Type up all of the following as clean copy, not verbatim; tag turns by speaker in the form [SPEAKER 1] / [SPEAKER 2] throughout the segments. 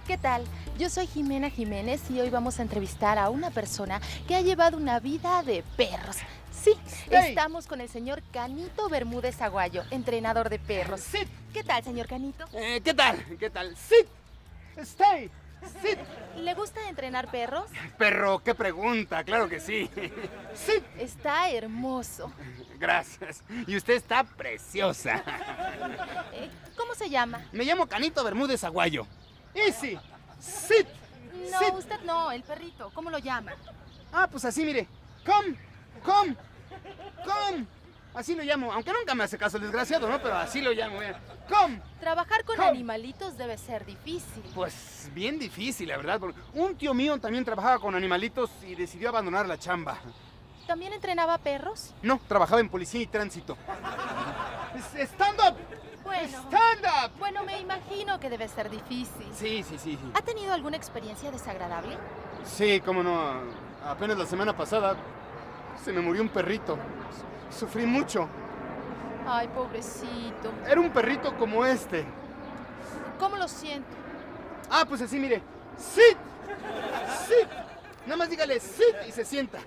[SPEAKER 1] ¿Qué tal? Yo soy Jimena Jiménez y hoy vamos a entrevistar a una persona que ha llevado una vida de perros. Sí, estamos con el señor Canito Bermúdez Aguayo, entrenador de perros.
[SPEAKER 2] Sit.
[SPEAKER 1] ¿Qué tal, señor Canito?
[SPEAKER 2] ¿Qué tal? ¿Qué tal? Sit. Stay. Sit.
[SPEAKER 1] ¿Le gusta entrenar perros?
[SPEAKER 2] Perro, qué pregunta, claro que sí. Sit.
[SPEAKER 1] Está hermoso.
[SPEAKER 2] Gracias. Y usted está preciosa.
[SPEAKER 1] ¿Cómo se llama?
[SPEAKER 2] Me llamo Canito Bermúdez Aguayo. Easy. Sit.
[SPEAKER 1] No,
[SPEAKER 2] Sit.
[SPEAKER 1] usted no, el perrito. ¿Cómo lo llama?
[SPEAKER 2] Ah, pues así, mire. Come. Come. Come. Así lo llamo, aunque nunca me hace caso el desgraciado, ¿no? Pero así lo llamo. Come.
[SPEAKER 1] Trabajar con
[SPEAKER 2] Come.
[SPEAKER 1] animalitos debe ser difícil.
[SPEAKER 2] Pues bien difícil, la verdad. Porque un tío mío también trabajaba con animalitos y decidió abandonar la chamba.
[SPEAKER 1] ¿También entrenaba perros?
[SPEAKER 2] No, trabajaba en policía y tránsito. ¡Stand up!
[SPEAKER 1] Bueno.
[SPEAKER 2] ¡Stand up!
[SPEAKER 1] Bueno, me imagino que debe ser difícil.
[SPEAKER 2] Sí.
[SPEAKER 1] ¿Ha tenido alguna experiencia desagradable?
[SPEAKER 2] Sí, cómo no. Apenas la semana pasada se me murió un perrito. Sufrí mucho.
[SPEAKER 1] Ay, pobrecito.
[SPEAKER 2] Era un perrito como este.
[SPEAKER 1] ¿Cómo lo siento?
[SPEAKER 2] Ah, pues así, mire. ¡Sit! ¡Sit! Nada más dígale sit y se sienta.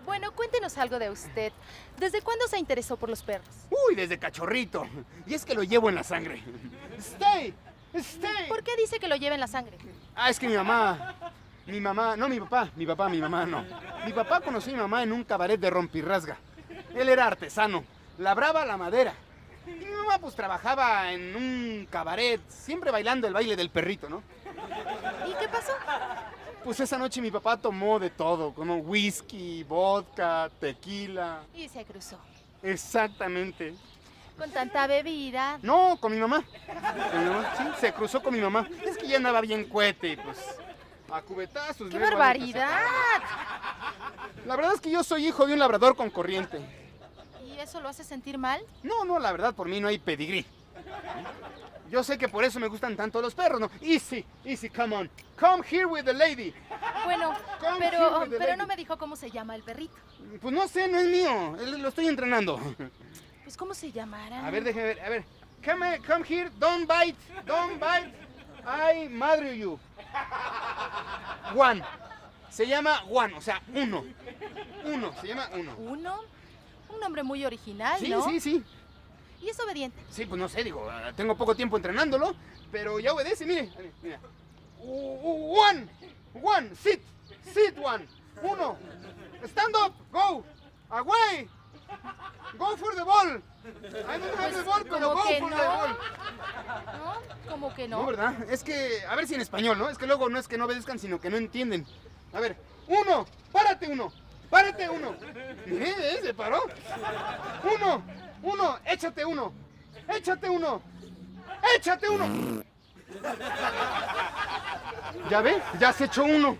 [SPEAKER 1] Bueno, cuéntenos algo de usted. ¿Desde cuándo se interesó por los perros?
[SPEAKER 2] Uy, desde cachorrito. Y es que lo llevo en la sangre. ¡Stay! ¡Stay!
[SPEAKER 1] ¿Por qué dice que lo lleva en la sangre?
[SPEAKER 2] Ah, es que mi mamá, no mi mamá no. Mi papá conoció a mi mamá en un cabaret de rompirrasga. Él era artesano, labraba la madera. Y mi mamá pues trabajaba en un cabaret, siempre bailando el baile del perrito, ¿no?
[SPEAKER 1] ¿Y qué pasó?
[SPEAKER 2] Pues esa noche mi papá tomó de todo, como whisky, vodka, tequila.
[SPEAKER 1] Y se cruzó.
[SPEAKER 2] Exactamente.
[SPEAKER 1] Con tanta bebida.
[SPEAKER 2] No, con mi mamá. Con mi mamá, sí, se cruzó con mi mamá. Es que ya andaba bien cohete y pues a cubetazos.
[SPEAKER 1] ¡Qué
[SPEAKER 2] luego
[SPEAKER 1] barbaridad!
[SPEAKER 2] La verdad es que yo soy hijo de un labrador con corriente.
[SPEAKER 1] ¿Y eso lo hace sentir mal?
[SPEAKER 2] No, la verdad, por mí no hay pedigrí. Yo sé que por eso me gustan tanto los perros, ¿no? Easy, come on. Come here with the lady.
[SPEAKER 1] Bueno,
[SPEAKER 2] Come here with the
[SPEAKER 1] pero
[SPEAKER 2] lady.
[SPEAKER 1] no me dijo cómo se llama el perrito.
[SPEAKER 2] Pues no sé, no es mío. Lo estoy entrenando.
[SPEAKER 1] Pues, ¿cómo se llamará?
[SPEAKER 2] A ver, déjeme ver, a ver. Come here, don't bite. I mother you. One. Se llama One, o sea, uno. Se llama uno.
[SPEAKER 1] ¿Uno? Un nombre muy original,
[SPEAKER 2] Sí,
[SPEAKER 1] ¿no?
[SPEAKER 2] sí.
[SPEAKER 1] Y es obediente.
[SPEAKER 2] Sí, pues no sé, digo, tengo poco tiempo entrenándolo, pero ya obedece, mire. Mira. One, sit, one. Uno. Stand up, go. Away. Go for the ball. I don't have the ball, pero go
[SPEAKER 1] que
[SPEAKER 2] for
[SPEAKER 1] no.
[SPEAKER 2] the ball.
[SPEAKER 1] ¿No? ¿Cómo que no?
[SPEAKER 2] No, ¿verdad? Es que, a ver si en español, ¿no? Es que luego no es que no obedezcan, sino que no entienden. A ver, uno, párate uno. Se paró. Uno, échate uno. ¿Ya ve? Ya se echó uno.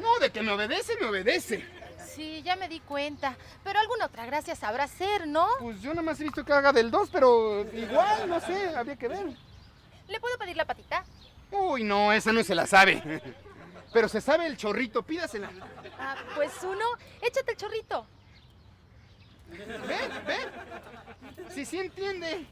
[SPEAKER 2] No, de que me obedece.
[SPEAKER 1] Sí, ya me di cuenta. Pero alguna otra gracia sabrá hacer, ¿no?
[SPEAKER 2] Pues yo nada más he visto que haga del 2, pero igual, no sé, habría que ver.
[SPEAKER 1] ¿Le puedo pedir la patita?
[SPEAKER 2] Uy, no, esa no se la sabe. Pero se sabe el chorrito, pídasela.
[SPEAKER 1] Ah, pues uno, échate el chorrito.
[SPEAKER 2] ¿Ve? Sí entiende.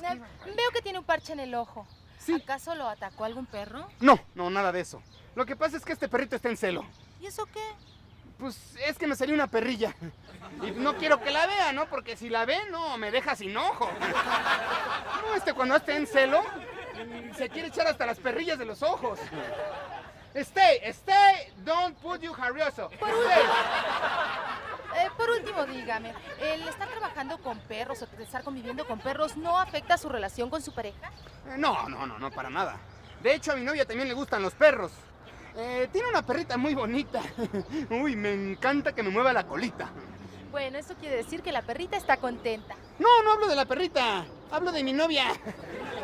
[SPEAKER 1] Veo que tiene un parche en el ojo.
[SPEAKER 2] Sí.
[SPEAKER 1] ¿Acaso lo atacó algún perro?
[SPEAKER 2] No, nada de eso. Lo que pasa es que este perrito está en celo.
[SPEAKER 1] ¿Y eso qué?
[SPEAKER 2] Pues es que me salió una perrilla. Y no quiero que la vea, ¿no? Porque si la ve, no, me deja sin ojo. No, cuando esté en celo, se quiere echar hasta las perrillas de los ojos. Stay, don't put you jarioso.
[SPEAKER 1] Por último, dígame, ¿el estar trabajando con perros o estar conviviendo con perros no afecta su relación con su pareja?
[SPEAKER 2] No, para nada. De hecho, a mi novia también le gustan los perros. Tiene una perrita muy bonita. Uy, me encanta que me mueva la colita.
[SPEAKER 1] Bueno, eso quiere decir que la perrita está contenta.
[SPEAKER 2] No hablo de la perrita, hablo de mi novia.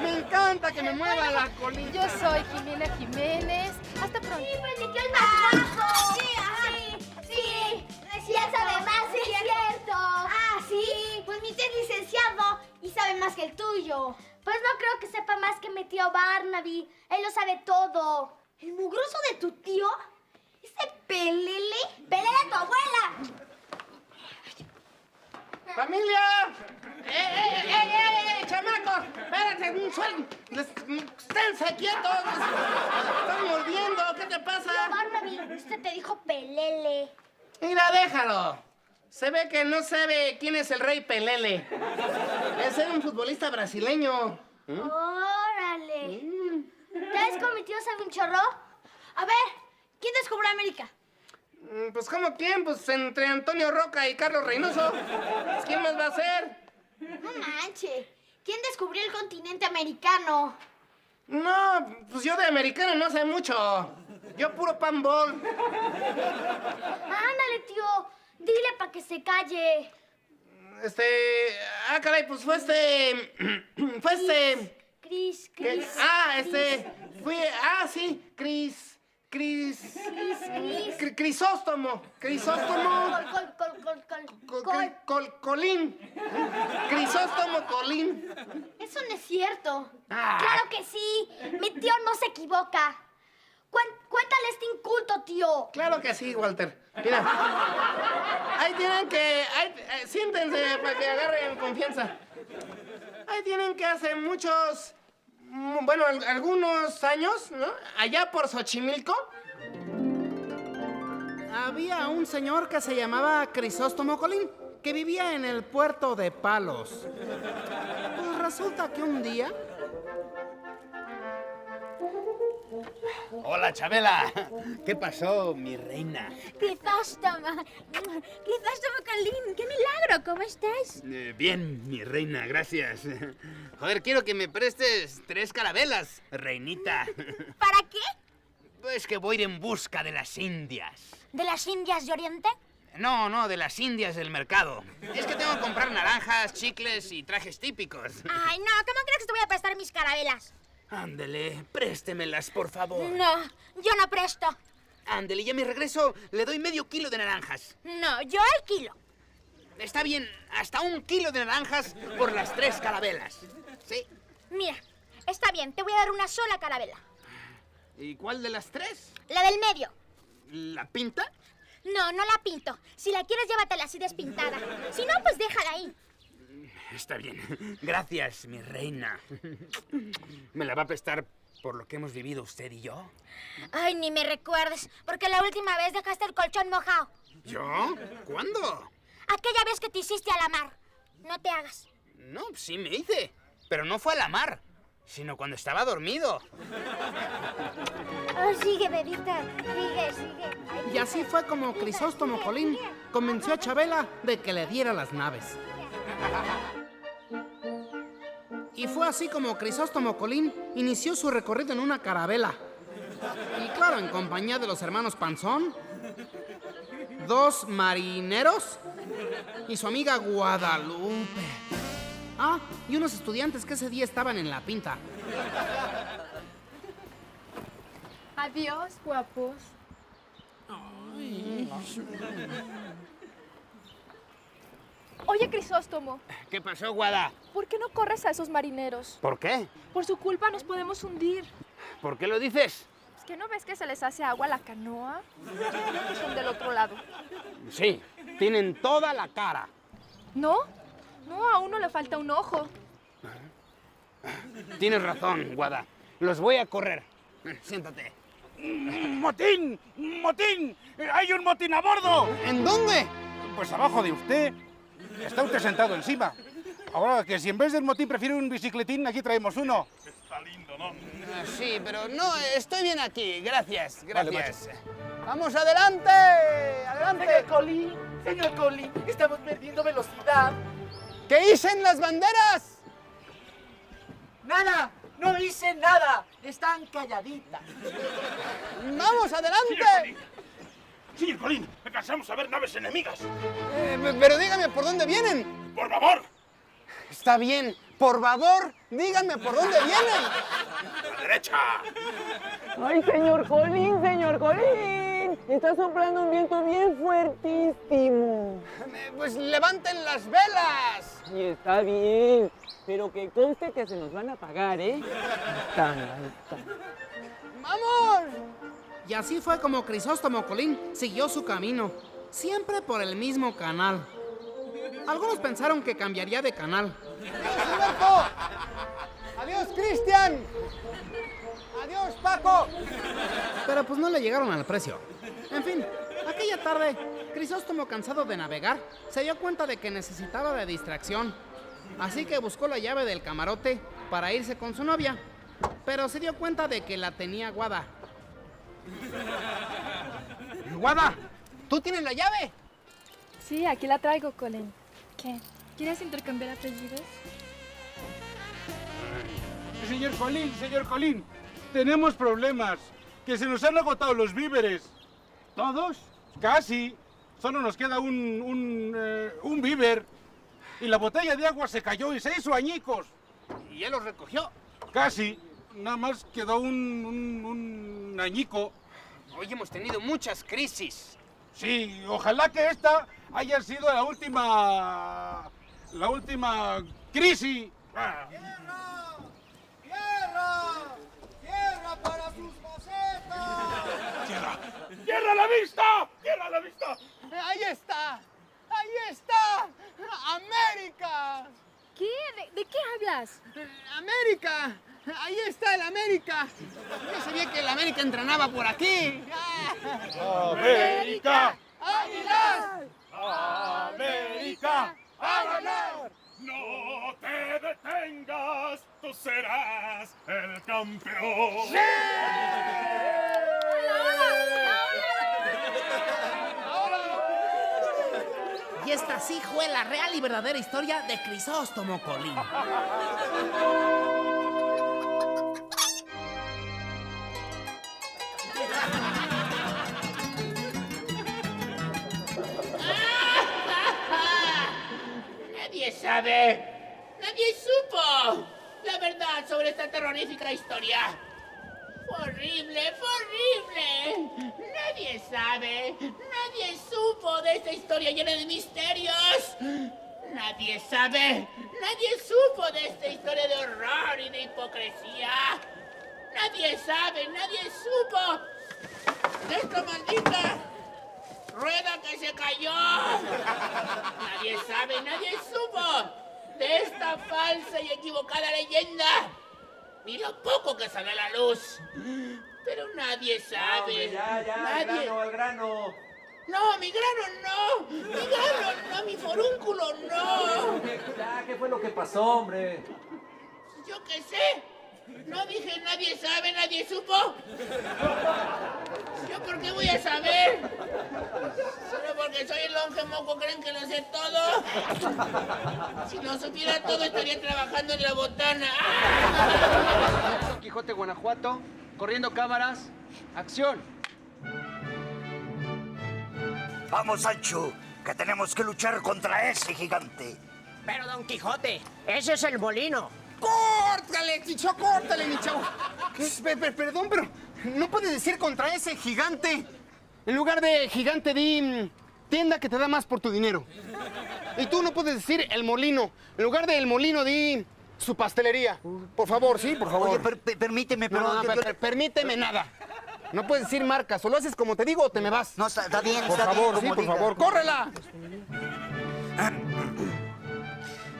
[SPEAKER 2] Me encanta que me mueva la colita.
[SPEAKER 1] Yo soy Jimena Jiménez. Hasta pronto.
[SPEAKER 3] Sí, pues ni que el más guapo. Sí, él sabe más, sí, es cierto. Ah, sí, pues mi tío es licenciado y sabe más que el tuyo. Pues no creo que sepa más que mi tío Barnaby. Él lo sabe todo. ¿El mugroso de tu tío? ¿Ese pelele? ¡Pelele a tu abuela!
[SPEAKER 2] ¡Familia! ¡Chamacos! ¡Espérense! un suelo. ¡Esténse quietos! ¡Están mordiendo! ¿Qué te pasa?
[SPEAKER 3] Tío Barnaby, usted te dijo Pelele.
[SPEAKER 2] Mira, déjalo. Se ve que no sabe quién es el rey Pelele. Es un futbolista brasileño.
[SPEAKER 3] ¡Órale! ¿Sabes cómo mi tío sabe un chorro? A ver, ¿quién descubrió América?
[SPEAKER 2] Pues, ¿cómo quién? Pues entre Antonio Roca y Carlos Reynoso. Pues, ¿quién más va a ser?
[SPEAKER 3] No manches. ¿Quién descubrió el continente americano?
[SPEAKER 2] No, pues yo de americano no sé mucho. Yo puro panball.
[SPEAKER 3] Ándale, tío. Dile para que se calle.
[SPEAKER 2] Caray, pues fue
[SPEAKER 3] Cris.
[SPEAKER 2] sí, Crisóstomo. Colín. Crisóstomo Colín.
[SPEAKER 3] Eso no es cierto.
[SPEAKER 2] Ah.
[SPEAKER 3] Claro que sí. Mi tío no se equivoca. Cuéntale este inculto, tío.
[SPEAKER 2] Claro que sí, Walter. Mira. Ahí tienen que... siéntense para que agarren confianza. Ahí tienen que hace muchos... Bueno, algunos años, ¿no? Allá por Xochimilco. Había un señor que se llamaba Crisóstomo Colín, que vivía en el puerto de Palos. Pues resulta que un día...
[SPEAKER 4] Hola, Chabela. ¿Qué pasó, mi reina?
[SPEAKER 5] Crisóstomo Colín, qué milagro, ¿cómo estás?
[SPEAKER 4] Bien, mi reina, gracias. Joder, quiero que me prestes 3 carabelas, reinita.
[SPEAKER 5] ¿Para qué?
[SPEAKER 4] Pues que voy a ir en busca de las indias.
[SPEAKER 5] ¿De las Indias de Oriente?
[SPEAKER 4] No, de las indias del mercado. Es que tengo que comprar naranjas, chicles y trajes típicos.
[SPEAKER 5] Ay, no, ¿cómo crees que te voy a prestar mis carabelas?
[SPEAKER 4] Ándele, préstemelas, por favor.
[SPEAKER 5] No, yo no presto.
[SPEAKER 4] Ándele, y a mi regreso le doy medio kilo de naranjas.
[SPEAKER 5] No, yo el kilo.
[SPEAKER 4] Está bien, hasta 1 kilo de naranjas por las 3 carabelas. ¿Sí?
[SPEAKER 5] Mira, está bien, te voy a dar una sola carabela.
[SPEAKER 2] ¿Y cuál de las 3?
[SPEAKER 5] La del medio.
[SPEAKER 2] ¿La pinta?
[SPEAKER 5] No, no la pinto. Si la quieres, llévatela así despintada. Si no, pues déjala ahí.
[SPEAKER 4] Está bien. Gracias, mi reina. ¿Me la va a prestar por lo que hemos vivido usted y yo?
[SPEAKER 5] Ay, ni me recuerdes, porque la última vez dejaste el colchón mojado.
[SPEAKER 4] ¿Yo? ¿Cuándo?
[SPEAKER 5] Aquella vez que te hiciste a la mar. No te hagas.
[SPEAKER 4] No, sí me hice. Pero no fue a la mar, sino cuando estaba dormido.
[SPEAKER 5] Oh, sigue, bebita. Sigue. Ay,
[SPEAKER 2] Y así fue como Crisóstomo Colín convenció a Chabela de que le diera las naves. Y fue así como Crisóstomo Colín inició su recorrido en una carabela. Y claro, en compañía de los hermanos Panzón, 2 marineros y su amiga Guadalupe. Ah, y unos estudiantes que ese día estaban en la pinta.
[SPEAKER 1] Adiós, guapos. Oye, Crisóstomo,
[SPEAKER 4] ¿Qué pasó, Guada?
[SPEAKER 1] ¿por qué no corres a esos marineros?
[SPEAKER 4] ¿Por qué?
[SPEAKER 1] Por su culpa nos podemos hundir.
[SPEAKER 4] ¿Por qué lo dices?
[SPEAKER 1] ¿Es que no ves que se les hace agua a la canoa? Creo que son del otro lado.
[SPEAKER 4] Sí, tienen toda la cara.
[SPEAKER 1] ¿No? No, a uno le falta un ojo.
[SPEAKER 4] Tienes razón, Guada. Los voy a correr. Siéntate.
[SPEAKER 6] ¡Motín! ¡Motín! ¡Hay un motín a bordo!
[SPEAKER 4] ¿En dónde?
[SPEAKER 6] Pues abajo de usted. Está usted sentado encima. Ahora que si en vez del motín prefiere un bicicletín, aquí traemos uno. Está lindo, ¿no?
[SPEAKER 4] Sí, pero no, estoy bien aquí. Gracias.
[SPEAKER 6] Vale,
[SPEAKER 4] ¡Vamos, adelante! ¡Adelante!
[SPEAKER 7] Señor Colín, estamos perdiendo velocidad.
[SPEAKER 4] ¿Qué dicen las banderas?
[SPEAKER 7] Nada, no hice nada. Están calladitas.
[SPEAKER 4] ¡Vamos, adelante!
[SPEAKER 6] Señor Colín, alcanzamos a ver naves enemigas.
[SPEAKER 4] Pero dígame, ¿por dónde vienen?
[SPEAKER 6] ¡Por favor!
[SPEAKER 4] Está bien. Por favor, dígame, ¿por dónde vienen?
[SPEAKER 6] ¡A la derecha!
[SPEAKER 8] ¡Ay, señor Colín! Está soplando un viento bien fuertísimo.
[SPEAKER 4] Pues levanten las velas.
[SPEAKER 8] Y está bien, pero que conste que se nos van a pagar, ¿eh? Tan alta.
[SPEAKER 4] ¡Vamos!
[SPEAKER 2] Y así fue como Crisóstomo Colín siguió su camino, siempre por el mismo canal. Algunos pensaron que cambiaría de canal.
[SPEAKER 4] ¡Adiós, Alberto! ¡Adiós,
[SPEAKER 2] pero pues no le llegaron al precio. En fin, aquella tarde, Crisóstomo, cansado de navegar, se dio cuenta de que necesitaba de distracción. Así que buscó la llave del camarote para irse con su novia, pero se dio cuenta de que la tenía Guada. ¡Guada! ¿Tú tienes la llave?
[SPEAKER 9] Sí, aquí la traigo, Colin. ¿Qué? ¿Quieres intercambiar apellidos?
[SPEAKER 6] Señor Colín, tenemos problemas. Que se nos han agotado los víveres.
[SPEAKER 2] ¿Todos?
[SPEAKER 6] Casi. Solo nos queda un víver. Y la botella de agua se cayó y se hizo añicos.
[SPEAKER 2] ¿Y él los recogió?
[SPEAKER 6] Casi. Nada más quedó un añico.
[SPEAKER 2] Hoy hemos tenido muchas crisis.
[SPEAKER 6] Sí, ojalá que esta haya sido la última crisis.
[SPEAKER 7] ¡Tierra para sus macetas!
[SPEAKER 6] ¡Tierra a la vista! ¡Tierra a la vista!
[SPEAKER 2] ¡Ahí está! ¡Ahí está! ¡América!
[SPEAKER 9] ¿Qué? ¿De qué hablas?
[SPEAKER 2] ¡América! ¡Ahí está el América! Yo sabía que el América entrenaba por aquí.
[SPEAKER 6] ¡América!
[SPEAKER 2] ¡Águilas!
[SPEAKER 6] ¡América! ¡A ganar!
[SPEAKER 10] No te detengas, tú serás el campeón.
[SPEAKER 7] Y esta sí fue la real y verdadera historia de Crisóstomo Colín.
[SPEAKER 4] Nadie sabe, nadie supo la verdad sobre esta terrorífica historia. Fue horrible, fue horrible. Nadie sabe, nadie supo de esta historia llena de misterios. Nadie sabe, nadie supo de esta historia de horror y de hipocresía. Nadie sabe, nadie supo de esta maldita rueda que se cayó. Nadie sabe, nadie supo de esta falsa y equivocada leyenda. Ni lo poco que sale a la luz. Pero nadie sabe. Nadie.
[SPEAKER 8] Al grano.
[SPEAKER 4] No, mi grano no. Mi grano no, mi forúnculo no.
[SPEAKER 8] ¿Qué fue lo que pasó, hombre?
[SPEAKER 4] Yo qué sé. No dije nadie sabe, nadie supo. ¿Yo por qué voy a saber? Solo porque soy el longe moco creen que lo sé todo. Si no supiera todo estaría trabajando en la botana.
[SPEAKER 11] Don Quijote, Guanajuato, corriendo cámaras, acción.
[SPEAKER 12] Vamos, Sancho, que tenemos que luchar contra ese gigante.
[SPEAKER 7] Pero, Don Quijote, ese es el molino.
[SPEAKER 2] ¡Córtale, Chicho, córtale, mi chavo! Perdón, pero no puedes decir contra ese gigante. En lugar de gigante, di tienda que te da más por tu dinero. Y tú no puedes decir el molino. En lugar de el molino, di su pastelería. Por favor, sí, por favor.
[SPEAKER 12] Oye, permíteme,
[SPEAKER 2] No, permíteme nada. No puedes decir marcas. O lo haces como te digo o te me vas.
[SPEAKER 12] No, está bien,
[SPEAKER 2] Por
[SPEAKER 12] está
[SPEAKER 2] favor,
[SPEAKER 12] bien.
[SPEAKER 2] sí,
[SPEAKER 12] como
[SPEAKER 2] por
[SPEAKER 12] diga.
[SPEAKER 2] favor. ¡Córrela!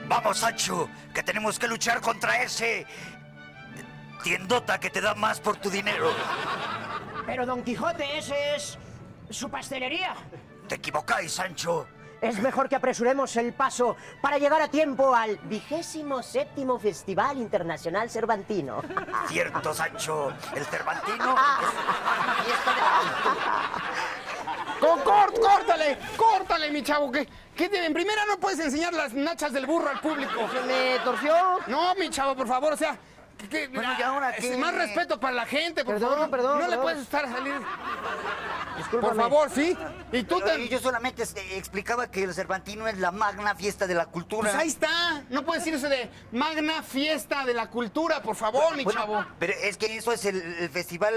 [SPEAKER 12] Vamos, Sancho, que tenemos que luchar contra ese tiendota que te da más por tu dinero.
[SPEAKER 7] Pero, Don Quijote, ese es su pastelería.
[SPEAKER 12] Te equivocáis, Sancho.
[SPEAKER 7] Es mejor que apresuremos el paso para llegar a tiempo al 27º Festival Internacional Cervantino.
[SPEAKER 12] Cierto, Sancho. El Cervantino es una fiesta de la cultura.
[SPEAKER 2] ¡Córtale! ¡Córtale, mi chavo! ¿Qué en primera no puedes enseñar las nachas del burro al público?
[SPEAKER 7] ¿Se me torció?
[SPEAKER 2] No, mi chavo, por favor, o sea...
[SPEAKER 12] Bueno, ¿y ahora qué?
[SPEAKER 2] Más respeto para la gente, por
[SPEAKER 7] Perdón,
[SPEAKER 2] favor.
[SPEAKER 7] perdón,
[SPEAKER 2] No le
[SPEAKER 7] perdón.
[SPEAKER 2] puedes estar a salir...
[SPEAKER 7] Discúlpame.
[SPEAKER 2] Por favor, ¿sí? Y tú
[SPEAKER 12] Pero
[SPEAKER 2] te...
[SPEAKER 12] yo solamente explicaba que el Cervantino es la magna fiesta de la cultura.
[SPEAKER 2] Pues ahí está. No puedes decir eso de magna fiesta de la cultura, por favor, mi
[SPEAKER 12] Bueno,
[SPEAKER 2] chavo.
[SPEAKER 12] pero es que eso es el Festival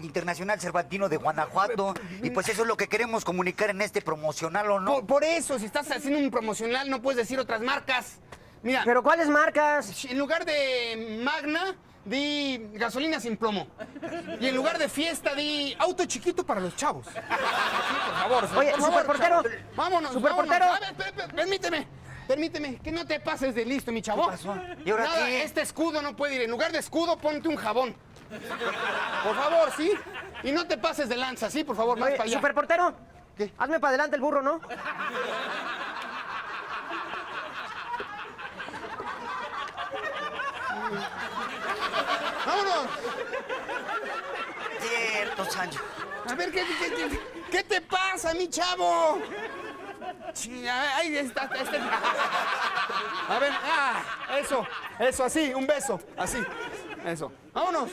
[SPEAKER 12] Internacional Cervantino de Guanajuato. Y pues eso es lo que queremos comunicar en este promocional, ¿o no?
[SPEAKER 2] Por eso, si estás haciendo un promocional, no puedes decir otras marcas. Mira,
[SPEAKER 7] ¿Pero cuáles marcas?
[SPEAKER 2] en lugar de magna, di gasolina sin plomo. Y en lugar de fiesta, di auto chiquito para los chavos. Sí, por favor.
[SPEAKER 7] Oye,
[SPEAKER 2] por favor,
[SPEAKER 7] superportero.
[SPEAKER 2] chavo. Vámonos,
[SPEAKER 7] Superportero.
[SPEAKER 2] vámonos. A ver, permíteme, que no te pases de listo, mi chavo.
[SPEAKER 12] ¿Qué pasó? ¿Y ahora
[SPEAKER 2] Nada,
[SPEAKER 12] qué?
[SPEAKER 2] este escudo no puede ir. En lugar de escudo, ponte un jabón. Por favor, ¿sí? Y no te pases de lanza, ¿sí? Por favor, más
[SPEAKER 7] Oye,
[SPEAKER 2] para allá.
[SPEAKER 7] superportero.
[SPEAKER 2] ¿Qué?
[SPEAKER 7] Hazme para adelante el burro, ¿no?
[SPEAKER 2] ¡Vámonos!
[SPEAKER 12] Cierto, Sancho.
[SPEAKER 2] A ver, ¿qué te pasa, mi chavo? Sí, ahí está. A ver, eso, así, un beso, así, eso. ¡Vámonos!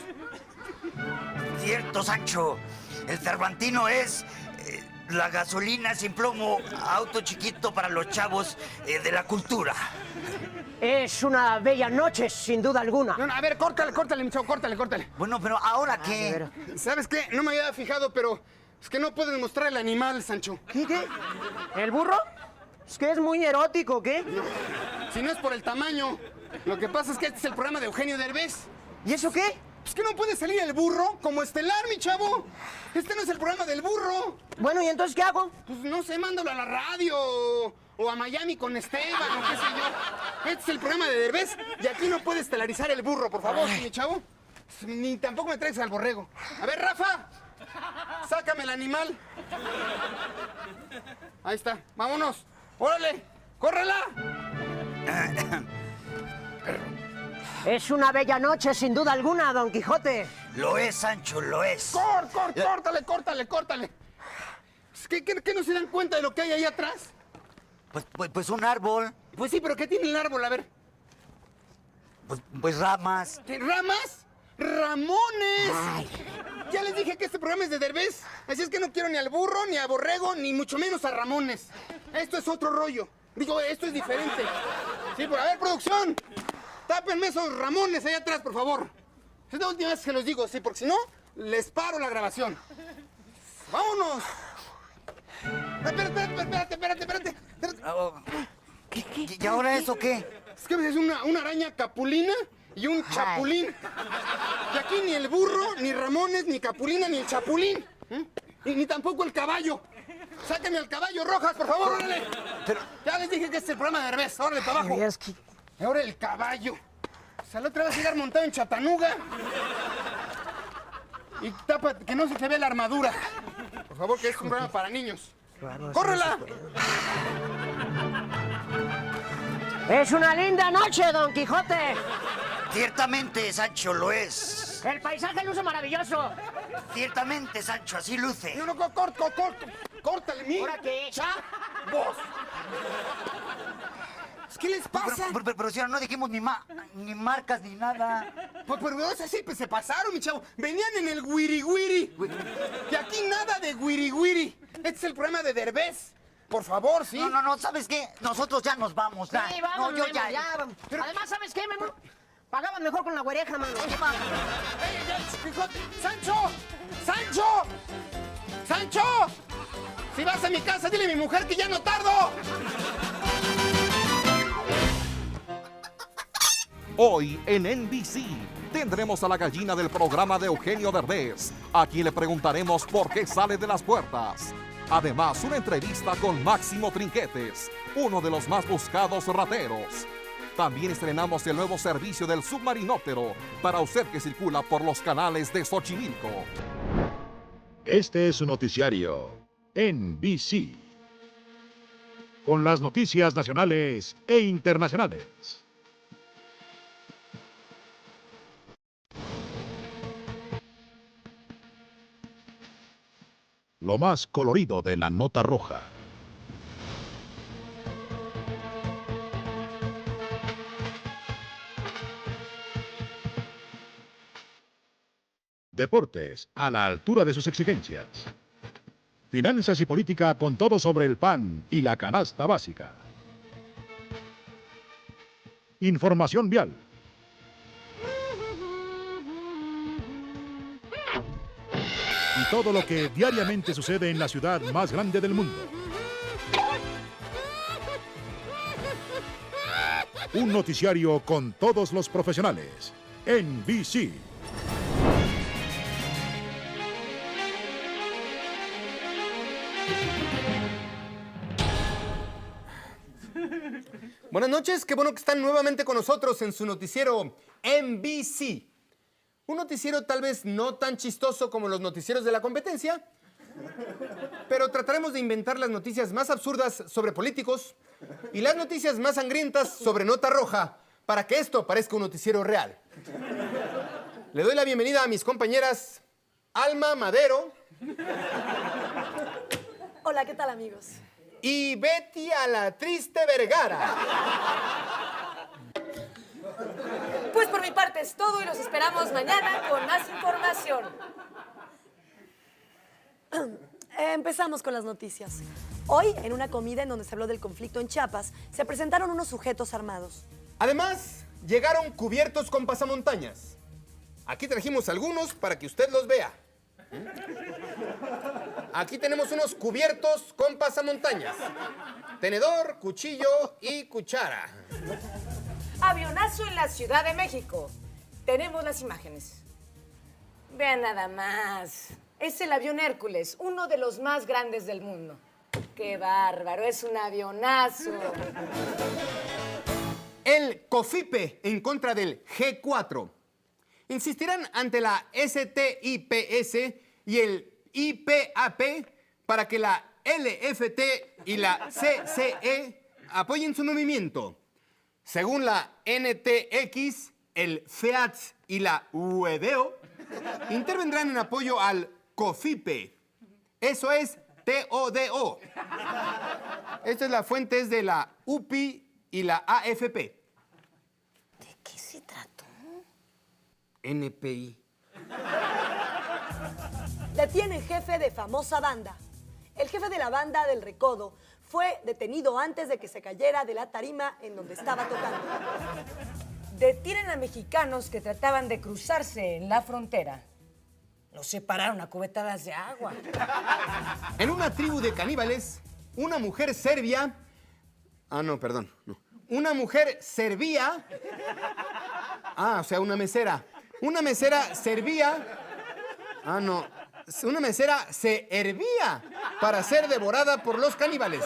[SPEAKER 12] Cierto, Sancho. El Cervantino es la gasolina sin plomo, auto chiquito para los chavos de la cultura.
[SPEAKER 7] Es una bella noche, sin duda alguna.
[SPEAKER 2] No, a ver, córtale, mi chavo, córtale.
[SPEAKER 12] Bueno, pero ¿ahora qué?
[SPEAKER 2] ¿Sabes qué? No me había fijado, pero es que no puedes mostrar el animal, Sancho.
[SPEAKER 7] ¿Qué? ¿El burro? Es que es muy erótico, ¿qué?
[SPEAKER 2] No, si no es por el tamaño. Lo que pasa es que este es el programa de Eugenio Derbez.
[SPEAKER 7] ¿Y eso qué?
[SPEAKER 2] Es que no puede salir el burro como estelar, mi chavo. Este no es el programa del burro.
[SPEAKER 7] Bueno, ¿y entonces qué hago?
[SPEAKER 2] Pues no sé, mándalo a la radio o a Miami con Esteban o qué sé yo. Este es el programa de Derbez y aquí no puede estelarizar el burro, por favor, ¿sí, mi chavo? Ni tampoco me traigas al borrego. A ver, Rafa, sácame el animal. Ahí está, vámonos. ¡Órale! ¡Córrela!
[SPEAKER 7] Es una bella noche, sin duda alguna, Don Quijote.
[SPEAKER 12] Lo es, Sancho, lo es.
[SPEAKER 2] ¡Córtale! ¿Qué no se dan cuenta de lo que hay ahí atrás?
[SPEAKER 12] Pues un árbol.
[SPEAKER 2] Pues sí, pero ¿qué tiene el árbol? A ver.
[SPEAKER 12] Pues ramas.
[SPEAKER 2] ¿Qué, ramas? ¡Ramones! Ay. Ya les dije que este programa es de Derbez. Así es que no quiero ni al burro, ni a borrego, ni mucho menos a Ramones. Esto es otro rollo. Digo, esto es diferente. Sí, a ver, producción. Tápenme esos Ramones allá atrás, por favor. Es la última vez que los digo, sí, porque si no, les paro la grabación. ¡Vámonos! Espérate.
[SPEAKER 12] ¿Qué? ¿Y ahora eso qué?
[SPEAKER 2] Es que es una araña capulina y un chapulín. Y aquí ni el burro, ni Ramones, ni Capulina, ni el chapulín. Y ni tampoco el caballo. Sáquenme al caballo, Rojas, por favor, órale.
[SPEAKER 12] Pero...
[SPEAKER 2] Ya les dije que este es el programa de Derbez, órale, para abajo. Ahora el caballo. O sea, la otra vez llegar montado en Chattanooga. Y tapa, que no se te vea la armadura. Por favor, que es un programa para niños. ¡Córrela!
[SPEAKER 7] Es una linda noche, Don Quijote.
[SPEAKER 12] Ciertamente, Sancho, lo es.
[SPEAKER 7] El paisaje luce maravilloso.
[SPEAKER 12] Ciertamente, Sancho, así luce.
[SPEAKER 2] No, córtale, mi.
[SPEAKER 7] ¿Ahora qué?
[SPEAKER 2] ¡Chavos! ¿Qué les pasa?
[SPEAKER 12] Pero si no dijimos ni marcas ni nada.
[SPEAKER 2] Pero es así, pues se pasaron, mi chavo. Venían en el guiri. Y aquí nada de guiri. Este es el programa de Derbez. Por favor, ¿sí?
[SPEAKER 12] No, ¿sabes qué? Nosotros ya nos vamos. Ya.
[SPEAKER 7] Sí, vamos,
[SPEAKER 12] no, yo
[SPEAKER 7] Memo,
[SPEAKER 12] ya.
[SPEAKER 7] vamos. Pero... Además, ¿sabes qué, Memo? Pagaban mejor con la güereja, mano.
[SPEAKER 2] ¡Sancho! Si vas a mi casa, dile a mi mujer que ya no tardo.
[SPEAKER 13] Hoy en NBC tendremos a la gallina del programa de Eugenio Derbez, a quien le preguntaremos por qué sale de las puertas. Además, una entrevista con Máximo Trinquetes, uno de los más buscados rateros. También estrenamos el nuevo servicio del submarinóptero para usted que circula por los canales de Xochimilco.
[SPEAKER 14] Este es su noticiario NBC, con las noticias nacionales e internacionales. Lo más colorido de la nota roja. Deportes a la altura de sus exigencias. Finanzas y política con todo sobre el pan y la canasta básica. Información vial. Y todo lo que diariamente sucede en la ciudad más grande del mundo. Un noticiario con todos los profesionales. NBC.
[SPEAKER 2] Buenas noches, qué bueno que están nuevamente con nosotros en su noticiero NBC. Un noticiero tal vez no tan chistoso como los noticieros de la competencia, pero trataremos de inventar las noticias más absurdas sobre políticos y las noticias más sangrientas sobre nota roja para que esto parezca un noticiero real. Le doy la bienvenida a mis compañeras Alma Madero.
[SPEAKER 15] Hola, ¿qué tal, amigos?
[SPEAKER 2] Y Betty a la Triste Vergara.
[SPEAKER 15] Pues por mi parte es todo y los esperamos mañana con más información. Empezamos con las noticias. Hoy, en una comida en donde se habló del conflicto en Chiapas, se presentaron unos sujetos armados.
[SPEAKER 2] Además, llegaron cubiertos con pasamontañas. Aquí trajimos algunos para que usted los vea. Aquí tenemos unos cubiertos con pasamontañas. Tenedor, cuchillo y cuchara.
[SPEAKER 15] Avionazo en la Ciudad de México. Tenemos las imágenes. Vean nada más. Es el avión Hércules, uno de los más grandes del mundo. ¡Qué bárbaro! Es un avionazo.
[SPEAKER 2] El COFIPE en contra del G4. Insistirán ante la STIPS y el IPAP para que la LFT y la CCE apoyen su movimiento. Según la NTX, el FEATS y la UEDEO intervendrán en apoyo al COFIPE. Eso es TODO. Esta es la fuente es de la UPI y la AFP.
[SPEAKER 15] ¿De qué se trató?
[SPEAKER 2] NPI.
[SPEAKER 15] Detienen jefe de famosa banda. El jefe de la banda del Recodo fue detenido antes de que se cayera de la tarima en donde estaba tocando. Detienen a mexicanos que trataban de cruzarse en la frontera. Los separaron a cubetadas de agua.
[SPEAKER 2] En una tribu de caníbales, una mujer serbia... Una mujer servía... o sea, una mesera. Una mesera servía... Una mesera se hervía para ser devorada por los caníbales.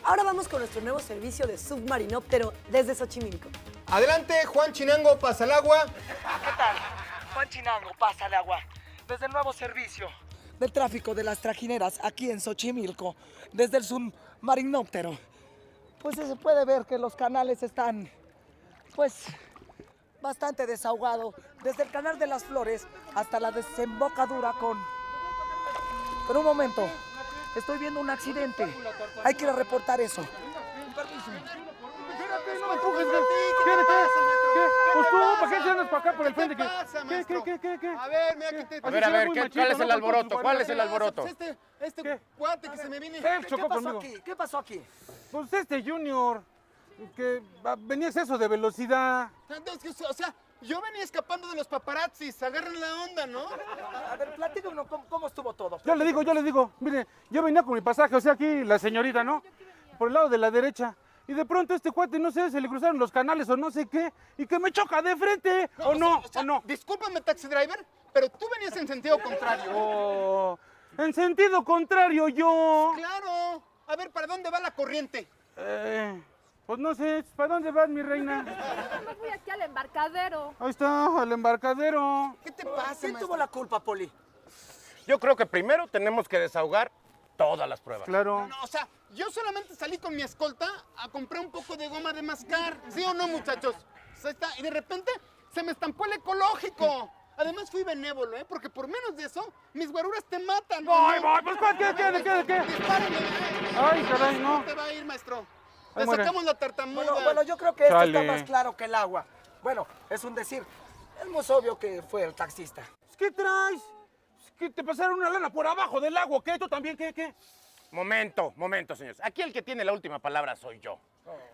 [SPEAKER 15] Ahora vamos con nuestro nuevo servicio de submarinóptero desde Xochimilco.
[SPEAKER 2] Adelante, Juan Chinango, pasa el agua.
[SPEAKER 16] ¿Qué tal? Juan Chinango, pasa el agua. Desde el nuevo servicio del tráfico de las trajineras aquí en Xochimilco, desde el submarinóptero. Pues se puede ver que los canales están, bastante desahogados. Desde el canal de las Flores hasta la desembocadura con... Pero un momento, estoy viendo un accidente. Hay que ir a reportar eso.
[SPEAKER 6] Permiso. Espérate, no me empujes, güey. ¿Qué? Pues tú, ¿para qué te andas para acá por el frente?
[SPEAKER 2] ¿Qué pasa, maestro?
[SPEAKER 6] ¿Qué?
[SPEAKER 2] A ver, mira que te...
[SPEAKER 17] A ver, ¿cuál es el alboroto? ¿Cuál es el alboroto?
[SPEAKER 2] Este cuate que se me viene...
[SPEAKER 16] ¿Qué pasó aquí?
[SPEAKER 6] Pues Junior, que venía exceso de velocidad.
[SPEAKER 2] O sea, yo venía escapando de los paparazzis. Agarren la onda, ¿no?
[SPEAKER 16] A ver, platícanos cómo estuvo todo.
[SPEAKER 6] Yo le digo. Mire, yo venía con mi pasaje, o sea, aquí la señorita, ¿no? Por el lado de la derecha. Y de pronto este cuate, no sé, se le cruzaron los canales o no sé qué, y que me choca de frente, ¿o no?
[SPEAKER 2] Discúlpame, taxi driver, pero tú venías en sentido contrario.
[SPEAKER 6] Oh, en sentido contrario yo.
[SPEAKER 2] Claro. A ver, ¿para dónde va la corriente?
[SPEAKER 6] Pues no sé, ¿para dónde vas, mi reina?
[SPEAKER 9] Me voy aquí al embarcadero.
[SPEAKER 6] Ahí está, al embarcadero.
[SPEAKER 2] ¿Qué te pasa,
[SPEAKER 16] ¿Quién tuvo la culpa, Poli?
[SPEAKER 17] Yo creo que primero tenemos que desahogar todas las pruebas.
[SPEAKER 6] Claro.
[SPEAKER 2] No, o sea, yo solamente salí con mi escolta a comprar un poco de goma de mascar. ¿Sí o no, muchachos? Ahí está. Y de repente se me estampó el ecológico. Además fui benévolo, Porque por menos de eso, mis guaruras te matan.
[SPEAKER 6] ¡Voy! Pues ¿qué?
[SPEAKER 2] Dispárenme.
[SPEAKER 6] Ay, caray, no.
[SPEAKER 2] ¿Cómo te va a ir, maestro? Le sacamos la tartamuda.
[SPEAKER 16] Bueno, yo creo que esto está más claro que el agua. Bueno, es un decir. Es muy obvio que fue el taxista.
[SPEAKER 6] ¿Qué traes? ¿Que te pasaron una lana por abajo del agua? ¿Qué? ¿Tú también? ¿Qué?
[SPEAKER 17] Momento, señores. Aquí el que tiene la última palabra soy yo.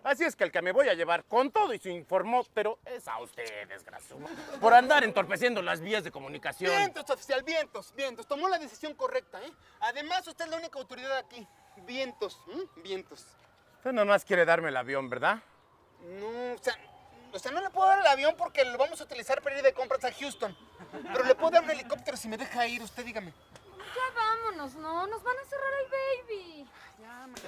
[SPEAKER 17] Así es que el que me voy a llevar con todo y su informóptero es a usted, desgraciado. Por andar entorpeciendo las vías de comunicación.
[SPEAKER 2] Vientos, oficial, vientos. Tomó la decisión correcta, Además, usted es la única autoridad aquí. Vientos.
[SPEAKER 17] Usted nomás quiere darme el avión, ¿verdad?
[SPEAKER 2] No, o sea, no le puedo dar el avión porque lo vamos a utilizar para ir de compras a Houston. Pero le puedo dar un helicóptero si me deja ir, usted dígame.
[SPEAKER 9] Ya vámonos, ¿no? Nos van a cerrar el baby.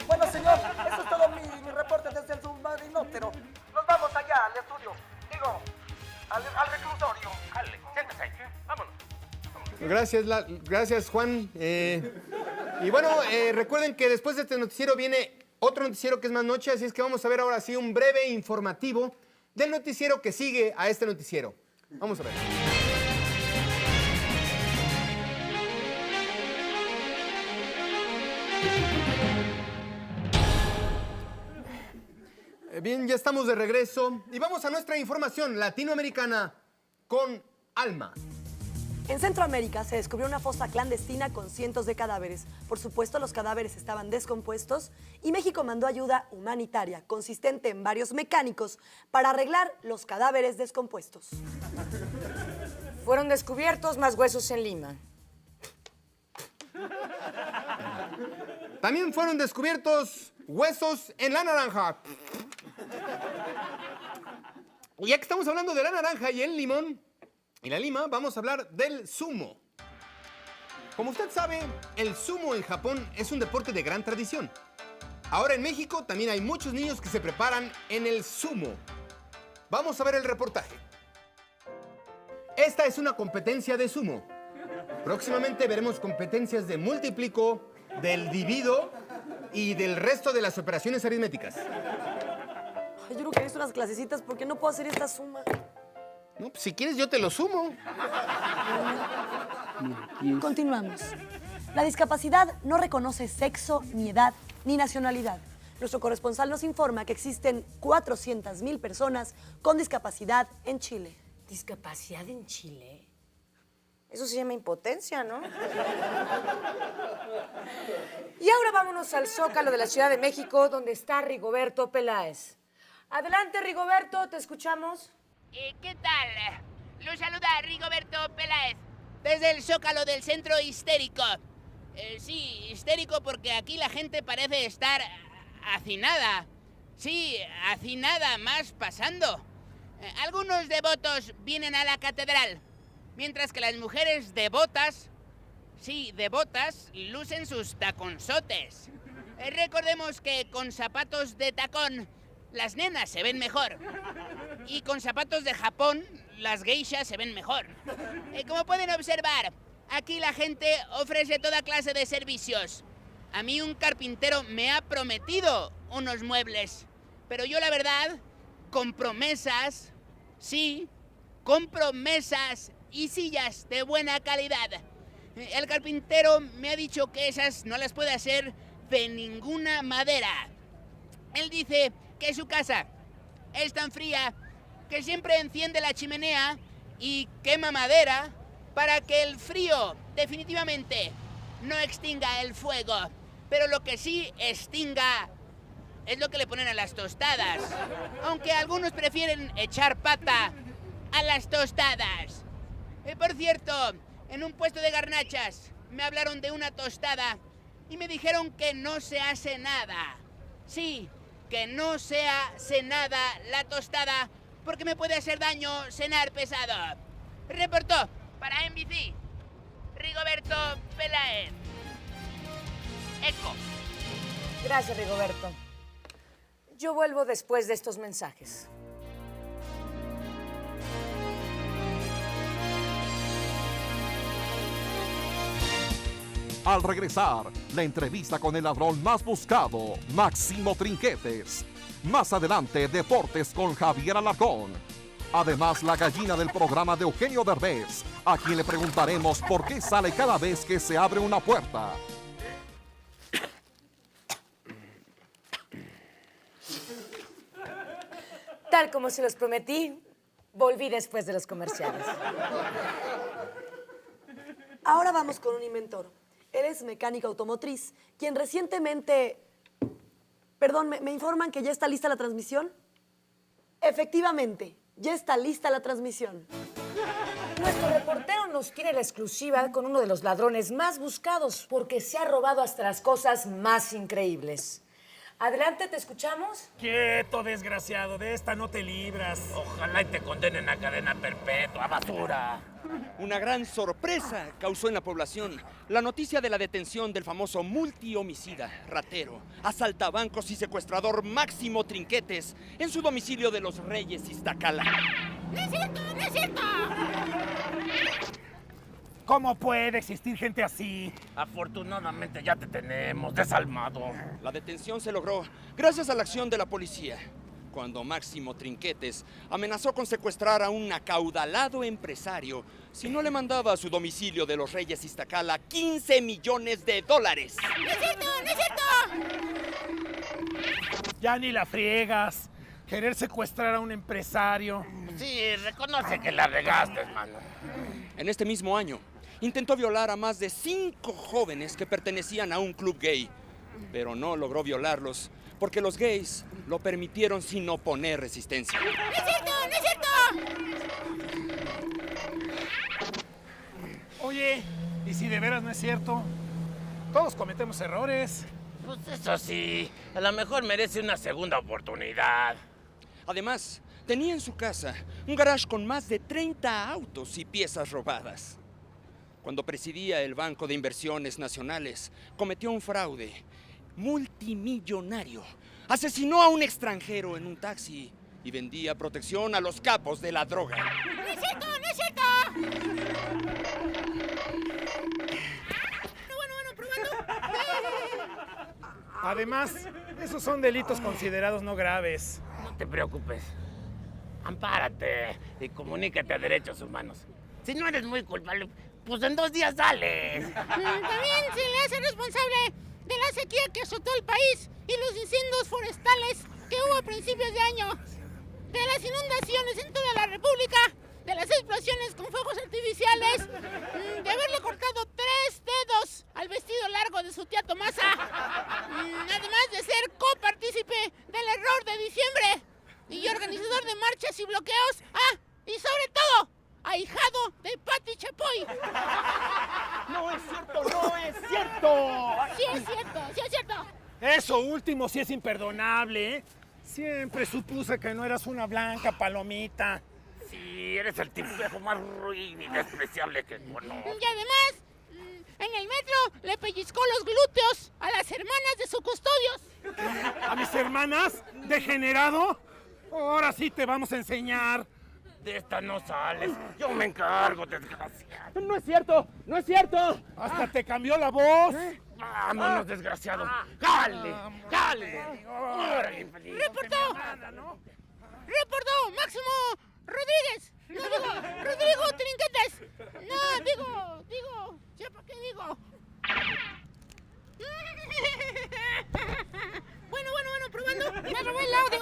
[SPEAKER 16] Bueno, señor, eso es todo mi reporte desde el submarinóptero. Nos vamos allá al estudio.
[SPEAKER 17] al reclusorio. Dale, siéntese ahí. Vámonos.
[SPEAKER 18] Gracias Juan. Y bueno, recuerden que después de este noticiero viene otro noticiero que es más noche, así es que vamos a ver ahora sí un breve informativo del noticiero que sigue a este noticiero. Vamos a ver. Bien, ya estamos de regreso y vamos a nuestra información latinoamericana con Alma.
[SPEAKER 15] En Centroamérica se descubrió una fosa clandestina con cientos de cadáveres. Por supuesto, los cadáveres estaban descompuestos y México mandó ayuda humanitaria, consistente en varios mecánicos, para arreglar los cadáveres descompuestos.
[SPEAKER 19] Fueron descubiertos más huesos en Lima.
[SPEAKER 18] También fueron descubiertos huesos en la naranja. Y ya que estamos hablando de la naranja y el limón y la lima, vamos a hablar del sumo. Como usted sabe, el sumo en Japón es un deporte de gran tradición. Ahora en México también hay muchos niños que se preparan en el sumo. Vamos a ver el reportaje. Esta es una competencia de sumo. Próximamente veremos competencias de múltiplico, del divido y del resto de las operaciones aritméticas.
[SPEAKER 15] Ay, yo creo que necesito unas clasecitas porque no puedo hacer esta suma.
[SPEAKER 18] No, pues si quieres yo te lo sumo.
[SPEAKER 15] Continuamos. La discapacidad no reconoce sexo, ni edad, ni nacionalidad. Nuestro corresponsal nos informa que existen 400,000 personas con discapacidad en Chile.
[SPEAKER 19] ¿Discapacidad en Chile? Eso se llama impotencia, ¿no? Y ahora vámonos al Zócalo de la Ciudad de México, donde está Rigoberto Peláez. Adelante, Rigoberto, te escuchamos.
[SPEAKER 4] ¿Qué tal? Los saluda Rigoberto Peláez, desde el Zócalo del Centro Histérico. Sí, histérico porque aquí la gente parece estar hacinada. Sí, hacinada, más pasando. Algunos devotos vienen a la catedral, mientras que las mujeres devotas, sí, devotas, lucen sus taconzotes. Recordemos que con zapatos de tacón las nenas se ven mejor. Y con zapatos de Japón, las geishas se ven mejor. Como pueden observar, aquí la gente ofrece toda clase de servicios. A mí un carpintero me ha prometido unos muebles, pero yo la verdad, con promesas, sí, con promesas y sillas de buena calidad. El carpintero me ha dicho que esas no las puede hacer de ninguna madera. Él dice que su casa es tan fría que siempre enciende la chimenea y quema madera para que el frío definitivamente no extinga el fuego. Pero lo que sí extinga es lo que le ponen a las tostadas, aunque algunos prefieren echar pata a las tostadas. Por cierto, en un puesto de garnachas me hablaron de una tostada y me dijeron que no se hace nada. Sí, que no se hace nada la tostada porque me puede hacer daño cenar pesado. Reportó para NBC, Rigoberto Peláez. Eco.
[SPEAKER 19] Gracias, Rigoberto. Yo vuelvo después de estos mensajes.
[SPEAKER 13] Al regresar, la entrevista con el ladrón más buscado, Máximo Trinquetes. Más adelante, deportes con Javier Alarcón. Además, la gallina del programa de Eugenio Derbez, a quien le preguntaremos por qué sale cada vez que se abre una puerta.
[SPEAKER 19] Tal como se los prometí, volví después de los comerciales.
[SPEAKER 15] Ahora vamos con un inventor. Él es mecánico automotriz, quien recientemente... Perdón, ¿me informan que ya está lista la transmisión? Efectivamente, ya está lista la transmisión.
[SPEAKER 19] Nuestro reportero nos tiene la exclusiva con uno de los ladrones más buscados porque se ha robado hasta las cosas más increíbles. Adelante, ¿te escuchamos?
[SPEAKER 10] Quieto, desgraciado, de esta no te libras.
[SPEAKER 17] Ojalá y te condenen a cadena perpetua, basura.
[SPEAKER 20] Una gran sorpresa causó en la población la noticia de la detención del famoso multihomicida, ratero, asaltabancos y secuestrador Máximo Trinquetes en su domicilio de Los Reyes, Iztacala.
[SPEAKER 4] ¡No es cierto! ¡No es cierto!
[SPEAKER 10] ¿Cómo puede existir gente así?
[SPEAKER 17] Afortunadamente ya te tenemos desalmado.
[SPEAKER 20] La detención se logró gracias a la acción de la policía, cuando Máximo Trinquetes amenazó con secuestrar a un acaudalado empresario si no le mandaba a su domicilio de los Reyes Iztacala $15 millones.
[SPEAKER 4] ¡No es cierto! ¡No es cierto!
[SPEAKER 10] Ya ni la friegas. Querer secuestrar a un empresario.
[SPEAKER 17] Sí, reconoce que la regaste, hermano.
[SPEAKER 20] En este mismo año, intentó violar a más de 5 jóvenes que pertenecían a un club gay, pero no logró violarlos porque los gays lo permitieron sin oponer resistencia.
[SPEAKER 4] ¡No es cierto! ¡No es cierto!
[SPEAKER 10] Oye, ¿y si de veras no es cierto? Todos cometemos errores.
[SPEAKER 17] Pues eso sí, a lo mejor merece una segunda oportunidad.
[SPEAKER 20] Además, tenía en su casa un garage con más de 30 autos y piezas robadas. Cuando presidía el Banco de Inversiones Nacionales, cometió un fraude multimillonario. Asesinó a un extranjero en un taxi y vendía protección a los capos de la droga.
[SPEAKER 4] ¡No es cierto! ¡No es cierto! Bueno, probando.
[SPEAKER 10] Además, esos son delitos considerados no graves.
[SPEAKER 17] No te preocupes. Ampárate y comunícate a Derechos Humanos. Si no eres muy culpable, pues en 2 días sales.
[SPEAKER 4] También se le hace responsable de la sequía que azotó el país y los incendios forestales que hubo a principios de año, de las inundaciones en toda la República, de las explosiones con fuegos artificiales, de haberle cortado 3 dedos al vestido largo de su tía Tomasa, además de ser copartícipe del error de diciembre y organizador de marchas y bloqueos, y sobre todo, ahijado de Pati Chapoy.
[SPEAKER 10] ¡No es cierto! ¡No es cierto!
[SPEAKER 4] Sí es cierto, sí es cierto.
[SPEAKER 10] Eso último sí es imperdonable, ¿eh? Siempre supuse que no eras una blanca palomita.
[SPEAKER 17] Sí, eres el tipejo más ruin y despreciable que conozco.
[SPEAKER 4] Y además, en el metro le pellizcó los glúteos a las hermanas de su custodios.
[SPEAKER 10] ¿A mis hermanas? ¿Degenerado? Ahora sí te vamos a enseñar.
[SPEAKER 17] De esta no sales. Yo me encargo, desgraciado.
[SPEAKER 8] ¡No es cierto! ¡No es cierto!
[SPEAKER 10] ¡Hasta te cambió la voz!
[SPEAKER 17] Vámonos, desgraciado. ¡Jale! ¡Jale!
[SPEAKER 4] ¡Reportó! ¡Reportó! ¡Máximo Rodríguez! No, digo, Rodrigo Trinquetes. No, digo, ¿ya para qué digo? Bueno, probando. Me robé el audio.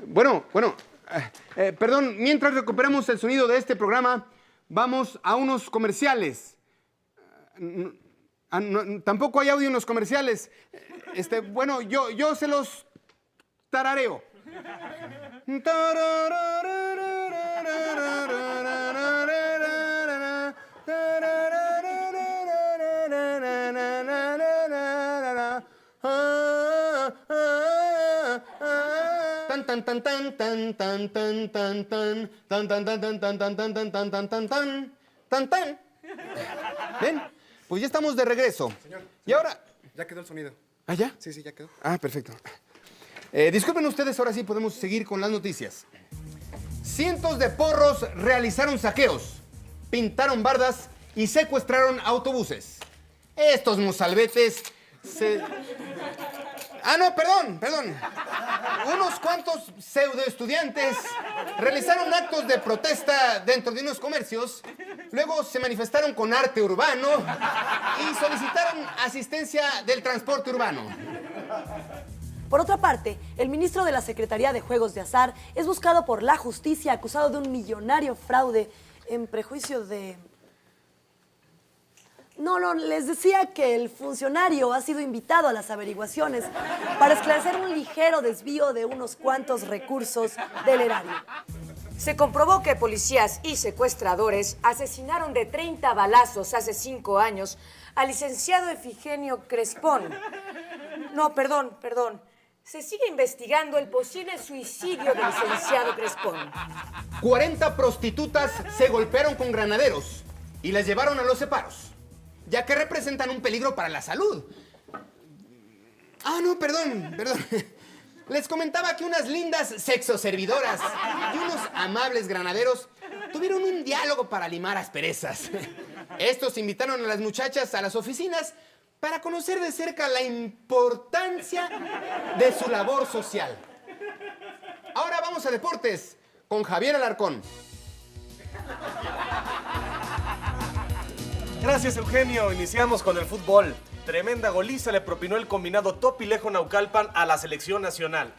[SPEAKER 2] Bueno, perdón, mientras recuperamos el sonido de este programa, vamos a unos comerciales. Tampoco hay audio en los comerciales. Bueno, yo se los tarareo. Ven, pues ya estamos de regreso.
[SPEAKER 11] Señor,
[SPEAKER 2] y ahora...
[SPEAKER 11] Ya quedó el sonido.
[SPEAKER 2] ¿Ah, ya?
[SPEAKER 11] Sí, ya quedó.
[SPEAKER 2] Ah, perfecto. Disculpen ustedes, ahora sí podemos seguir con las noticias. Cientos de porros realizaron saqueos, pintaron bardas y secuestraron autobuses. Estos mozalbetes se... Ah, no, perdón. Unos cuantos pseudoestudiantes realizaron actos de protesta dentro de unos comercios, luego se manifestaron con arte urbano y solicitaron asistencia del transporte urbano.
[SPEAKER 15] Por otra parte, el ministro de la Secretaría de Juegos de Azar es buscado por la justicia acusado de un millonario fraude en prejuicio de... No, les decía que el funcionario ha sido invitado a las averiguaciones para esclarecer un ligero desvío de unos cuantos recursos del erario.
[SPEAKER 19] Se comprobó que policías y secuestradores asesinaron de 30 balazos hace 5 años al licenciado Efigenio Crespón. No, perdón. Se sigue investigando el posible suicidio del licenciado Crespón.
[SPEAKER 2] 40 prostitutas se golpearon con granaderos y las llevaron a los separos, ya que representan un peligro para la salud. Ah, no, perdón. Les comentaba que unas lindas sexoservidoras y unos amables granaderos tuvieron un diálogo para limar asperezas. Estos invitaron a las muchachas a las oficinas para conocer de cerca la importancia de su labor social. Ahora vamos a deportes con Javier Alarcón.
[SPEAKER 21] Gracias, Eugenio. Iniciamos con el fútbol. Tremenda goliza le propinó el combinado Topilejo-Naucalpan a la selección nacional.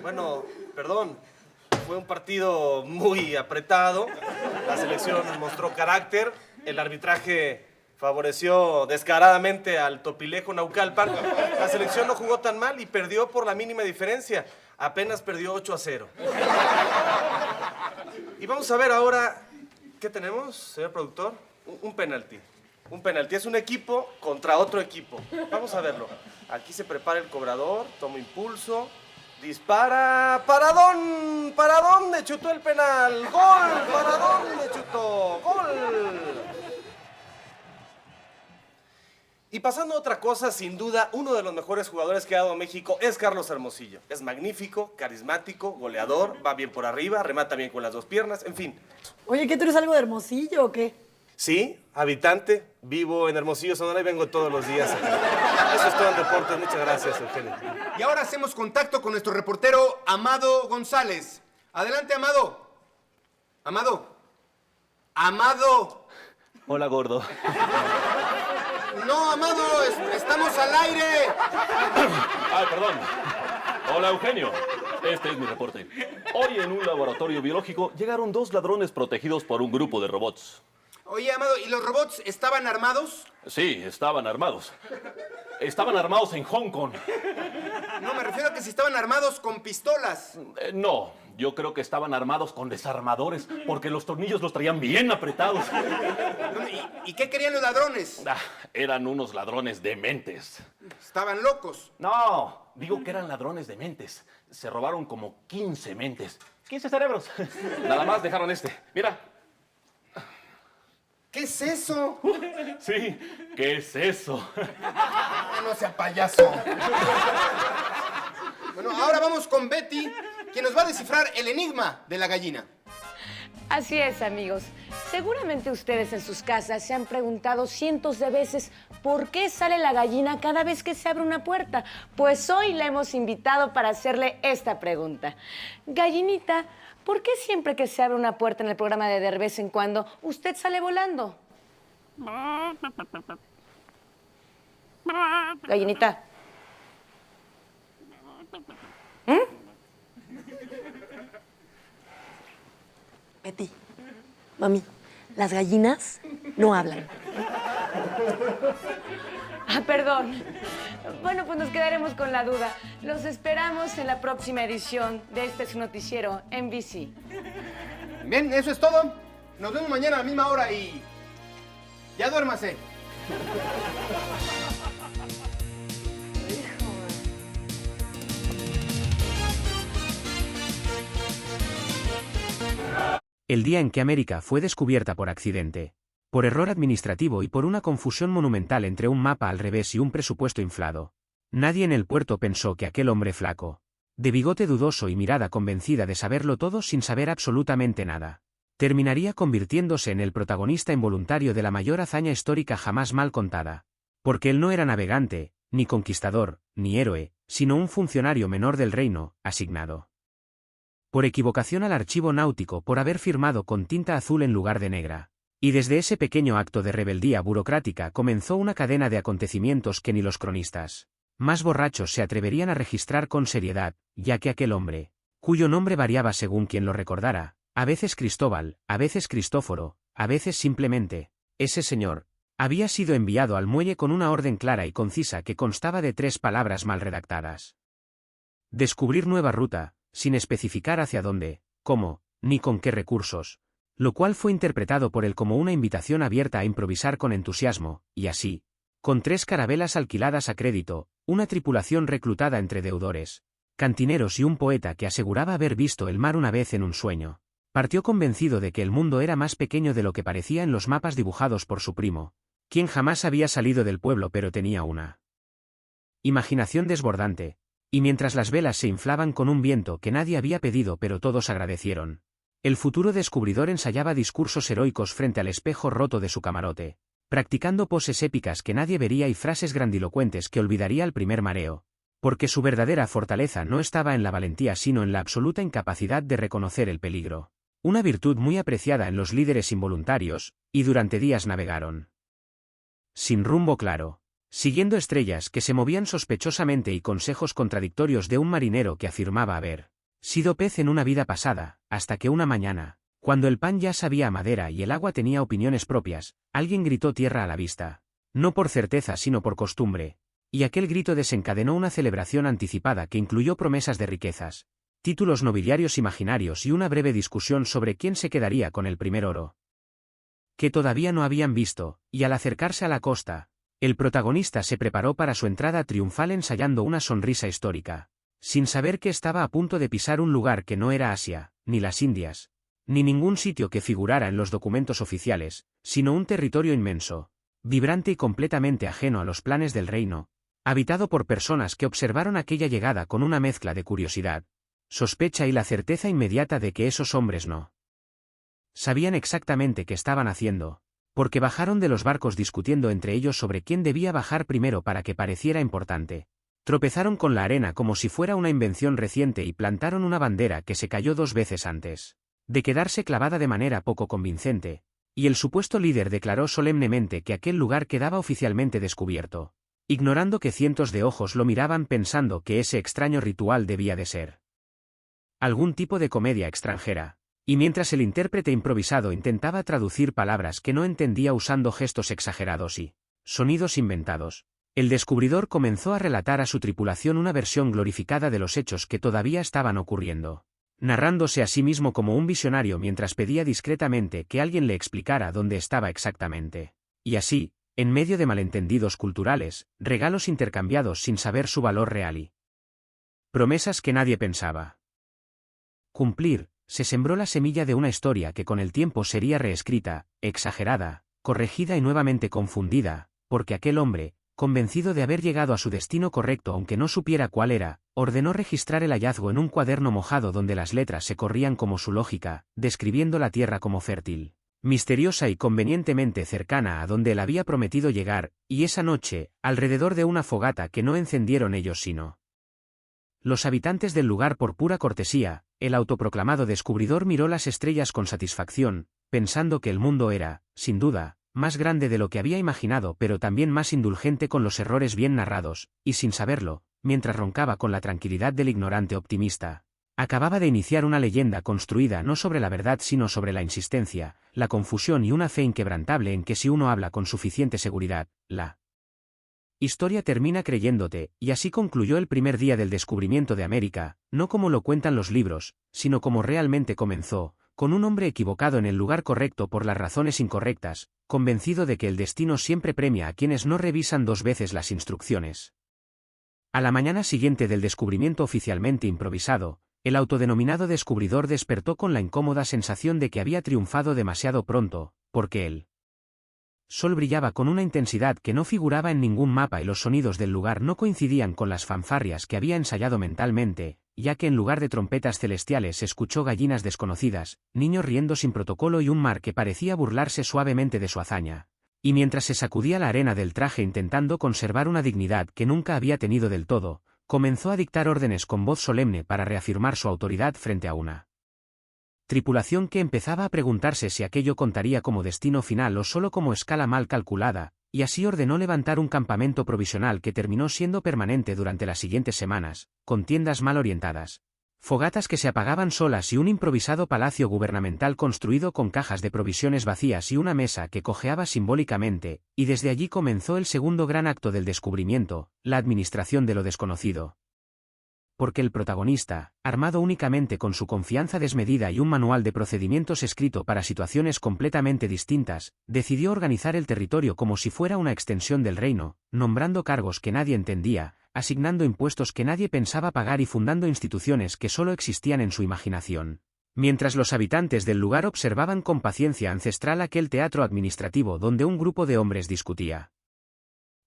[SPEAKER 21] Bueno, perdón, fue un partido muy apretado. La selección mostró carácter. El arbitraje favoreció descaradamente al Topilejo-Naucalpan. La selección no jugó tan mal y perdió por la mínima diferencia. Apenas perdió 8-0. Y vamos a ver ahora, ¿qué tenemos, señor productor? Un penalti. Un penalti. Es un equipo contra otro equipo. Vamos a verlo. Aquí se prepara el cobrador, toma impulso, dispara. ¿Para dónde chutó el penal? ¡Gol! ¿Para dónde chutó? ¡Gol! Y pasando a otra cosa, sin duda, uno de los mejores jugadores que ha dado México es Carlos Hermosillo. Es magnífico, carismático, goleador, va bien por arriba, remata bien con las dos piernas, en fin.
[SPEAKER 15] Oye, ¿qué tú eres algo de Hermosillo o qué?
[SPEAKER 21] Sí, habitante, vivo en Hermosillo, Sonora y vengo todos los días. Eso es todo en deportes, muchas gracias, Eugenio.
[SPEAKER 2] Y ahora hacemos contacto con nuestro reportero Amado González. Adelante, Amado. Amado.
[SPEAKER 22] Hola, gordo.
[SPEAKER 2] No, Amado, estamos al aire.
[SPEAKER 22] Ay, perdón. Hola, Eugenio. Este es mi reporte. Hoy en un laboratorio biológico llegaron 2 ladrones protegidos por un grupo de robots.
[SPEAKER 2] Oye, Amado, ¿y los robots estaban armados?
[SPEAKER 22] Sí, estaban armados. Estaban armados en Hong Kong.
[SPEAKER 2] No, me refiero a que si estaban armados con pistolas.
[SPEAKER 22] No, yo creo que estaban armados con desarmadores, porque los tornillos los traían bien apretados.
[SPEAKER 2] ¿Y qué querían los ladrones?
[SPEAKER 22] Eran unos ladrones dementes.
[SPEAKER 2] ¿Estaban locos?
[SPEAKER 22] No, digo que eran ladrones dementes. Se robaron como 15 mentes. 15 cerebros. Nada más dejaron este. Mira.
[SPEAKER 2] ¿Qué es eso?
[SPEAKER 22] Sí, ¿qué es eso?
[SPEAKER 2] No sea payaso. Bueno, ahora vamos con Betty, quien nos va a descifrar el enigma de la gallina.
[SPEAKER 19] Así es, amigos. Seguramente ustedes en sus casas se han preguntado cientos de veces por qué sale la gallina cada vez que se abre una puerta. Pues hoy la hemos invitado para hacerle esta pregunta. Gallinita, ¿por qué siempre que se abre una puerta en el programa de vez en cuando, usted sale volando? Gallinita.
[SPEAKER 15] Betty, mami, las gallinas no hablan.
[SPEAKER 19] Perdón. Bueno, pues nos quedaremos con la duda. Los esperamos en la próxima edición de este su noticiero NBC.
[SPEAKER 2] Bien, eso es todo. Nos vemos mañana a la misma hora y... ya duérmase.
[SPEAKER 23] El día en que América fue descubierta por accidente, por error administrativo y por una confusión monumental entre un mapa al revés y un presupuesto inflado, nadie en el puerto pensó que aquel hombre flaco, de bigote dudoso y mirada convencida de saberlo todo sin saber absolutamente nada, terminaría convirtiéndose en el protagonista involuntario de la mayor hazaña histórica jamás mal contada, porque él no era navegante, ni conquistador, ni héroe, sino un funcionario menor del reino, asignado por equivocación al archivo náutico por haber firmado con tinta azul en lugar de negra. Y desde ese pequeño acto de rebeldía burocrática comenzó una cadena de acontecimientos que ni los cronistas más borrachos se atreverían a registrar con seriedad, ya que aquel hombre, cuyo nombre variaba según quien lo recordara, a veces Cristóbal, a veces Cristóforo, a veces simplemente, ese señor, había sido enviado al muelle con una orden clara y concisa que constaba de 3 palabras mal redactadas. Descubrir nueva ruta, sin especificar hacia dónde, cómo, ni con qué recursos, lo cual fue interpretado por él como una invitación abierta a improvisar con entusiasmo, y así, con 3 carabelas alquiladas a crédito, una tripulación reclutada entre deudores, cantineros y un poeta que aseguraba haber visto el mar una vez en un sueño, partió convencido de que el mundo era más pequeño de lo que parecía en los mapas dibujados por su primo, quien jamás había salido del pueblo pero tenía una imaginación desbordante, y mientras las velas se inflaban con un viento que nadie había pedido pero todos agradecieron, el futuro descubridor ensayaba discursos heroicos frente al espejo roto de su camarote, practicando poses épicas que nadie vería y frases grandilocuentes que olvidaría al primer mareo, porque su verdadera fortaleza no estaba en la valentía sino en la absoluta incapacidad de reconocer el peligro, una virtud muy apreciada en los líderes involuntarios, y durante días navegaron sin rumbo claro, siguiendo estrellas que se movían sospechosamente y consejos contradictorios de un marinero que afirmaba haber sido pez en una vida pasada, hasta que una mañana, cuando el pan ya sabía a madera y el agua tenía opiniones propias, alguien gritó tierra a la vista, no por certeza sino por costumbre, y aquel grito desencadenó una celebración anticipada que incluyó promesas de riquezas, títulos nobiliarios imaginarios y una breve discusión sobre quién se quedaría con el primer oro que todavía no habían visto, y al acercarse a la costa, el protagonista se preparó para su entrada triunfal ensayando una sonrisa histórica, sin saber que estaba a punto de pisar un lugar que no era Asia, ni las Indias, ni ningún sitio que figurara en los documentos oficiales, sino un territorio inmenso, vibrante y completamente ajeno a los planes del reino, habitado por personas que observaron aquella llegada con una mezcla de curiosidad, sospecha y la certeza inmediata de que esos hombres no sabían exactamente qué estaban haciendo, porque bajaron de los barcos discutiendo entre ellos sobre quién debía bajar primero para que pareciera importante. Tropezaron con la arena como si fuera una invención reciente y plantaron una bandera que se cayó 2 veces antes de quedarse clavada de manera poco convincente, y el supuesto líder declaró solemnemente que aquel lugar quedaba oficialmente descubierto, ignorando que cientos de ojos lo miraban pensando que ese extraño ritual debía de ser algún tipo de comedia extranjera. Y mientras el intérprete improvisado intentaba traducir palabras que no entendía usando gestos exagerados y sonidos inventados, el descubridor comenzó a relatar a su tripulación una versión glorificada de los hechos que todavía estaban ocurriendo, narrándose a sí mismo como un visionario mientras pedía discretamente que alguien le explicara dónde estaba exactamente. Y así, en medio de malentendidos culturales, regalos intercambiados sin saber su valor real y promesas que nadie pensaba cumplir, se sembró la semilla de una historia que con el tiempo sería reescrita, exagerada, corregida y nuevamente confundida, porque aquel hombre, convencido de haber llegado a su destino correcto aunque no supiera cuál era, ordenó registrar el hallazgo en un cuaderno mojado donde las letras se corrían como su lógica, describiendo la tierra como fértil, misteriosa y convenientemente cercana a donde él había prometido llegar, y esa noche, alrededor de una fogata que no encendieron ellos sino los habitantes del lugar por pura cortesía, el autoproclamado descubridor miró las estrellas con satisfacción, pensando que el mundo era, sin duda, más grande de lo que había imaginado pero también más indulgente con los errores bien narrados, y sin saberlo, mientras roncaba con la tranquilidad del ignorante optimista, acababa de iniciar una leyenda construida no sobre la verdad sino sobre la insistencia, la confusión y una fe inquebrantable en que si uno habla con suficiente seguridad, la historia termina creyéndote, y así concluyó el primer día del descubrimiento de América, no como lo cuentan los libros, sino como realmente comenzó, con un hombre equivocado en el lugar correcto por las razones incorrectas, convencido de que el destino siempre premia a quienes no revisan 2 veces las instrucciones. A la mañana siguiente del descubrimiento oficialmente improvisado, el autodenominado descubridor despertó con la incómoda sensación de que había triunfado demasiado pronto, porque él sol brillaba con una intensidad que no figuraba en ningún mapa y los sonidos del lugar no coincidían con las fanfarrias que había ensayado mentalmente, ya que en lugar de trompetas celestiales escuchó gallinas desconocidas, niños riendo sin protocolo y un mar que parecía burlarse suavemente de su hazaña. Y mientras se sacudía la arena del traje intentando conservar una dignidad que nunca había tenido del todo, comenzó a dictar órdenes con voz solemne para reafirmar su autoridad frente a una tripulación que empezaba a preguntarse si aquello contaría como destino final o solo como escala mal calculada, y así ordenó levantar un campamento provisional que terminó siendo permanente durante las siguientes semanas, con tiendas mal orientadas, fogatas que se apagaban solas y un improvisado palacio gubernamental construido con cajas de provisiones vacías y una mesa que cojeaba simbólicamente, y desde allí comenzó el segundo gran acto del descubrimiento, la administración de lo desconocido. porque el protagonista, armado únicamente con su confianza desmedida y un manual de procedimientos escrito para situaciones completamente distintas, decidió organizar el territorio como si fuera una extensión del reino, nombrando cargos que nadie entendía, asignando impuestos que nadie pensaba pagar y fundando instituciones que solo existían en su imaginación. Mientras los habitantes del lugar observaban con paciencia ancestral aquel teatro administrativo donde un grupo de hombres discutía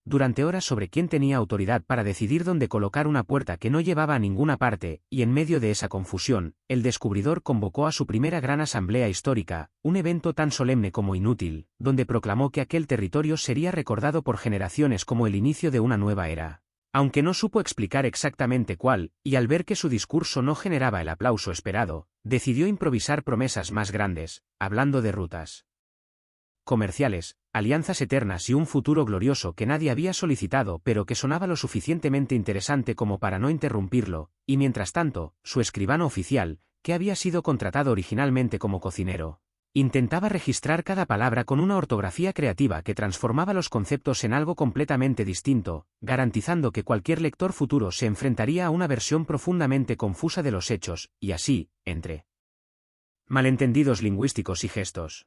[SPEAKER 23] durante horas sobre quién tenía autoridad para decidir dónde colocar una puerta que no llevaba a ninguna parte, y en medio de esa confusión, el descubridor convocó a su primera gran asamblea histórica, un evento tan solemne como inútil, donde proclamó que aquel territorio sería recordado por generaciones como el inicio de una nueva era. Aunque no supo explicar exactamente cuál, y al ver que su discurso no generaba el aplauso esperado, decidió improvisar promesas más grandes, hablando de rutas comerciales, alianzas eternas y un futuro glorioso que nadie había solicitado pero que sonaba lo suficientemente interesante como para no interrumpirlo, y mientras tanto, su escribano oficial, que había sido contratado originalmente como cocinero, intentaba registrar cada palabra con una ortografía creativa que transformaba los conceptos en algo completamente distinto, garantizando que cualquier lector futuro se enfrentaría a una versión profundamente confusa de los hechos, y así, entre malentendidos lingüísticos y gestos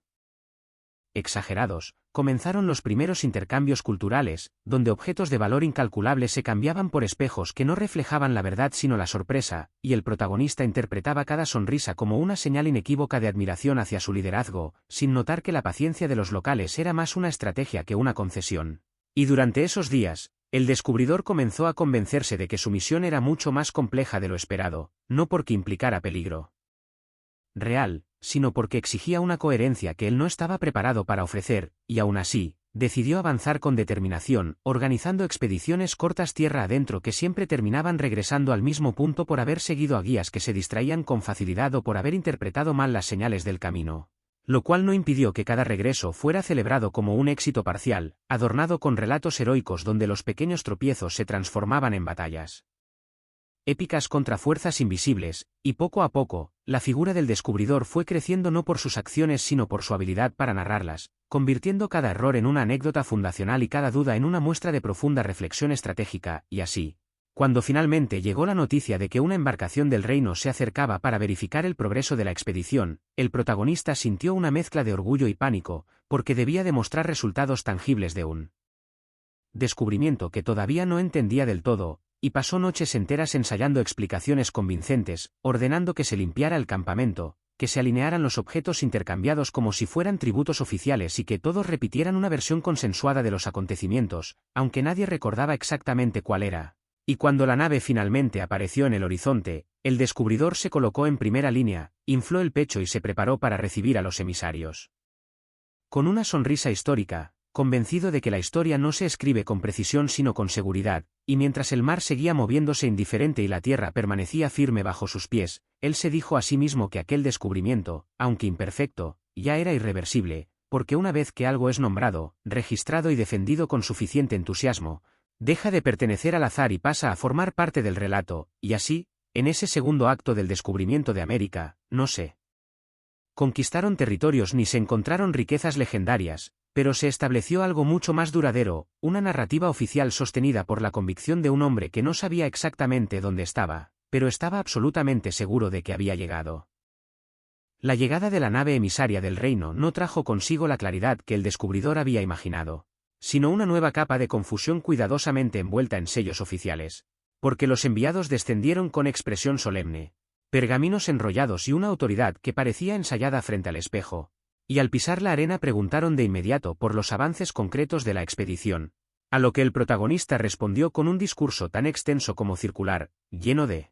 [SPEAKER 23] exagerados, comenzaron los primeros intercambios culturales, donde objetos de valor incalculable se cambiaban por espejos que no reflejaban la verdad sino la sorpresa, y el protagonista interpretaba cada sonrisa como una señal inequívoca de admiración hacia su liderazgo, sin notar que la paciencia de los locales era más una estrategia que una concesión. Y durante esos días, el descubridor comenzó a convencerse de que su misión era mucho más compleja de lo esperado, no porque implicara peligro real, sino porque exigía una coherencia que él no estaba preparado para ofrecer, y aún así, decidió avanzar con determinación, organizando expediciones cortas tierra adentro que siempre terminaban regresando al mismo punto por haber seguido a guías que se distraían con facilidad o por haber interpretado mal las señales del camino. Lo cual no impidió que cada regreso fuera celebrado como un éxito parcial, adornado con relatos heroicos donde los pequeños tropiezos se transformaban en batallas épicas contra fuerzas invisibles, y poco a poco, la figura del descubridor fue creciendo no por sus acciones sino por su habilidad para narrarlas, convirtiendo cada error en una anécdota fundacional y cada duda en una muestra de profunda reflexión estratégica, y así, cuando finalmente llegó la noticia de que una embarcación del reino se acercaba para verificar el progreso de la expedición, el protagonista sintió una mezcla de orgullo y pánico, porque debía demostrar resultados tangibles de un descubrimiento que todavía no entendía del todo, y pasó noches enteras ensayando explicaciones convincentes, ordenando que se limpiara el campamento, que se alinearan los objetos intercambiados como si fueran tributos oficiales y que todos repitieran una versión consensuada de los acontecimientos, aunque nadie recordaba exactamente cuál era. Y cuando la nave finalmente apareció en el horizonte, el descubridor se colocó en primera línea, infló el pecho y se preparó para recibir a los emisarios. Con una sonrisa histórica, convencido de que la historia no se escribe con precisión sino con seguridad, y mientras el mar seguía moviéndose indiferente y la tierra permanecía firme bajo sus pies, él se dijo a sí mismo que aquel descubrimiento, aunque imperfecto, ya era irreversible, porque una vez que algo es nombrado, registrado y defendido con suficiente entusiasmo, deja de pertenecer al azar y pasa a formar parte del relato, y así, en ese segundo acto del descubrimiento de América, no se conquistaron territorios ni se encontraron riquezas legendarias, pero se estableció algo mucho más duradero, una narrativa oficial sostenida por la convicción de un hombre que no sabía exactamente dónde estaba, pero estaba absolutamente seguro de que había llegado. La llegada de la nave emisaria del reino no trajo consigo la claridad que el descubridor había imaginado, sino una nueva capa de confusión cuidadosamente envuelta en sellos oficiales, porque los enviados descendieron con expresión solemne, pergaminos enrollados y una autoridad que parecía ensayada frente al espejo, y al pisar la arena preguntaron de inmediato por los avances concretos de la expedición, a lo que el protagonista respondió con un discurso tan extenso como circular, lleno de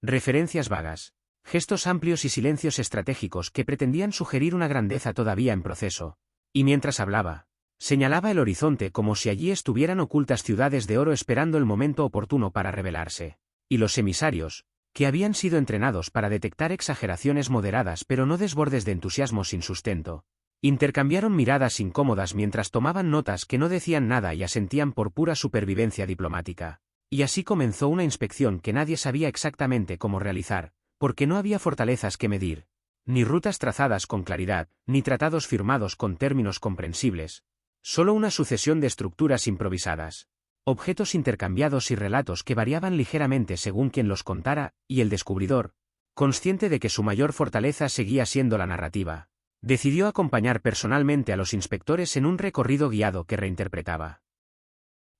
[SPEAKER 23] referencias vagas, gestos amplios y silencios estratégicos que pretendían sugerir una grandeza todavía en proceso, y mientras hablaba, señalaba el horizonte como si allí estuvieran ocultas ciudades de oro esperando el momento oportuno para revelarse, y los emisarios, que habían sido entrenados para detectar exageraciones moderadas pero no desbordes de entusiasmo sin sustento, intercambiaron miradas incómodas mientras tomaban notas que no decían nada y asentían por pura supervivencia diplomática. Y así comenzó una inspección que nadie sabía exactamente cómo realizar, porque no había fortalezas que medir, ni rutas trazadas con claridad, ni tratados firmados con términos comprensibles, solo una sucesión de estructuras improvisadas. objetos intercambiados y relatos que variaban ligeramente según quien los contara, y el descubridor, consciente de que su mayor fortaleza seguía siendo la narrativa, decidió acompañar personalmente a los inspectores en un recorrido guiado que reinterpretaba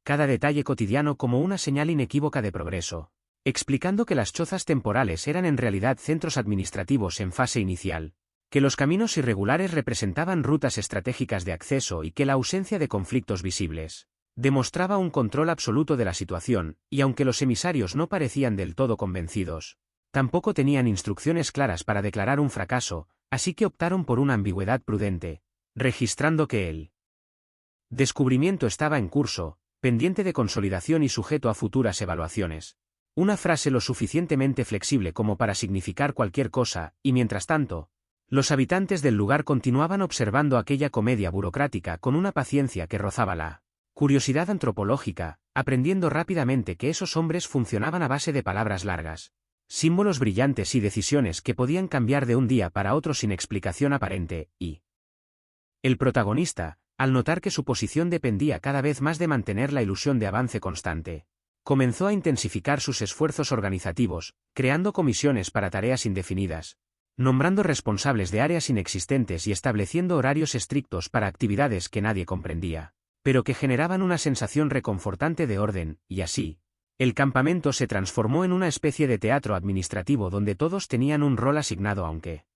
[SPEAKER 23] cada detalle cotidiano como una señal inequívoca de progreso, explicando que las chozas temporales eran en realidad centros administrativos en fase inicial, que los caminos irregulares representaban rutas estratégicas de acceso y que la ausencia de conflictos visibles demostraba un control absoluto de la situación, y aunque los emisarios no parecían del todo convencidos, tampoco tenían instrucciones claras para declarar un fracaso, así que optaron por una ambigüedad prudente, registrando que el descubrimiento estaba en curso, pendiente de consolidación y sujeto a futuras evaluaciones. Una frase lo suficientemente flexible como para significar cualquier cosa, y mientras tanto, los habitantes del lugar continuaban observando aquella comedia burocrática con una paciencia que rozaba la curiosidad antropológica, aprendiendo rápidamente que esos hombres funcionaban a base de palabras largas, símbolos brillantes y decisiones que podían cambiar de un día para otro sin explicación aparente, y el protagonista, al notar que su posición dependía cada vez más de mantener la ilusión de avance constante, comenzó a intensificar sus esfuerzos organizativos, creando comisiones para tareas indefinidas, nombrando responsables de áreas inexistentes y estableciendo horarios estrictos para actividades que nadie comprendía, pero que generaban una sensación reconfortante de orden, y así, el campamento se transformó en una especie de teatro administrativo donde todos tenían un rol asignado aunque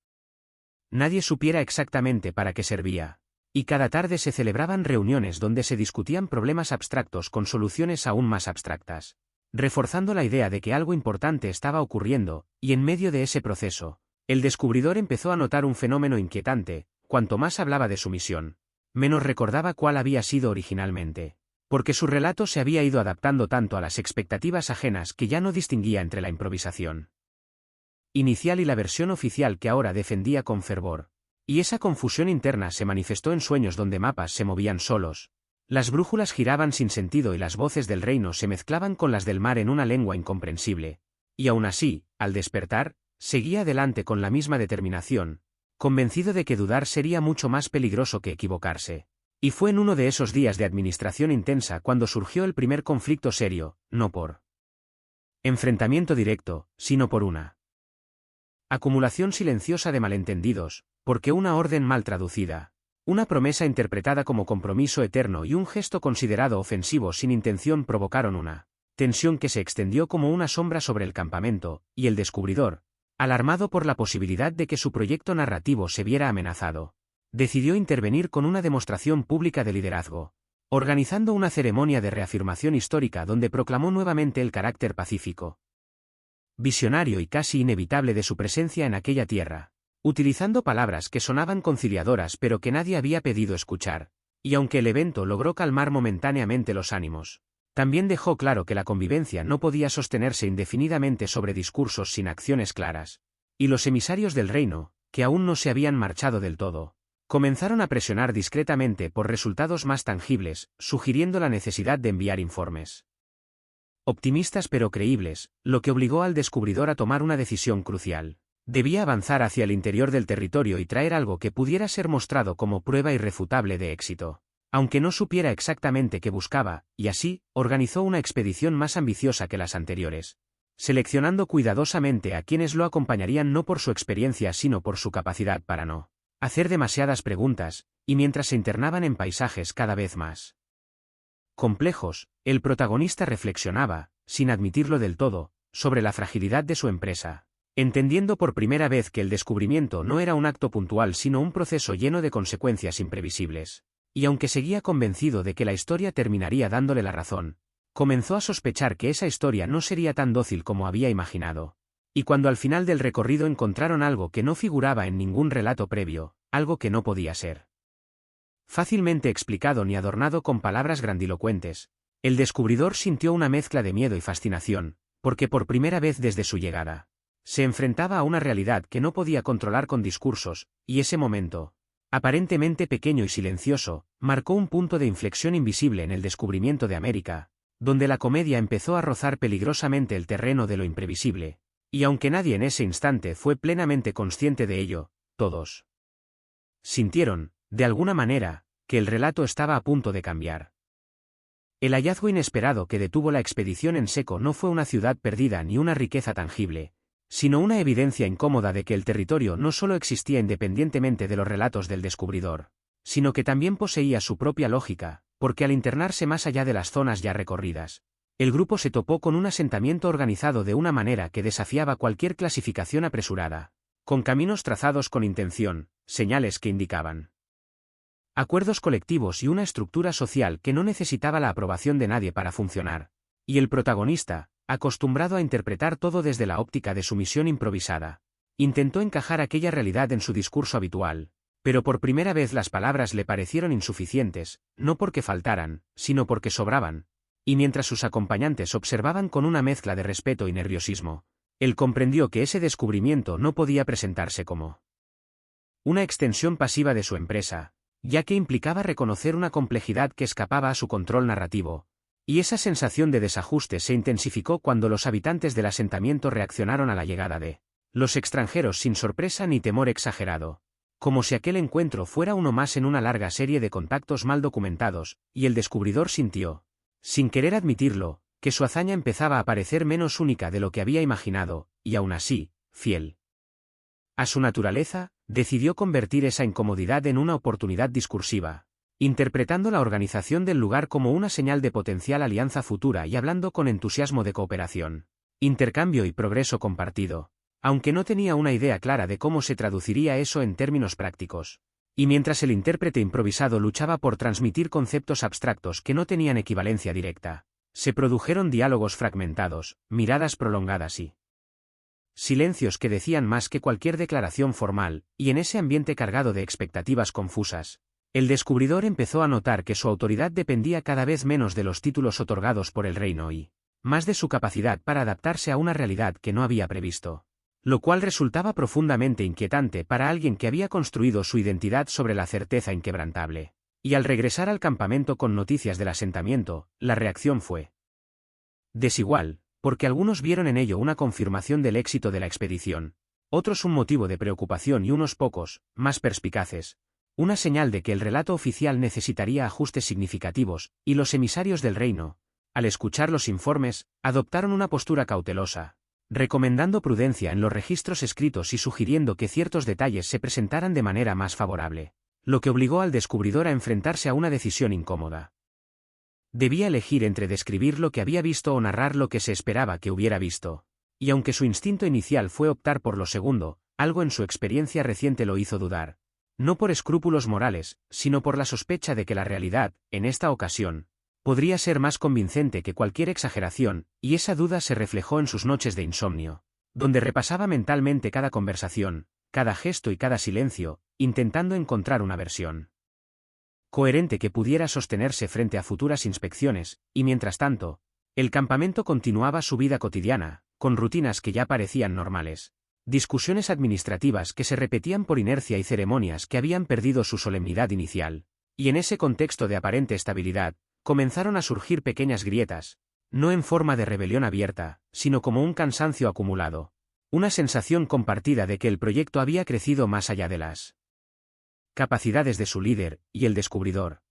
[SPEAKER 23] nadie supiera exactamente para qué servía. Y cada tarde se celebraban reuniones donde se discutían problemas abstractos con soluciones aún más abstractas, reforzando la idea de que algo importante estaba ocurriendo, y en medio de ese proceso, el descubridor empezó a notar un fenómeno inquietante: cuanto más hablaba de su misión, menos recordaba cuál había sido originalmente, porque su relato se había ido adaptando tanto a las expectativas ajenas que ya no distinguía entre la improvisación inicial y la versión oficial que ahora defendía con fervor. Y esa confusión interna se manifestó en sueños donde mapas se movían solos, las brújulas giraban sin sentido y las voces del reino se mezclaban con las del mar en una lengua incomprensible. Y aún así, al despertar, seguía adelante con la misma determinación, convencido de que dudar sería mucho más peligroso que equivocarse. Y fue en uno de esos días de administración intensa cuando surgió el primer conflicto serio, no por enfrentamiento directo, sino por una acumulación silenciosa de malentendidos, porque una orden mal traducida, una promesa interpretada como compromiso eterno y un gesto considerado ofensivo sin intención provocaron una tensión que se extendió como una sombra sobre el campamento, y el descubridor, alarmado por la posibilidad de que su proyecto narrativo se viera amenazado, decidió intervenir con una demostración pública de liderazgo, organizando una ceremonia de reafirmación histórica donde proclamó nuevamente el carácter pacífico, visionario y casi inevitable de su presencia en aquella tierra, utilizando palabras que sonaban conciliadoras pero que nadie había pedido escuchar, y aunque el evento logró calmar momentáneamente los ánimos, también dejó claro que la convivencia no podía sostenerse indefinidamente sobre discursos sin acciones claras, y los emisarios del reino, que aún no se habían marchado del todo, comenzaron a presionar discretamente por resultados más tangibles, sugiriendo la necesidad de enviar informes optimistas pero creíbles, lo que obligó al descubridor a tomar una decisión crucial. Debía avanzar hacia el interior del territorio y traer algo que pudiera ser mostrado como prueba irrefutable de éxito, aunque no supiera exactamente qué buscaba, y así, organizó una expedición más ambiciosa que las anteriores, seleccionando cuidadosamente a quienes lo acompañarían no por su experiencia sino por su capacidad para no hacer demasiadas preguntas, y mientras se internaban en paisajes cada vez más complejos, el protagonista reflexionaba, sin admitirlo del todo, sobre la fragilidad de su empresa, entendiendo por primera vez que el descubrimiento no era un acto puntual sino un proceso lleno de consecuencias imprevisibles. Y aunque seguía convencido de que la historia terminaría dándole la razón, comenzó a sospechar que esa historia no sería tan dócil como había imaginado. Y cuando al final del recorrido encontraron algo que no figuraba en ningún relato previo, algo que no podía ser fácilmente explicado ni adornado con palabras grandilocuentes, el descubridor sintió una mezcla de miedo y fascinación, porque por primera vez desde su llegada, se enfrentaba a una realidad que no podía controlar con discursos, y ese momento, aparentemente pequeño y silencioso, marcó un punto de inflexión invisible en el descubrimiento de América, donde la comedia empezó a rozar peligrosamente el terreno de lo imprevisible, y aunque nadie en ese instante fue plenamente consciente de ello, todos sintieron, de alguna manera, que el relato estaba a punto de cambiar. El hallazgo inesperado que detuvo la expedición en seco no fue una ciudad perdida ni una riqueza tangible, sino una evidencia incómoda de que el territorio no solo existía independientemente de los relatos del descubridor, sino que también poseía su propia lógica, porque al internarse más allá de las zonas ya recorridas, el grupo se topó con un asentamiento organizado de una manera que desafiaba cualquier clasificación apresurada, con caminos trazados con intención, señales que indicaban acuerdos colectivos y una estructura social que no necesitaba la aprobación de nadie para funcionar. Y el protagonista, acostumbrado a interpretar todo desde la óptica de su misión improvisada, intentó encajar aquella realidad en su discurso habitual, pero por primera vez las palabras le parecieron insuficientes, no porque faltaran, sino porque sobraban, y mientras sus acompañantes observaban con una mezcla de respeto y nerviosismo, él comprendió que ese descubrimiento no podía presentarse como una extensión pasiva de su empresa, ya que implicaba reconocer una complejidad que escapaba a su control narrativo, y esa sensación de desajuste se intensificó cuando los habitantes del asentamiento reaccionaron a la llegada de los extranjeros sin sorpresa ni temor exagerado, como si aquel encuentro fuera uno más en una larga serie de contactos mal documentados, y el descubridor sintió, sin querer admitirlo, que su hazaña empezaba a parecer menos única de lo que había imaginado, y aún así, fiel a su naturaleza, decidió convertir esa incomodidad en una oportunidad discursiva, interpretando la organización del lugar como una señal de potencial alianza futura y hablando con entusiasmo de cooperación, intercambio y progreso compartido, aunque no tenía una idea clara de cómo se traduciría eso en términos prácticos. Y mientras el intérprete improvisado luchaba por transmitir conceptos abstractos que no tenían equivalencia directa, se produjeron diálogos fragmentados, miradas prolongadas y silencios que decían más que cualquier declaración formal, y en ese ambiente cargado de expectativas confusas, el descubridor empezó a notar que su autoridad dependía cada vez menos de los títulos otorgados por el reino y más de su capacidad para adaptarse a una realidad que no había previsto, lo cual resultaba profundamente inquietante para alguien que había construido su identidad sobre la certeza inquebrantable. Y al regresar al campamento con noticias del asentamiento, la reacción fue desigual, porque algunos vieron en ello una confirmación del éxito de la expedición, otros un motivo de preocupación y unos pocos, más perspicaces, una señal de que el relato oficial necesitaría ajustes significativos, y los emisarios del reino, al escuchar los informes, adoptaron una postura cautelosa, recomendando prudencia en los registros escritos y sugiriendo que ciertos detalles se presentaran de manera más favorable, lo que obligó al descubridor a enfrentarse a una decisión incómoda. Debía elegir entre describir lo que había visto o narrar lo que se esperaba que hubiera visto, y aunque su instinto inicial fue optar por lo segundo, algo en su experiencia reciente lo hizo dudar, no por escrúpulos morales, sino por la sospecha de que la realidad, en esta ocasión, podría ser más convincente que cualquier exageración, y esa duda se reflejó en sus noches de insomnio, donde repasaba mentalmente cada conversación, cada gesto y cada silencio, intentando encontrar una versión coherente que pudiera sostenerse frente a futuras inspecciones, y mientras tanto, el campamento continuaba su vida cotidiana, con rutinas que ya parecían normales, discusiones administrativas que se repetían por inercia y ceremonias que habían perdido su solemnidad inicial, y en ese contexto de aparente estabilidad, comenzaron a surgir pequeñas grietas, no en forma de rebelión abierta, sino como un cansancio acumulado, una sensación compartida de que el proyecto había crecido más allá de las capacidades de su líder, y el descubridor,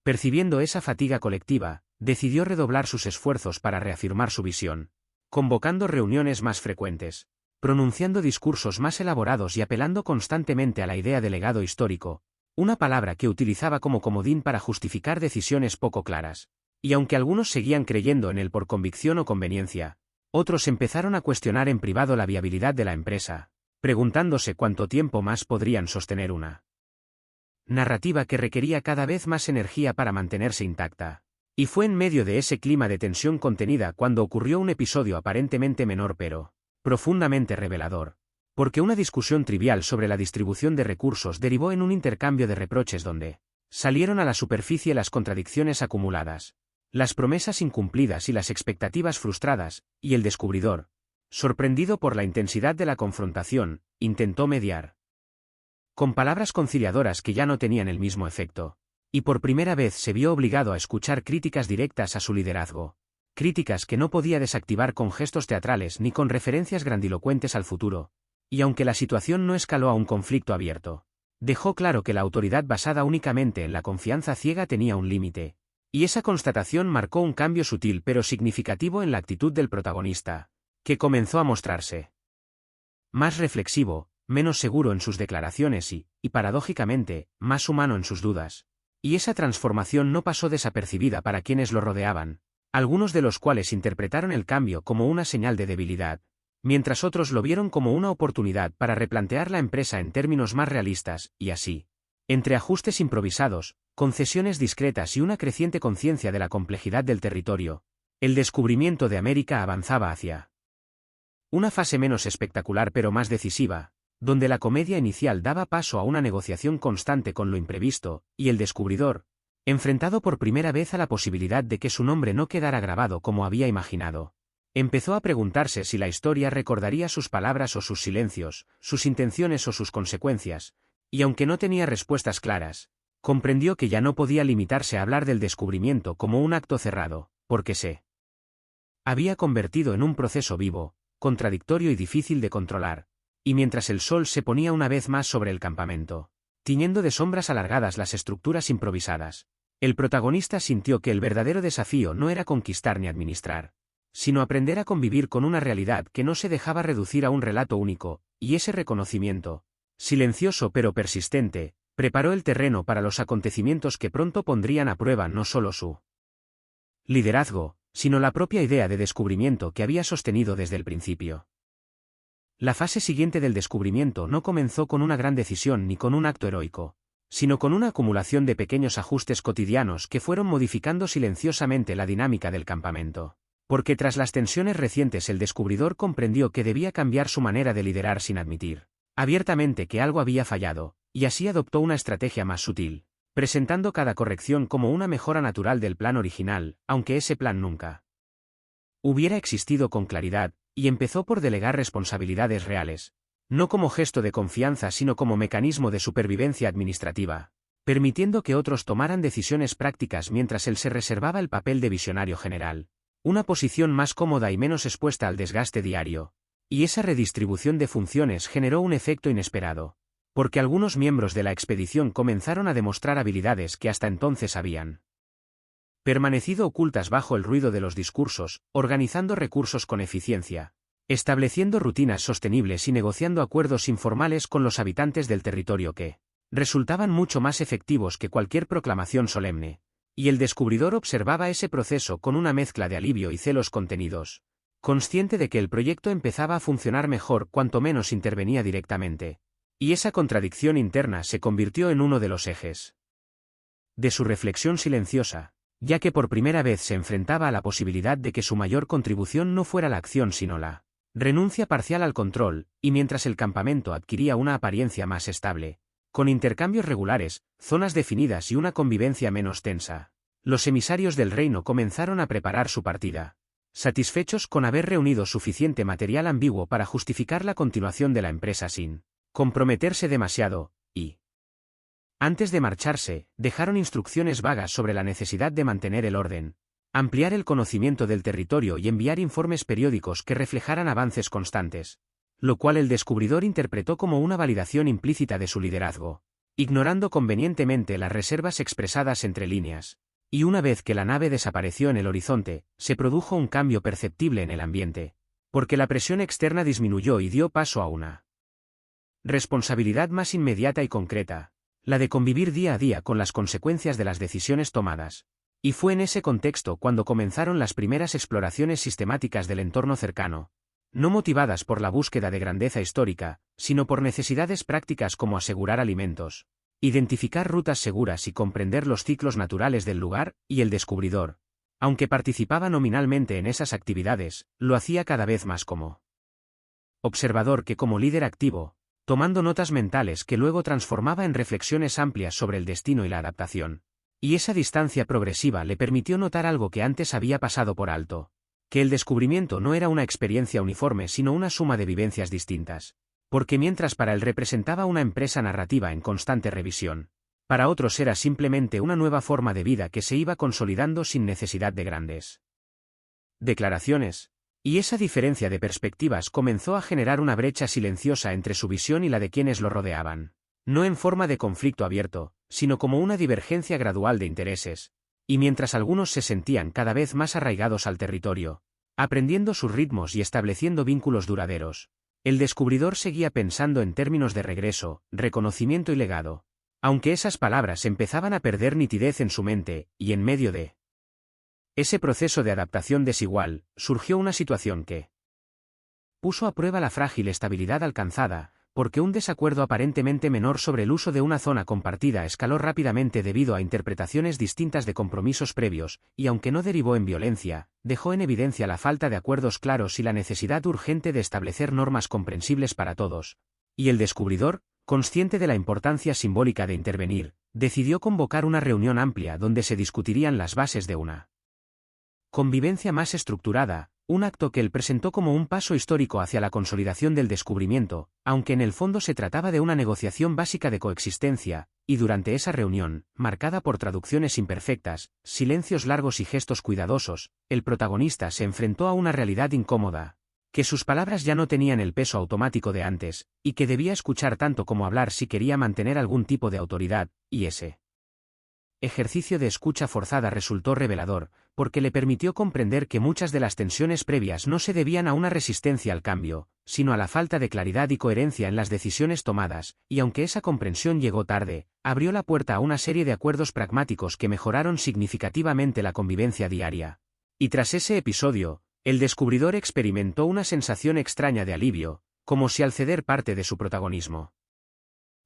[SPEAKER 23] percibiendo esa fatiga colectiva, decidió redoblar sus esfuerzos para reafirmar su visión, convocando reuniones más frecuentes, pronunciando discursos más elaborados y apelando constantemente a la idea de legado histórico, una palabra que utilizaba como comodín para justificar decisiones poco claras. Y aunque algunos seguían creyendo en él por convicción o conveniencia, otros empezaron a cuestionar en privado la viabilidad de la empresa, preguntándose cuánto tiempo más podrían sostener una narrativa que requería cada vez más energía para mantenerse intacta. Y fue en medio de ese clima de tensión contenida cuando ocurrió un episodio aparentemente menor pero profundamente revelador, porque una discusión trivial sobre la distribución de recursos derivó en un intercambio de reproches donde salieron a la superficie las contradicciones acumuladas, las promesas incumplidas y las expectativas frustradas, y el descubridor, sorprendido por la intensidad de la confrontación, intentó mediar con palabras conciliadoras que ya no tenían el mismo efecto, y por primera vez se vio obligado a escuchar críticas directas a su liderazgo, críticas que no podía desactivar con gestos teatrales ni con referencias grandilocuentes al futuro, y aunque la situación no escaló a un conflicto abierto, dejó claro que la autoridad basada únicamente en la confianza ciega tenía un límite, Y esa constatación marcó un cambio sutil pero significativo en la actitud del protagonista, que comenzó a mostrarse más reflexivo, menos seguro en sus declaraciones y, paradójicamente, más humano en sus dudas. Y esa transformación no pasó desapercibida para quienes lo rodeaban, algunos de los cuales interpretaron el cambio como una señal de debilidad, mientras otros lo vieron como una oportunidad para replantear la empresa en términos más realistas, y así, entre ajustes improvisados, concesiones discretas y una creciente conciencia de la complejidad del territorio, el descubrimiento de América avanzaba hacia una fase menos espectacular pero más decisiva, donde la comedia inicial daba paso a una negociación constante con lo imprevisto, y el descubridor, enfrentado por primera vez a la posibilidad de que su nombre no quedara grabado como había imaginado, empezó a preguntarse si la historia recordaría sus palabras o sus silencios, sus intenciones o sus consecuencias, y aunque no tenía respuestas claras, comprendió que ya no podía limitarse a hablar del descubrimiento como un acto cerrado, porque se había convertido en un proceso vivo, contradictorio y difícil de controlar, y mientras el sol se ponía una vez más sobre el campamento, tiñendo de sombras alargadas las estructuras improvisadas, el protagonista sintió que el verdadero desafío no era conquistar ni administrar, sino aprender a convivir con una realidad que no se dejaba reducir a un relato único, y ese reconocimiento, silencioso pero persistente, preparó el terreno para los acontecimientos que pronto pondrían a prueba no solo su liderazgo, sino la propia idea de descubrimiento que había sostenido desde el principio. La fase siguiente del descubrimiento no comenzó con una gran decisión ni con un acto heroico, sino con una acumulación de pequeños ajustes cotidianos que fueron modificando silenciosamente la dinámica del campamento. Porque tras las tensiones recientes el descubridor comprendió que debía cambiar su manera de liderar sin admitir abiertamente que algo había fallado, y así adoptó una estrategia más sutil, presentando cada corrección como una mejora natural del plan original, aunque ese plan nunca hubiera existido con claridad, y empezó por delegar responsabilidades reales, no como gesto de confianza sino como mecanismo de supervivencia administrativa, permitiendo que otros tomaran decisiones prácticas mientras él se reservaba el papel de visionario general, una posición más cómoda y menos expuesta al desgaste diario. Y esa redistribución de funciones generó un efecto inesperado, porque algunos miembros de la expedición comenzaron a demostrar habilidades que hasta entonces habían permanecido ocultas bajo el ruido de los discursos, organizando recursos con eficiencia, estableciendo rutinas sostenibles y negociando acuerdos informales con los habitantes del territorio que resultaban mucho más efectivos que cualquier proclamación solemne, y el descubridor observaba ese proceso con una mezcla de alivio y celos contenidos, consciente de que el proyecto empezaba a funcionar mejor cuanto menos intervenía directamente, y esa contradicción interna se convirtió en uno de los ejes de su reflexión silenciosa, ya que por primera vez se enfrentaba a la posibilidad de que su mayor contribución no fuera la acción sino la renuncia parcial al control, y mientras el campamento adquiría una apariencia más estable, con intercambios regulares, zonas definidas y una convivencia menos tensa, los emisarios del reino comenzaron a preparar su partida, satisfechos con haber reunido suficiente material ambiguo para justificar la continuación de la empresa sin comprometerse demasiado, y antes de marcharse, dejaron instrucciones vagas sobre la necesidad de mantener el orden, ampliar el conocimiento del territorio y enviar informes periódicos que reflejaran avances constantes, lo cual el descubridor interpretó como una validación implícita de su liderazgo, ignorando convenientemente las reservas expresadas entre líneas. Y una vez que la nave desapareció en el horizonte, se produjo un cambio perceptible en el ambiente, porque la presión externa disminuyó y dio paso a una responsabilidad más inmediata y concreta, la de convivir día a día con las consecuencias de las decisiones tomadas. Y fue en ese contexto cuando comenzaron las primeras exploraciones sistemáticas del entorno cercano, no motivadas por la búsqueda de grandeza histórica, sino por necesidades prácticas como asegurar alimentos, identificar rutas seguras y comprender los ciclos naturales del lugar, y el descubridor, aunque participaba nominalmente en esas actividades, lo hacía cada vez más como observador que como líder activo, tomando notas mentales que luego transformaba en reflexiones amplias sobre el destino y la adaptación. Y esa distancia progresiva le permitió notar algo que antes había pasado por alto, que el descubrimiento no era una experiencia uniforme sino una suma de vivencias distintas. Porque mientras para él representaba una empresa narrativa en constante revisión, para otros era simplemente una nueva forma de vida que se iba consolidando sin necesidad de grandes declaraciones, y esa diferencia de perspectivas comenzó a generar una brecha silenciosa entre su visión y la de quienes lo rodeaban, no en forma de conflicto abierto, sino como una divergencia gradual de intereses, y mientras algunos se sentían cada vez más arraigados al territorio, aprendiendo sus ritmos y estableciendo vínculos duraderos, el descubridor seguía pensando en términos de regreso, reconocimiento y legado, aunque esas palabras empezaban a perder nitidez en su mente, y en medio de ese proceso de adaptación desigual, surgió una situación que puso a prueba la frágil estabilidad alcanzada, porque un desacuerdo aparentemente menor sobre el uso de una zona compartida escaló rápidamente debido a interpretaciones distintas de compromisos previos, y aunque no derivó en violencia, dejó en evidencia la falta de acuerdos claros y la necesidad urgente de establecer normas comprensibles para todos. Y el descubridor, consciente de la importancia simbólica de intervenir, decidió convocar una reunión amplia donde se discutirían las bases de una convivencia más estructurada, un acto que él presentó como un paso histórico hacia la consolidación del descubrimiento, aunque en el fondo se trataba de una negociación básica de coexistencia, y durante esa reunión, marcada por traducciones imperfectas, silencios largos y gestos cuidadosos, el protagonista se enfrentó a una realidad incómoda, que sus palabras ya no tenían el peso automático de antes, y que debía escuchar tanto como hablar si quería mantener algún tipo de autoridad, y ese ejercicio de escucha forzada resultó revelador, porque le permitió comprender que muchas de las tensiones previas no se debían a una resistencia al cambio, sino a la falta de claridad y coherencia en las decisiones tomadas, y aunque esa comprensión llegó tarde, abrió la puerta a una serie de acuerdos pragmáticos que mejoraron significativamente la convivencia diaria. Y tras ese episodio, el descubridor experimentó una sensación extraña de alivio, como si al ceder parte de su protagonismo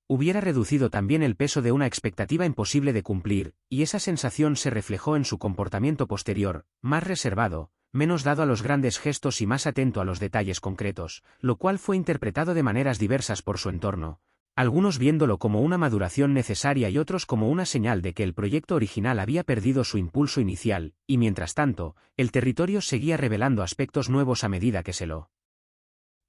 [SPEAKER 23] hubiera reducido también el peso de una expectativa imposible de cumplir, y esa sensación se reflejó en su comportamiento posterior, más reservado, menos dado a los grandes gestos y más atento a los detalles concretos, lo cual fue interpretado de maneras diversas por su entorno, algunos viéndolo como una maduración necesaria y otros como una señal de que el proyecto original había perdido su impulso inicial, y mientras tanto, el territorio seguía revelando aspectos nuevos a medida que se lo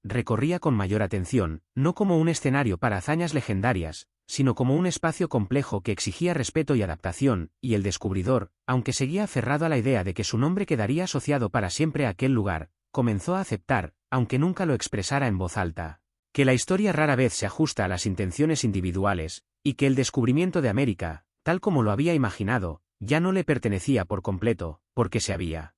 [SPEAKER 23] recorría con mayor atención, no como un escenario para hazañas legendarias, sino como un espacio complejo que exigía respeto y adaptación, y el descubridor, aunque seguía aferrado a la idea de que su nombre quedaría asociado para siempre a aquel lugar, comenzó a aceptar, aunque nunca lo expresara en voz alta, que la historia rara vez se ajusta a las intenciones individuales, y que el descubrimiento de América, tal como lo había imaginado, ya no le pertenecía por completo, porque se había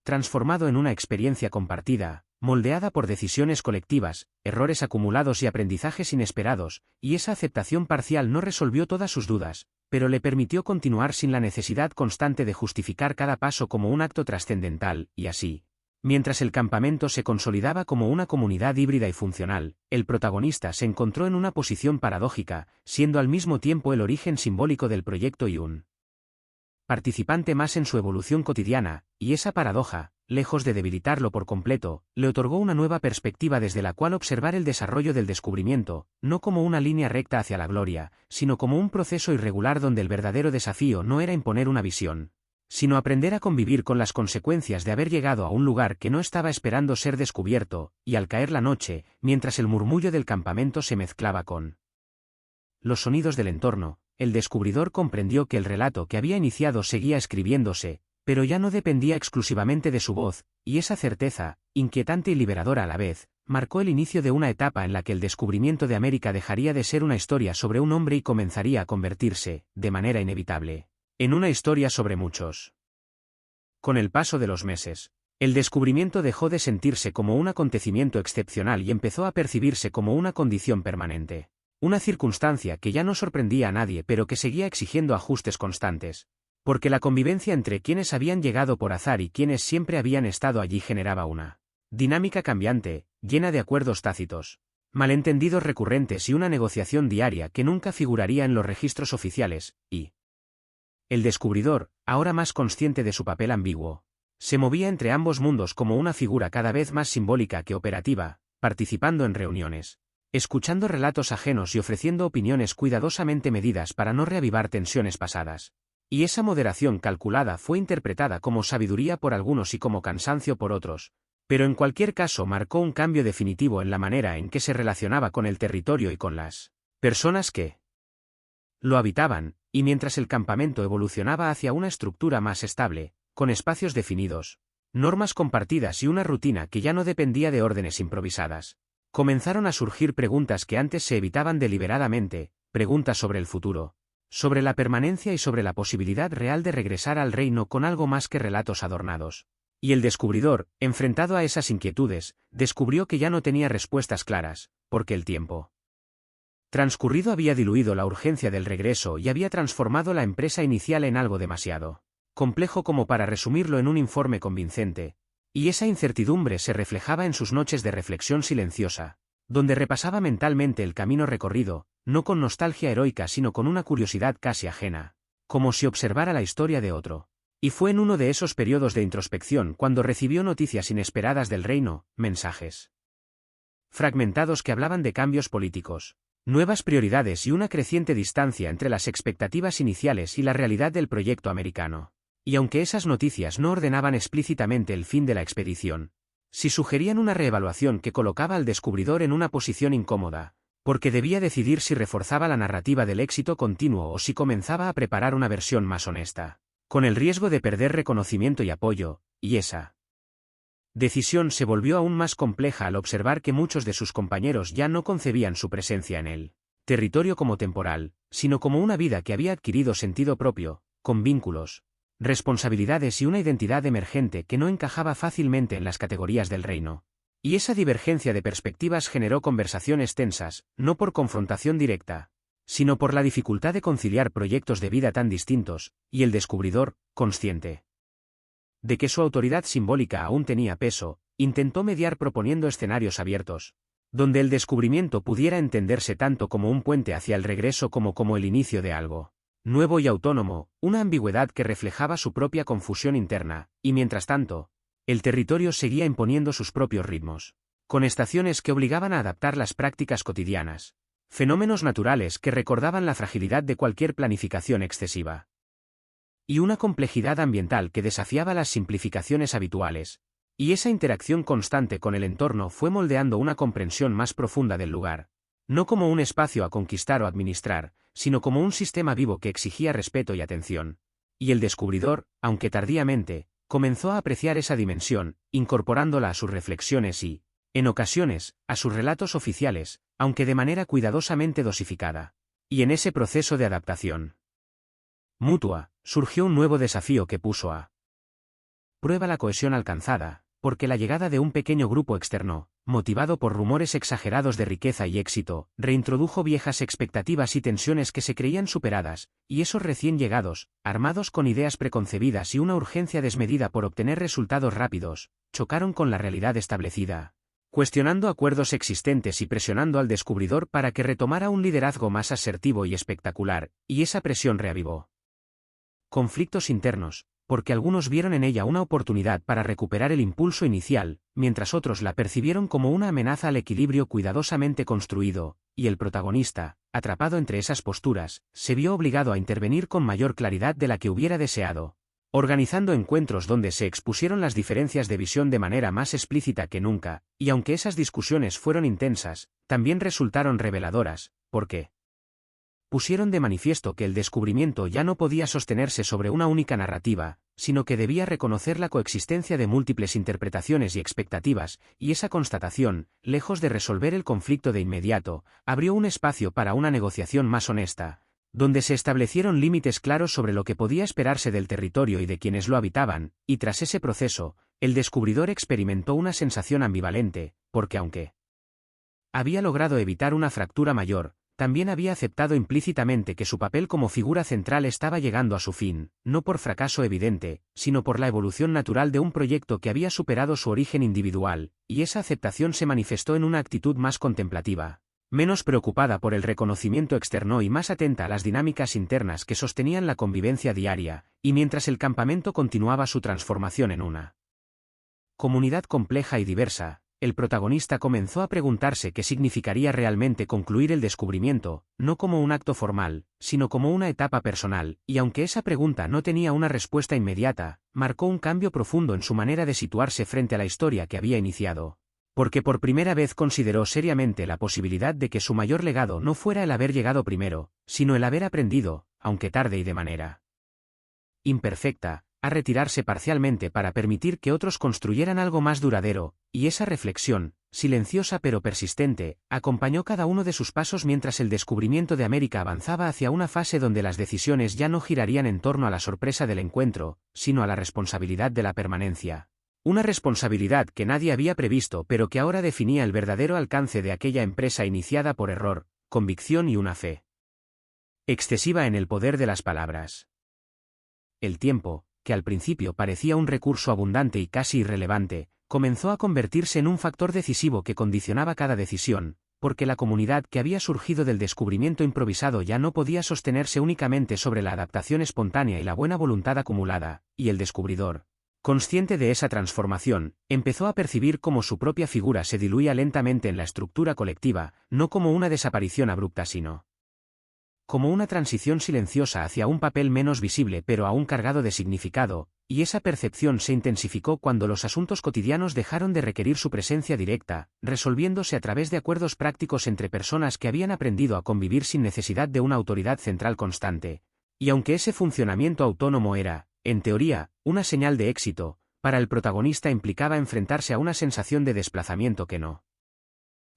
[SPEAKER 23] transformado en una experiencia compartida, moldeada por decisiones colectivas, errores acumulados y aprendizajes inesperados, y esa aceptación parcial no resolvió todas sus dudas, pero le permitió continuar sin la necesidad constante de justificar cada paso como un acto trascendental, y así, mientras el campamento se consolidaba como una comunidad híbrida y funcional, el protagonista se encontró en una posición paradójica, siendo al mismo tiempo el origen simbólico del proyecto y un participante más en su evolución cotidiana, y esa paradoja, lejos de debilitarlo por completo, le otorgó una nueva perspectiva desde la cual observar el desarrollo del descubrimiento, no como una línea recta hacia la gloria, sino como un proceso irregular donde el verdadero desafío no era imponer una visión, sino aprender a convivir con las consecuencias de haber llegado a un lugar que no estaba esperando ser descubierto, y al caer la noche, mientras el murmullo del campamento se mezclaba con los sonidos del entorno, el descubridor comprendió que el relato que había iniciado seguía escribiéndose, pero ya no dependía exclusivamente de su voz, y esa certeza, inquietante y liberadora a la vez, marcó el inicio de una etapa en la que el descubrimiento de América dejaría de ser una historia sobre un hombre y comenzaría a convertirse, de manera inevitable, en una historia sobre muchos. Con el paso de los meses, el descubrimiento dejó de sentirse como un acontecimiento excepcional y empezó a percibirse como una condición permanente. Una circunstancia que ya no sorprendía a nadie pero que seguía exigiendo ajustes constantes, porque la convivencia entre quienes habían llegado por azar y quienes siempre habían estado allí generaba una dinámica cambiante, llena de acuerdos tácitos, malentendidos recurrentes y una negociación diaria que nunca figuraría en los registros oficiales, y el descubridor, ahora más consciente de su papel ambiguo, se movía entre ambos mundos como una figura cada vez más simbólica que operativa, participando en reuniones, escuchando relatos ajenos y ofreciendo opiniones cuidadosamente medidas para no reavivar tensiones pasadas. Y esa moderación calculada fue interpretada como sabiduría por algunos y como cansancio por otros, pero en cualquier caso marcó un cambio definitivo en la manera en que se relacionaba con el territorio y con las personas que lo habitaban, y mientras el campamento evolucionaba hacia una estructura más estable, con espacios definidos, normas compartidas y una rutina que ya no dependía de órdenes improvisadas, comenzaron a surgir preguntas que antes se evitaban deliberadamente, preguntas sobre el futuro, sobre la permanencia y sobre la posibilidad real de regresar al reino con algo más que relatos adornados. Y el descubridor, enfrentado a esas inquietudes, descubrió que ya no tenía respuestas claras, porque el tiempo transcurrido había diluido la urgencia del regreso y había transformado la empresa inicial en algo demasiado complejo como para resumirlo en un informe convincente, y esa incertidumbre se reflejaba en sus noches de reflexión silenciosa, donde repasaba mentalmente el camino recorrido, no con nostalgia heroica sino con una curiosidad casi ajena, como si observara la historia de otro. Y fue en uno de esos periodos de introspección cuando recibió noticias inesperadas del reino, mensajes fragmentados que hablaban de cambios políticos, nuevas prioridades y una creciente distancia entre las expectativas iniciales y la realidad del proyecto americano. Y aunque esas noticias no ordenaban explícitamente el fin de la expedición, sí sugerían una reevaluación que colocaba al descubridor en una posición incómoda, porque debía decidir si reforzaba la narrativa del éxito continuo o si comenzaba a preparar una versión más honesta, con el riesgo de perder reconocimiento y apoyo, y esa decisión se volvió aún más compleja al observar que muchos de sus compañeros ya no concebían su presencia en el territorio como temporal, sino como una vida que había adquirido sentido propio, con vínculos, responsabilidades y una identidad emergente que no encajaba fácilmente en las categorías del reino. Y esa divergencia de perspectivas generó conversaciones tensas, no por confrontación directa, sino por la dificultad de conciliar proyectos de vida tan distintos, y el descubridor, consciente de que su autoridad simbólica aún tenía peso, intentó mediar proponiendo escenarios abiertos, donde el descubrimiento pudiera entenderse tanto como un puente hacia el regreso como el inicio de algo nuevo y autónomo, una ambigüedad que reflejaba su propia confusión interna, y mientras tanto, el territorio seguía imponiendo sus propios ritmos, con estaciones que obligaban a adaptar las prácticas cotidianas, fenómenos naturales que recordaban la fragilidad de cualquier planificación excesiva, y una complejidad ambiental que desafiaba las simplificaciones habituales, y esa interacción constante con el entorno fue moldeando una comprensión más profunda del lugar, no como un espacio a conquistar o administrar, sino como un sistema vivo que exigía respeto y atención. Y el descubridor, aunque tardíamente, comenzó a apreciar esa dimensión, incorporándola a sus reflexiones y, en ocasiones, a sus relatos oficiales, aunque de manera cuidadosamente dosificada. Y en ese proceso de adaptación mutua, surgió un nuevo desafío que puso a prueba la cohesión alcanzada, porque la llegada de un pequeño grupo externo, motivado por rumores exagerados de riqueza y éxito, reintrodujo viejas expectativas y tensiones que se creían superadas, y esos recién llegados, armados con ideas preconcebidas y una urgencia desmedida por obtener resultados rápidos, chocaron con la realidad establecida, cuestionando acuerdos existentes y presionando al descubridor para que retomara un liderazgo más asertivo y espectacular, y esa presión reavivó conflictos internos, porque algunos vieron en ella una oportunidad para recuperar el impulso inicial, mientras otros la percibieron como una amenaza al equilibrio cuidadosamente construido, y el protagonista, atrapado entre esas posturas, se vio obligado a intervenir con mayor claridad de la que hubiera deseado, organizando encuentros donde se expusieron las diferencias de visión de manera más explícita que nunca, y aunque esas discusiones fueron intensas, también resultaron reveladoras, porque pusieron de manifiesto que el descubrimiento ya no podía sostenerse sobre una única narrativa, sino que debía reconocer la coexistencia de múltiples interpretaciones y expectativas, y esa constatación, lejos de resolver el conflicto de inmediato, abrió un espacio para una negociación más honesta, donde se establecieron límites claros sobre lo que podía esperarse del territorio y de quienes lo habitaban, y tras ese proceso, el descubridor experimentó una sensación ambivalente, porque aunque había logrado evitar una fractura mayor, también había aceptado implícitamente que su papel como figura central estaba llegando a su fin, no por fracaso evidente, sino por la evolución natural de un proyecto que había superado su origen individual, y esa aceptación se manifestó en una actitud más contemplativa, menos preocupada por el reconocimiento externo y más atenta a las dinámicas internas que sostenían la convivencia diaria, y mientras el campamento continuaba su transformación en una comunidad compleja y diversa, el protagonista comenzó a preguntarse qué significaría realmente concluir el descubrimiento, no como un acto formal, sino como una etapa personal, y aunque esa pregunta no tenía una respuesta inmediata, marcó un cambio profundo en su manera de situarse frente a la historia que había iniciado, porque por primera vez consideró seriamente la posibilidad de que su mayor legado no fuera el haber llegado primero, sino el haber aprendido, aunque tarde y de manera imperfecta, a retirarse parcialmente para permitir que otros construyeran algo más duradero, y esa reflexión, silenciosa pero persistente, acompañó cada uno de sus pasos mientras el descubrimiento de América avanzaba hacia una fase donde las decisiones ya no girarían en torno a la sorpresa del encuentro, sino a la responsabilidad de la permanencia. Una responsabilidad que nadie había previsto pero que ahora definía el verdadero alcance de aquella empresa iniciada por error, convicción y una fe excesiva en el poder de las palabras. El tiempo, que al principio parecía un recurso abundante y casi irrelevante, comenzó a convertirse en un factor decisivo que condicionaba cada decisión, porque la comunidad que había surgido del descubrimiento improvisado ya no podía sostenerse únicamente sobre la adaptación espontánea y la buena voluntad acumulada, y el descubridor, consciente de esa transformación, empezó a percibir cómo su propia figura se diluía lentamente en la estructura colectiva, no como una desaparición abrupta sino como una transición silenciosa hacia un papel menos visible pero aún cargado de significado, y esa percepción se intensificó cuando los asuntos cotidianos dejaron de requerir su presencia directa, resolviéndose a través de acuerdos prácticos entre personas que habían aprendido a convivir sin necesidad de una autoridad central constante. Y aunque ese funcionamiento autónomo era, en teoría, una señal de éxito, para el protagonista implicaba enfrentarse a una sensación de desplazamiento que no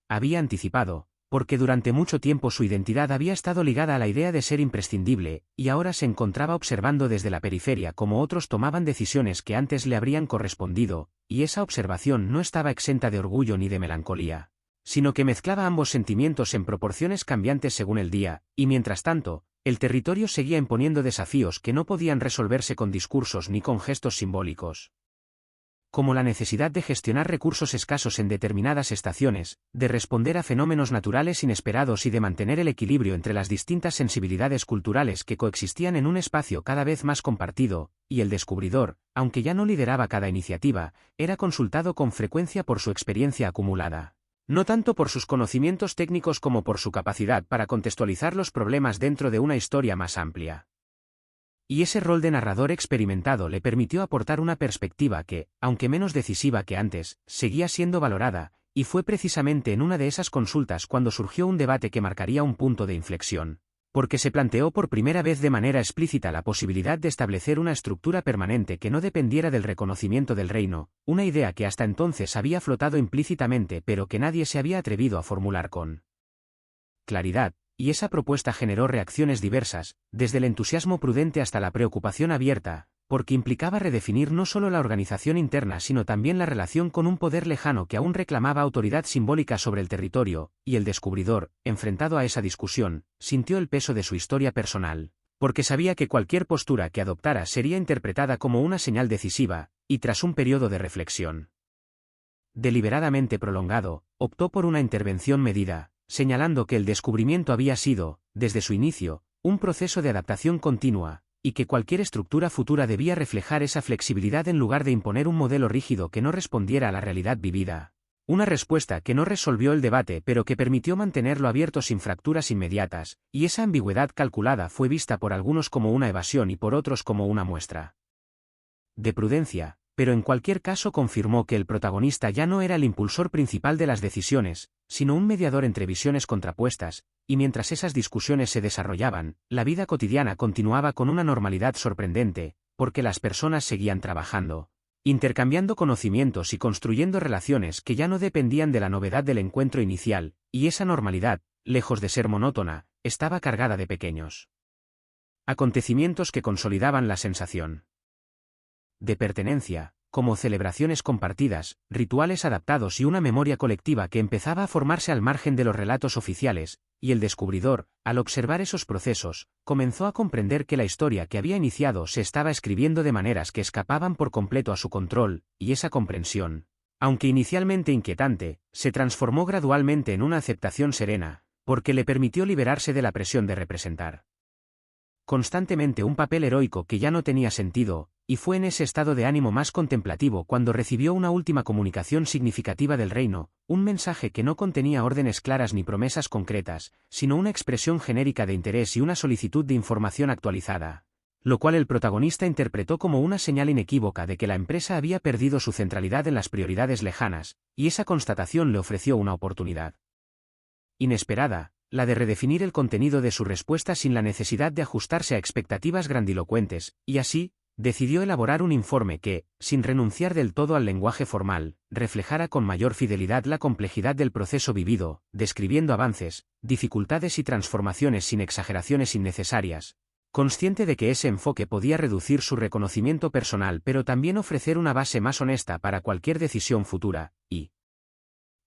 [SPEAKER 23] había anticipado, porque durante mucho tiempo su identidad había estado ligada a la idea de ser imprescindible, y ahora se encontraba observando desde la periferia cómo otros tomaban decisiones que antes le habrían correspondido, y esa observación no estaba exenta de orgullo ni de melancolía, sino que mezclaba ambos sentimientos en proporciones cambiantes según el día, y mientras tanto, el territorio seguía imponiendo desafíos que no podían resolverse con discursos ni con gestos simbólicos, como la necesidad de gestionar recursos escasos en determinadas estaciones, de responder a fenómenos naturales inesperados y de mantener el equilibrio entre las distintas sensibilidades culturales que coexistían en un espacio cada vez más compartido, y el descubridor, aunque ya no lideraba cada iniciativa, era consultado con frecuencia por su experiencia acumulada, no tanto por sus conocimientos técnicos como por su capacidad para contextualizar los problemas dentro de una historia más amplia. Y ese rol de narrador experimentado le permitió aportar una perspectiva que, aunque menos decisiva que antes, seguía siendo valorada, y fue precisamente en una de esas consultas cuando surgió un debate que marcaría un punto de inflexión, porque se planteó por primera vez de manera explícita la posibilidad de establecer una estructura permanente que no dependiera del reconocimiento del reino, una idea que hasta entonces había flotado implícitamente pero que nadie se había atrevido a formular con claridad. Y esa propuesta generó reacciones diversas, desde el entusiasmo prudente hasta la preocupación abierta, porque implicaba redefinir no solo la organización interna sino también la relación con un poder lejano que aún reclamaba autoridad simbólica sobre el territorio, y el descubridor, enfrentado a esa discusión, sintió el peso de su historia personal, porque sabía que cualquier postura que adoptara sería interpretada como una señal decisiva, y tras un periodo de reflexión deliberadamente prolongado, optó por una intervención medida, señalando que el descubrimiento había sido, desde su inicio, un proceso de adaptación continua, y que cualquier estructura futura debía reflejar esa flexibilidad en lugar de imponer un modelo rígido que no respondiera a la realidad vivida. Una respuesta que no resolvió el debate pero que permitió mantenerlo abierto sin fracturas inmediatas, y esa ambigüedad calculada fue vista por algunos como una evasión y por otros como una muestra de prudencia, pero en cualquier caso confirmó que el protagonista ya no era el impulsor principal de las decisiones, sino un mediador entre visiones contrapuestas, y mientras esas discusiones se desarrollaban, la vida cotidiana continuaba con una normalidad sorprendente, porque las personas seguían trabajando, intercambiando conocimientos y construyendo relaciones que ya no dependían de la novedad del encuentro inicial, y esa normalidad, lejos de ser monótona, estaba cargada de pequeños acontecimientos que consolidaban la sensación de pertenencia, como celebraciones compartidas, rituales adaptados y una memoria colectiva que empezaba a formarse al margen de los relatos oficiales, y el descubridor, al observar esos procesos, comenzó a comprender que la historia que había iniciado se estaba escribiendo de maneras que escapaban por completo a su control, y esa comprensión, aunque inicialmente inquietante, se transformó gradualmente en una aceptación serena, porque le permitió liberarse de la presión de representar constantemente un papel heroico que ya no tenía sentido, y fue en ese estado de ánimo más contemplativo cuando recibió una última comunicación significativa del reino, un mensaje que no contenía órdenes claras ni promesas concretas, sino una expresión genérica de interés y una solicitud de información actualizada, lo cual el protagonista interpretó como una señal inequívoca de que la empresa había perdido su centralidad en las prioridades lejanas, y esa constatación le ofreció una oportunidad inesperada, la de redefinir el contenido de su respuesta sin la necesidad de ajustarse a expectativas grandilocuentes, y así, decidió elaborar un informe que, sin renunciar del todo al lenguaje formal, reflejara con mayor fidelidad la complejidad del proceso vivido, describiendo avances, dificultades y transformaciones sin exageraciones innecesarias, consciente de que ese enfoque podía reducir su reconocimiento personal pero también ofrecer una base más honesta para cualquier decisión futura, y,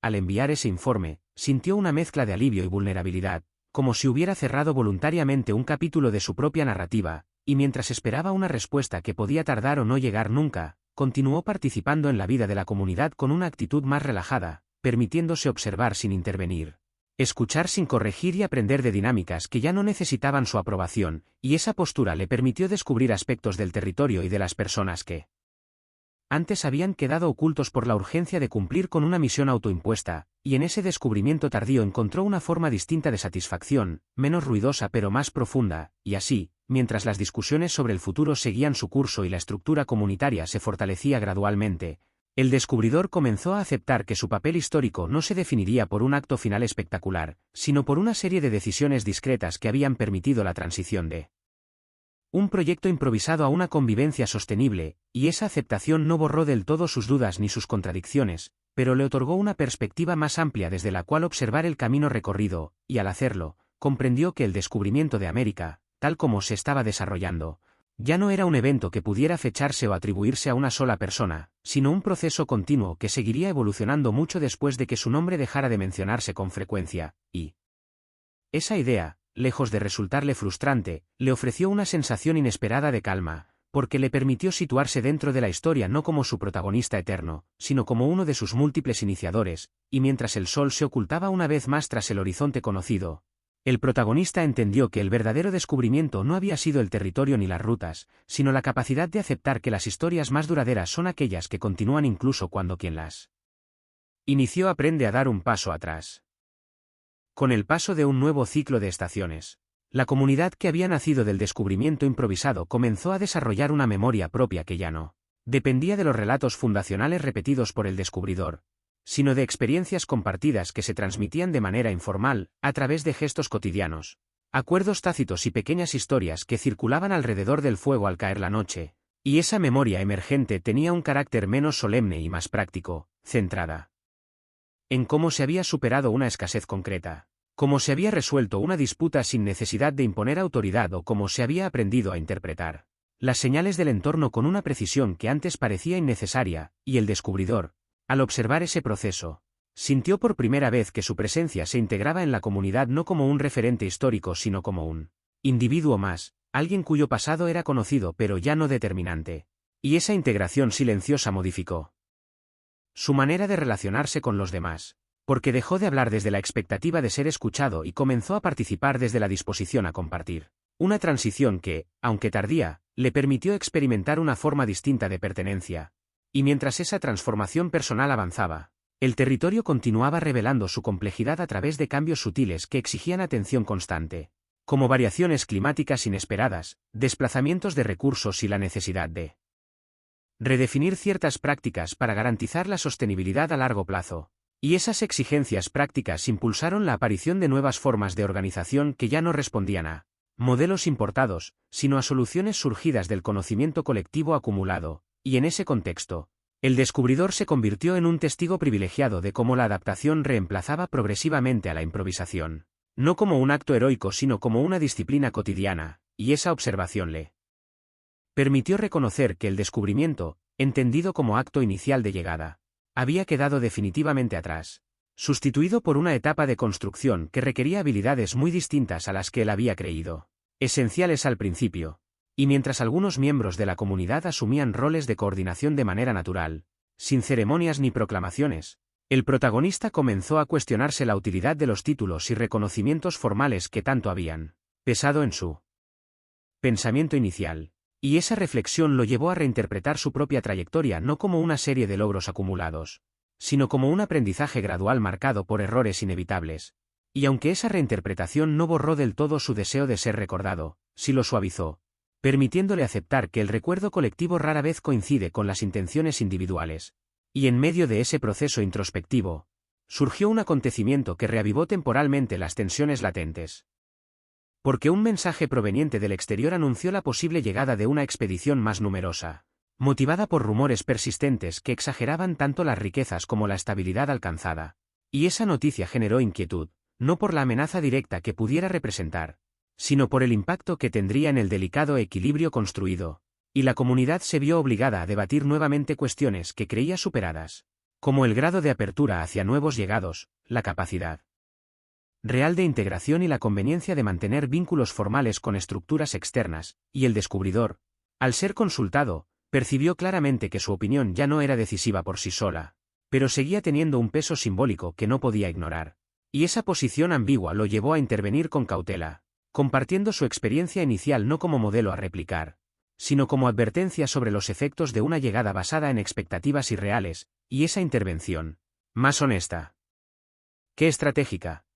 [SPEAKER 23] al enviar ese informe, sintió una mezcla de alivio y vulnerabilidad, como si hubiera cerrado voluntariamente un capítulo de su propia narrativa, y mientras esperaba una respuesta que podía tardar o no llegar nunca, continuó participando en la vida de la comunidad con una actitud más relajada, permitiéndose observar sin intervenir, escuchar sin corregir y aprender de dinámicas que ya no necesitaban su aprobación, y esa postura le permitió descubrir aspectos del territorio y de las personas que antes habían quedado ocultos por la urgencia de cumplir con una misión autoimpuesta, y en ese descubrimiento tardío encontró una forma distinta de satisfacción, menos ruidosa pero más profunda, y así, mientras las discusiones sobre el futuro seguían su curso y la estructura comunitaria se fortalecía gradualmente, el descubridor comenzó a aceptar que su papel histórico no se definiría por un acto final espectacular, sino por una serie de decisiones discretas que habían permitido la transición de un proyecto improvisado a una convivencia sostenible, y esa aceptación no borró del todo sus dudas ni sus contradicciones, pero le otorgó una perspectiva más amplia desde la cual observar el camino recorrido, y al hacerlo, comprendió que el descubrimiento de América, tal como se estaba desarrollando, ya no era un evento que pudiera fecharse o atribuirse a una sola persona, sino un proceso continuo que seguiría evolucionando mucho después de que su nombre dejara de mencionarse con frecuencia, y esa idea, lejos de resultarle frustrante, le ofreció una sensación inesperada de calma, porque le permitió situarse dentro de la historia no como su protagonista eterno, sino como uno de sus múltiples iniciadores, y mientras el sol se ocultaba una vez más tras el horizonte conocido, el protagonista entendió que el verdadero descubrimiento no había sido el territorio ni las rutas, sino la capacidad de aceptar que las historias más duraderas son aquellas que continúan incluso cuando quien las inició aprende a dar un paso atrás. Con el paso de un nuevo ciclo de estaciones, la comunidad que había nacido del descubrimiento improvisado comenzó a desarrollar una memoria propia que ya no dependía de los relatos fundacionales repetidos por el descubridor, sino de experiencias compartidas que se transmitían de manera informal, a través de gestos cotidianos, acuerdos tácitos y pequeñas historias que circulaban alrededor del fuego al caer la noche, y esa memoria emergente tenía un carácter menos solemne y más práctico, centrada en cómo se había superado una escasez concreta, cómo se había resuelto una disputa sin necesidad de imponer autoridad o cómo se había aprendido a interpretar las señales del entorno con una precisión que antes parecía innecesaria, y el descubridor, al observar ese proceso, sintió por primera vez que su presencia se integraba en la comunidad no como un referente histórico sino como un individuo más, alguien cuyo pasado era conocido pero ya no determinante, y esa integración silenciosa modificó su manera de relacionarse con los demás, porque dejó de hablar desde la expectativa de ser escuchado y comenzó a participar desde la disposición a compartir. Una transición que, aunque tardía, le permitió experimentar una forma distinta de pertenencia. Y mientras esa transformación personal avanzaba, el territorio continuaba revelando su complejidad a través de cambios sutiles que exigían atención constante, como variaciones climáticas inesperadas, desplazamientos de recursos y la necesidad de redefinir ciertas prácticas para garantizar la sostenibilidad a largo plazo. Y esas exigencias prácticas impulsaron la aparición de nuevas formas de organización que ya no respondían a modelos importados, sino a soluciones surgidas del conocimiento colectivo acumulado, y en ese contexto, el descubridor se convirtió en un testigo privilegiado de cómo la adaptación reemplazaba progresivamente a la improvisación, no como un acto heroico sino como una disciplina cotidiana, y esa observación le permitió reconocer que el descubrimiento, entendido como acto inicial de llegada, había quedado definitivamente atrás, sustituido por una etapa de construcción que requería habilidades muy distintas a las que él había creído esenciales al principio, y mientras algunos miembros de la comunidad asumían roles de coordinación de manera natural, sin ceremonias ni proclamaciones, el protagonista comenzó a cuestionarse la utilidad de los títulos y reconocimientos formales que tanto habían pesado en su pensamiento inicial. Y esa reflexión lo llevó a reinterpretar su propia trayectoria no como una serie de logros acumulados, sino como un aprendizaje gradual marcado por errores inevitables. Y aunque esa reinterpretación no borró del todo su deseo de ser recordado, sí lo suavizó, permitiéndole aceptar que el recuerdo colectivo rara vez coincide con las intenciones individuales. Y en medio de ese proceso introspectivo, surgió un acontecimiento que reavivó temporalmente las tensiones latentes. porque un mensaje proveniente del exterior anunció la posible llegada de una expedición más numerosa, motivada por rumores persistentes que exageraban tanto las riquezas como la estabilidad alcanzada. Y esa noticia generó inquietud, no por la amenaza directa que pudiera representar, sino por el impacto que tendría en el delicado equilibrio construido, y la comunidad se vio obligada a debatir nuevamente cuestiones que creía superadas, como el grado de apertura hacia nuevos llegados, la capacidad real de integración y la conveniencia de mantener vínculos formales con estructuras externas, y el descubridor, al ser consultado, percibió claramente que su opinión ya no era decisiva por sí sola, pero seguía teniendo un peso simbólico que no podía ignorar, y esa posición ambigua lo llevó a intervenir con cautela, compartiendo su experiencia inicial no como modelo a replicar, sino como advertencia sobre los efectos de una llegada basada en expectativas irreales, y esa intervención, más honesta que estratégica,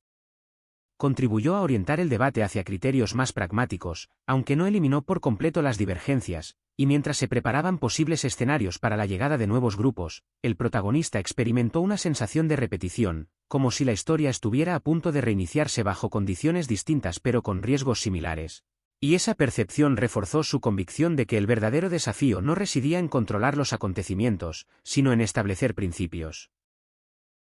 [SPEAKER 23] contribuyó a orientar el debate hacia criterios más pragmáticos, aunque no eliminó por completo las divergencias, y mientras se preparaban posibles escenarios para la llegada de nuevos grupos, el protagonista experimentó una sensación de repetición, como si la historia estuviera a punto de reiniciarse bajo condiciones distintas pero con riesgos similares. Y esa percepción reforzó su convicción de que el verdadero desafío no residía en controlar los acontecimientos, sino en establecer principios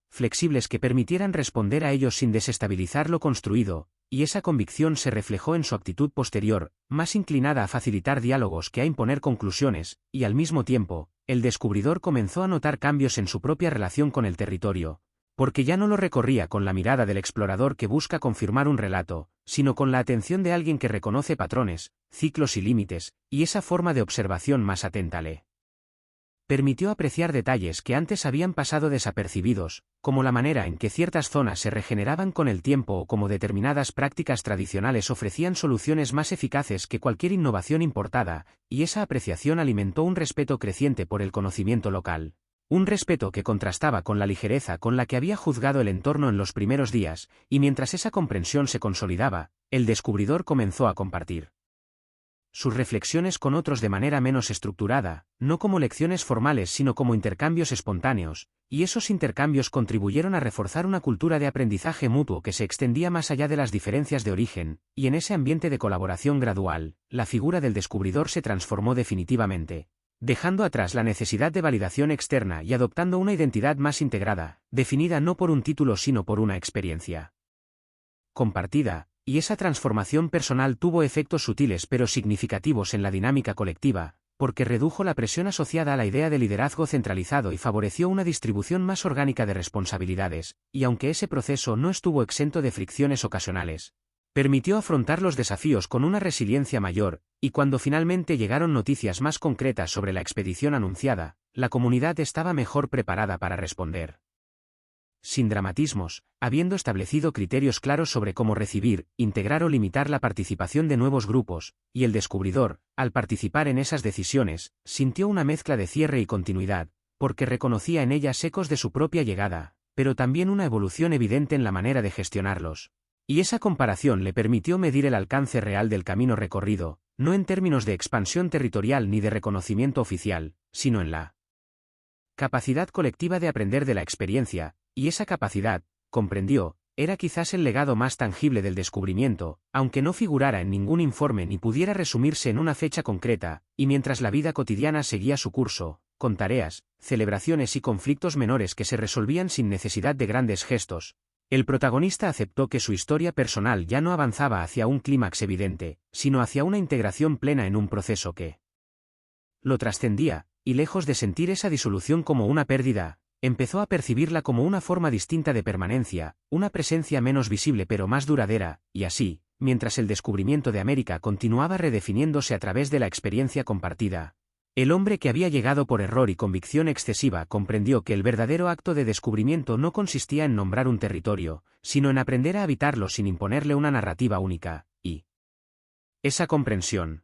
[SPEAKER 23] flexibles que permitieran responder a ellos sin desestabilizar lo construido, y esa convicción se reflejó en su actitud posterior, más inclinada a facilitar diálogos que a imponer conclusiones, y al mismo tiempo, el descubridor comenzó a notar cambios en su propia relación con el territorio, porque ya no lo recorría con la mirada del explorador que busca confirmar un relato, sino con la atención de alguien que reconoce patrones, ciclos y límites, y esa forma de observación más atenta le permitió apreciar detalles que antes habían pasado desapercibidos, como la manera en que ciertas zonas se regeneraban con el tiempo o como determinadas prácticas tradicionales ofrecían soluciones más eficaces que cualquier innovación importada, y esa apreciación alimentó un respeto creciente por el conocimiento local. Un respeto que contrastaba con la ligereza con la que había juzgado el entorno en los primeros días, y mientras esa comprensión se consolidaba, el descubridor comenzó a compartir sus reflexiones con otros de manera menos estructurada, no como lecciones formales sino como intercambios espontáneos, y esos intercambios contribuyeron a reforzar una cultura de aprendizaje mutuo que se extendía más allá de las diferencias de origen, y en ese ambiente de colaboración gradual, la figura del descubridor se transformó definitivamente, dejando atrás la necesidad de validación externa y adoptando una identidad más integrada, definida no por un título sino por una experiencia compartida. Y esa transformación personal tuvo efectos sutiles pero significativos en la dinámica colectiva, porque redujo la presión asociada a la idea de liderazgo centralizado y favoreció una distribución más orgánica de responsabilidades, y aunque ese proceso no estuvo exento de fricciones ocasionales, permitió afrontar los desafíos con una resiliencia mayor, y cuando finalmente llegaron noticias más concretas sobre la expedición anunciada, la comunidad estaba mejor preparada para responder. Sin dramatismos, habiendo establecido criterios claros sobre cómo recibir, integrar o limitar la participación de nuevos grupos, y el descubridor, al participar en esas decisiones, sintió una mezcla de cierre y continuidad, porque reconocía en ellas ecos de su propia llegada, pero también una evolución evidente en la manera de gestionarlos. Y esa comparación le permitió medir el alcance real del camino recorrido, no en términos de expansión territorial ni de reconocimiento oficial, sino en la capacidad colectiva de aprender de la experiencia, y esa capacidad, comprendió, era quizás el legado más tangible del descubrimiento, aunque no figurara en ningún informe ni pudiera resumirse en una fecha concreta, y mientras la vida cotidiana seguía su curso, con tareas, celebraciones y conflictos menores que se resolvían sin necesidad de grandes gestos, el protagonista aceptó que su historia personal ya no avanzaba hacia un clímax evidente, sino hacia una integración plena en un proceso que lo trascendía, y lejos de sentir esa disolución como una pérdida, empezó a percibirla como una forma distinta de permanencia, una presencia menos visible pero más duradera, y así, mientras el descubrimiento de América continuaba redefiniéndose a través de la experiencia compartida, el hombre que había llegado por error y convicción excesiva comprendió que el verdadero acto de descubrimiento no consistía en nombrar un territorio, sino en aprender a habitarlo sin imponerle una narrativa única, y esa comprensión,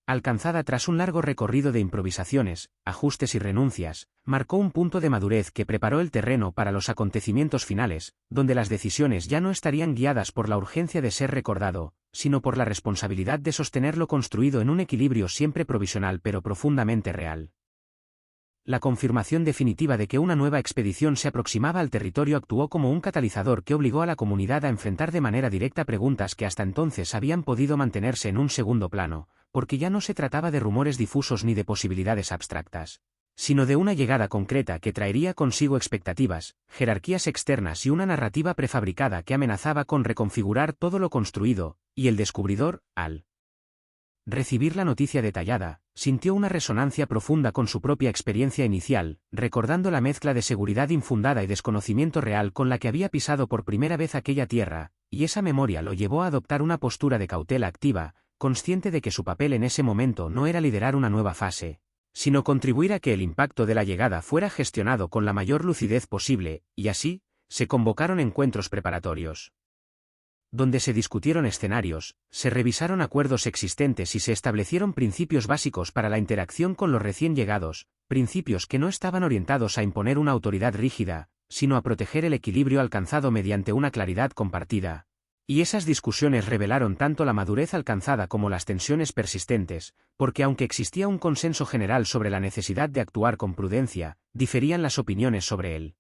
[SPEAKER 23] alcanzada tras un largo recorrido de improvisaciones, ajustes y renuncias, marcó un punto de madurez que preparó el terreno para los acontecimientos finales, donde las decisiones ya no estarían guiadas por la urgencia de ser recordado, sino por la responsabilidad de sostener lo construido en un equilibrio siempre provisional pero profundamente real. La confirmación definitiva de que una nueva expedición se aproximaba al territorio actuó como un catalizador que obligó a la comunidad a enfrentar de manera directa preguntas que hasta entonces habían podido mantenerse en un segundo plano, porque ya no se trataba de rumores difusos ni de posibilidades abstractas, sino de una llegada concreta que traería consigo expectativas, jerarquías externas y una narrativa prefabricada que amenazaba con reconfigurar todo lo construido, y el descubridor, al recibir la noticia detallada, sintió una resonancia profunda con su propia experiencia inicial, recordando la mezcla de seguridad infundada y desconocimiento real con la que había pisado por primera vez aquella tierra, y esa memoria lo llevó a adoptar una postura de cautela activa, consciente de que su papel en ese momento no era liderar una nueva fase, sino contribuir a que el impacto de la llegada fuera gestionado con la mayor lucidez posible, y así, se convocaron encuentros preparatorios, donde se discutieron escenarios, se revisaron acuerdos existentes y se establecieron principios básicos para la interacción con los recién llegados, principios que no estaban orientados a imponer una autoridad rígida, sino a proteger el equilibrio alcanzado mediante una claridad compartida. Y esas discusiones revelaron tanto la madurez alcanzada como las tensiones persistentes, porque aunque existía un consenso general sobre la necesidad de actuar con prudencia, diferían las opiniones sobre él.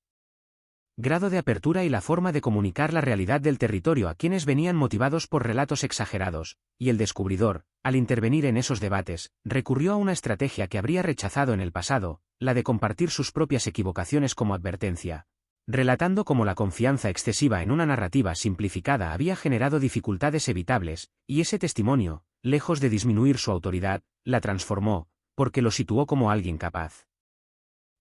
[SPEAKER 23] Grado de apertura y la forma de comunicar la realidad del territorio a quienes venían motivados por relatos exagerados, y el descubridor, al intervenir en esos debates, recurrió a una estrategia que habría rechazado en el pasado, la de compartir sus propias equivocaciones como advertencia, relatando cómo la confianza excesiva en una narrativa simplificada había generado dificultades evitables, y ese testimonio, lejos de disminuir su autoridad, la transformó, porque lo situó como alguien capaz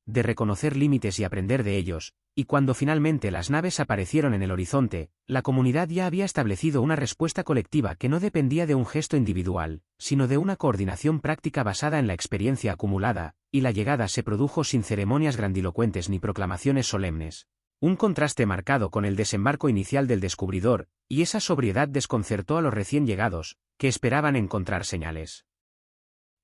[SPEAKER 23] de reconocer límites y aprender de ellos, y cuando finalmente las naves aparecieron en el horizonte, la comunidad ya había establecido una respuesta colectiva que no dependía de un gesto individual, sino de una coordinación práctica basada en la experiencia acumulada, y la llegada se produjo sin ceremonias grandilocuentes ni proclamaciones solemnes. Un contraste marcado con el desembarco inicial del descubridor, y esa sobriedad desconcertó a los recién llegados, que esperaban encontrar señales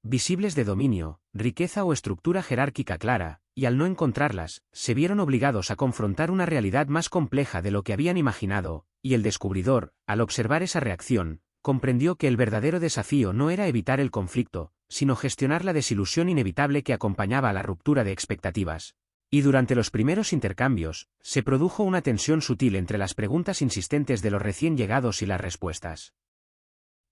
[SPEAKER 23] visibles de dominio, riqueza o estructura jerárquica clara, y al no encontrarlas, se vieron obligados a confrontar una realidad más compleja de lo que habían imaginado, y el descubridor, al observar esa reacción, comprendió que el verdadero desafío no era evitar el conflicto, sino gestionar la desilusión inevitable que acompañaba a la ruptura de expectativas. Y durante los primeros intercambios, se produjo una tensión sutil entre las preguntas insistentes de los recién llegados y las respuestas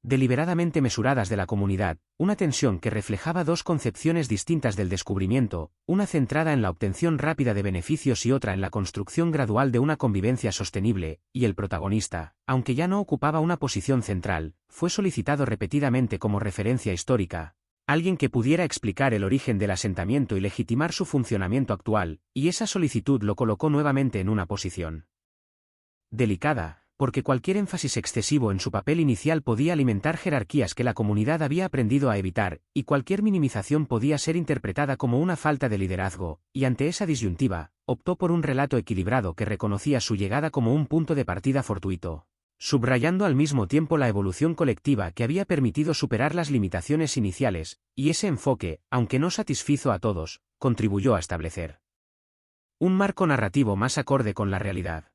[SPEAKER 23] deliberadamente mesuradas de la comunidad, una tensión que reflejaba dos concepciones distintas del descubrimiento, una centrada en la obtención rápida de beneficios y otra en la construcción gradual de una convivencia sostenible, y el protagonista, aunque ya no ocupaba una posición central, fue solicitado repetidamente como referencia histórica, alguien que pudiera explicar el origen del asentamiento y legitimar su funcionamiento actual, y esa solicitud lo colocó nuevamente en una posición delicada, porque cualquier énfasis excesivo en su papel inicial podía alimentar jerarquías que la comunidad había aprendido a evitar, y cualquier minimización podía ser interpretada como una falta de liderazgo, y ante esa disyuntiva, optó por un relato equilibrado que reconocía su llegada como un punto de partida fortuito, subrayando al mismo tiempo la evolución colectiva que había permitido superar las limitaciones iniciales, y ese enfoque, aunque no satisfizo a todos, contribuyó a establecer un marco narrativo más acorde con la realidad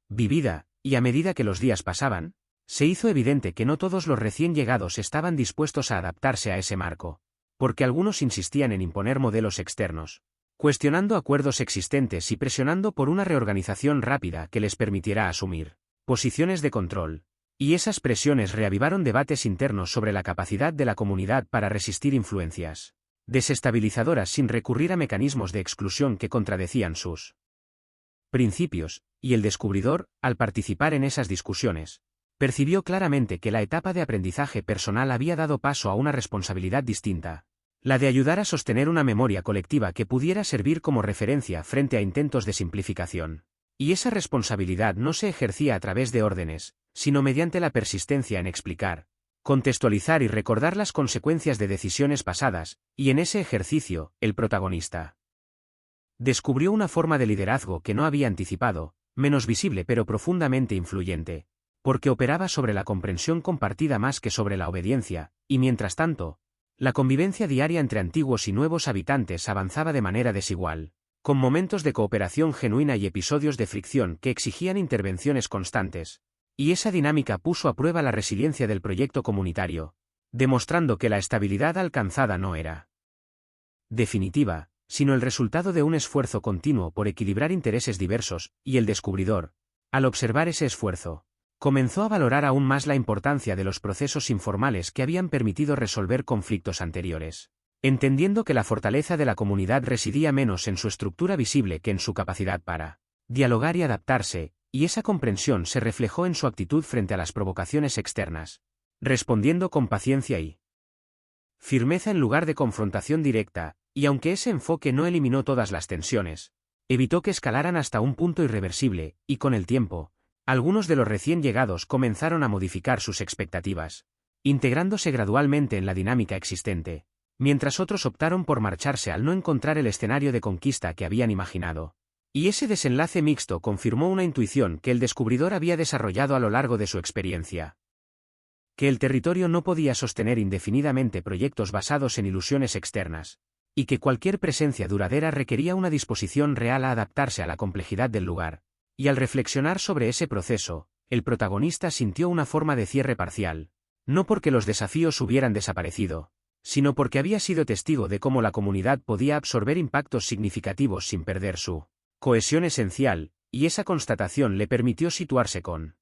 [SPEAKER 23] vivida. Y a medida que los días pasaban, se hizo evidente que no todos los recién llegados estaban dispuestos a adaptarse a ese marco, porque algunos insistían en imponer modelos externos, cuestionando acuerdos existentes y presionando por una reorganización rápida que les permitiera asumir posiciones de control, y esas presiones reavivaron debates internos sobre la capacidad de la comunidad para resistir influencias desestabilizadoras sin recurrir a mecanismos de exclusión que contradecían sus principios, y el descubridor, al participar en esas discusiones, percibió claramente que la etapa de aprendizaje personal había dado paso a una responsabilidad distinta, la de ayudar a sostener una memoria colectiva que pudiera servir como referencia frente a intentos de simplificación. Y esa responsabilidad no se ejercía a través de órdenes, sino mediante la persistencia en explicar, contextualizar y recordar las consecuencias de decisiones pasadas, y en ese ejercicio, el protagonista descubrió una forma de liderazgo que no había anticipado, menos visible pero profundamente influyente, porque operaba sobre la comprensión compartida más que sobre la obediencia, y mientras tanto, la convivencia diaria entre antiguos y nuevos habitantes avanzaba de manera desigual, con momentos de cooperación genuina y episodios de fricción que exigían intervenciones constantes, y esa dinámica puso a prueba la resiliencia del proyecto comunitario, demostrando que la estabilidad alcanzada no era definitiva, sino el resultado de un esfuerzo continuo por equilibrar intereses diversos, y el descubridor, al observar ese esfuerzo, comenzó a valorar aún más la importancia de los procesos informales que habían permitido resolver conflictos anteriores, entendiendo que la fortaleza de la comunidad residía menos en su estructura visible que en su capacidad para dialogar y adaptarse, y esa comprensión se reflejó en su actitud frente a las provocaciones externas, respondiendo con paciencia y firmeza en lugar de confrontación directa, y aunque ese enfoque no eliminó todas las tensiones, evitó que escalaran hasta un punto irreversible, y con el tiempo, algunos de los recién llegados comenzaron a modificar sus expectativas, integrándose gradualmente en la dinámica existente, mientras otros optaron por marcharse al no encontrar el escenario de conquista que habían imaginado. Y ese desenlace mixto confirmó una intuición que el descubridor había desarrollado a lo largo de su experiencia: que el territorio no podía sostener indefinidamente proyectos basados en ilusiones externas, y que cualquier presencia duradera requería una disposición real a adaptarse a la complejidad del lugar. Y al reflexionar sobre ese proceso, el protagonista sintió una forma de cierre parcial, no porque los desafíos hubieran desaparecido, sino porque había sido testigo de cómo la comunidad podía absorber impactos significativos sin perder su cohesión esencial, y esa constatación le permitió situarse con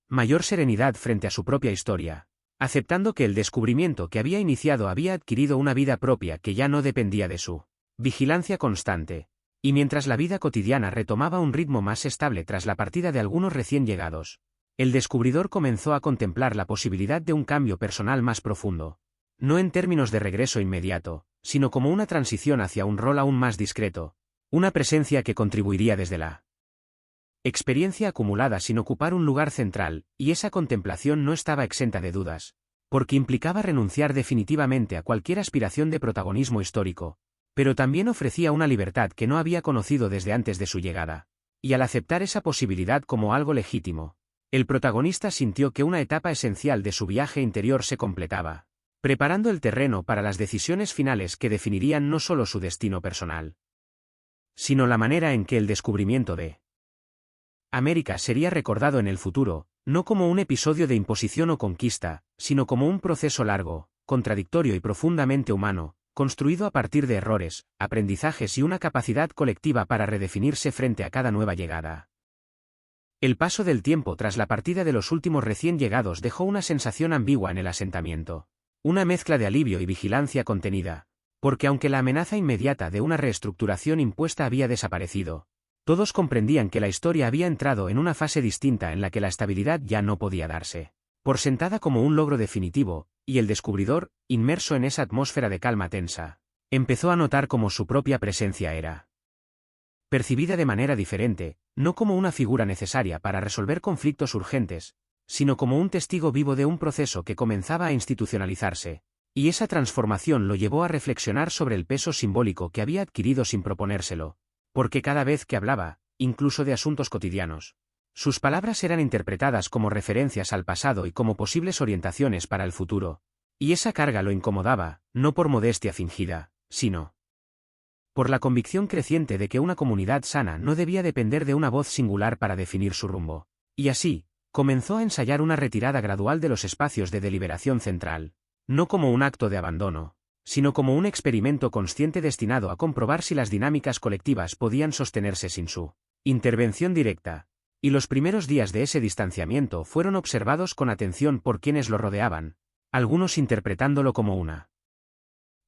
[SPEAKER 23] mayor serenidad frente a su propia historia, aceptando que el descubrimiento que había iniciado había adquirido una vida propia que ya no dependía de su vigilancia constante. Y mientras la vida cotidiana retomaba un ritmo más estable tras la partida de algunos recién llegados, el descubridor comenzó a contemplar la posibilidad de un cambio personal más profundo, no en términos de regreso inmediato, sino como una transición hacia un rol aún más discreto, una presencia que contribuiría desde la experiencia acumulada sin ocupar un lugar central, y esa contemplación no estaba exenta de dudas, porque implicaba renunciar definitivamente a cualquier aspiración de protagonismo histórico, pero también ofrecía una libertad que no había conocido desde antes de su llegada. Y al aceptar esa posibilidad como algo legítimo, el protagonista sintió que una etapa esencial de su viaje interior se completaba, preparando el terreno para las decisiones finales que definirían no solo su destino personal, sino la manera en que el descubrimiento de América sería recordado en el futuro, no como un episodio de imposición o conquista, sino como un proceso largo, contradictorio y profundamente humano, construido a partir de errores, aprendizajes y una capacidad colectiva para redefinirse frente a cada nueva llegada. El paso del tiempo tras la partida de los últimos recién llegados dejó una sensación ambigua en el asentamiento, una mezcla de alivio y vigilancia contenida, porque aunque la amenaza inmediata de una reestructuración impuesta había desaparecido, todos comprendían que la historia había entrado en una fase distinta en la que la estabilidad ya no podía darse por sentada como un logro definitivo, y el descubridor, inmerso en esa atmósfera de calma tensa, empezó a notar cómo su propia presencia era percibida de manera diferente, no como una figura necesaria para resolver conflictos urgentes, sino como un testigo vivo de un proceso que comenzaba a institucionalizarse, y esa transformación lo llevó a reflexionar sobre el peso simbólico que había adquirido sin proponérselo, porque cada vez que hablaba, incluso de asuntos cotidianos, sus palabras eran interpretadas como referencias al pasado y como posibles orientaciones para el futuro, y esa carga lo incomodaba, no por modestia fingida, sino por la convicción creciente de que una comunidad sana no debía depender de una voz singular para definir su rumbo. Y así, comenzó a ensayar una retirada gradual de los espacios de deliberación central, no como un acto de abandono, sino como un experimento consciente destinado a comprobar si las dinámicas colectivas podían sostenerse sin su intervención directa. Y los primeros días de ese distanciamiento fueron observados con atención por quienes lo rodeaban, algunos interpretándolo como una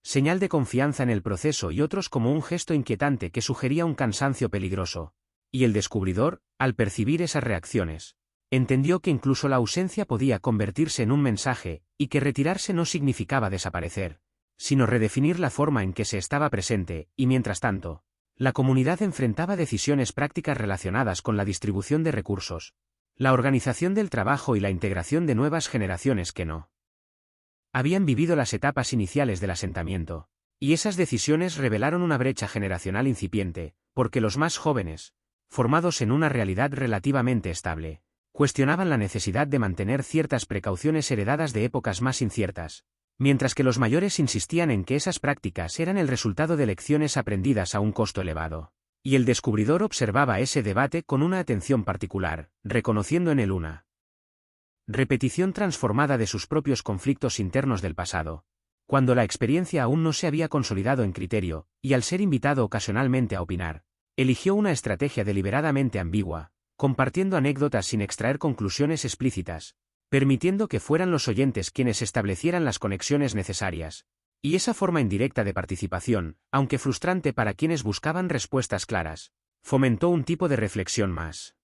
[SPEAKER 23] señal de confianza en el proceso y otros como un gesto inquietante que sugería un cansancio peligroso. Y el descubridor, al percibir esas reacciones, entendió que incluso la ausencia podía convertirse en un mensaje, y que retirarse no significaba desaparecer, sino redefinir la forma en que se estaba presente, y mientras tanto, la comunidad enfrentaba decisiones prácticas relacionadas con la distribución de recursos, la organización del trabajo y la integración de nuevas generaciones que no habían vivido las etapas iniciales del asentamiento, y esas decisiones revelaron una brecha generacional incipiente, porque los más jóvenes, formados en una realidad relativamente estable, cuestionaban la necesidad de mantener ciertas precauciones heredadas de épocas más inciertas, mientras que los mayores insistían en que esas prácticas eran el resultado de lecciones aprendidas a un costo elevado. Y el descubridor observaba ese debate con una atención particular, reconociendo en él una repetición transformada de sus propios conflictos internos del pasado, cuando la experiencia aún no se había consolidado en criterio, y al ser invitado ocasionalmente a opinar, eligió una estrategia deliberadamente ambigua, compartiendo anécdotas sin extraer conclusiones explícitas, permitiendo que fueran los oyentes quienes establecieran las conexiones necesarias. Y esa forma indirecta de participación, aunque frustrante para quienes buscaban respuestas claras, fomentó un tipo de reflexión más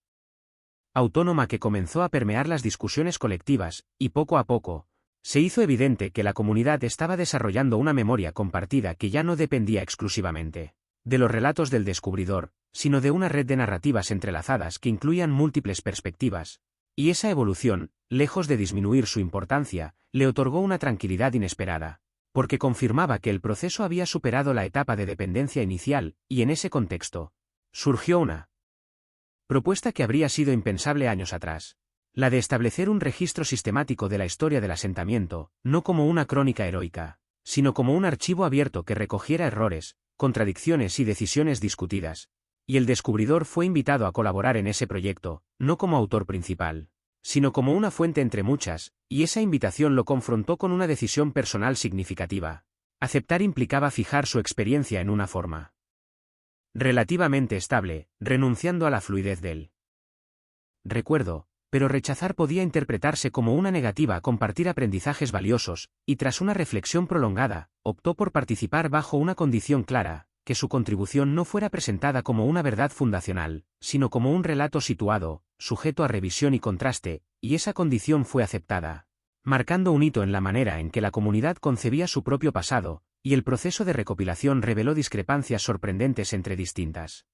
[SPEAKER 23] autónoma que comenzó a permear las discusiones colectivas, y poco a poco, se hizo evidente que la comunidad estaba desarrollando una memoria compartida que ya no dependía exclusivamente de los relatos del descubridor, sino de una red de narrativas entrelazadas que incluían múltiples perspectivas, y esa evolución, lejos de disminuir su importancia, le otorgó una tranquilidad inesperada, porque confirmaba que el proceso había superado la etapa de dependencia inicial, y en ese contexto, surgió una propuesta que habría sido impensable años atrás, la de establecer un registro sistemático de la historia del asentamiento, no como una crónica heroica, sino como un archivo abierto que recogiera errores, contradicciones y decisiones discutidas, y el descubridor fue invitado a colaborar en ese proyecto, no como autor principal, sino como una fuente entre muchas, y esa invitación lo confrontó con una decisión personal significativa. Aceptar implicaba fijar su experiencia en una forma relativamente estable, renunciando a la fluidez del recuerdo, pero rechazar podía interpretarse como una negativa a compartir aprendizajes valiosos, y tras una reflexión prolongada, optó por participar bajo una condición clara, que su contribución no fuera presentada como una verdad fundacional, sino como un relato situado, sujeto a revisión y contraste, y esa condición fue aceptada, marcando un hito en la manera en que la comunidad concebía su propio pasado, y el proceso de recopilación reveló discrepancias sorprendentes entre distintas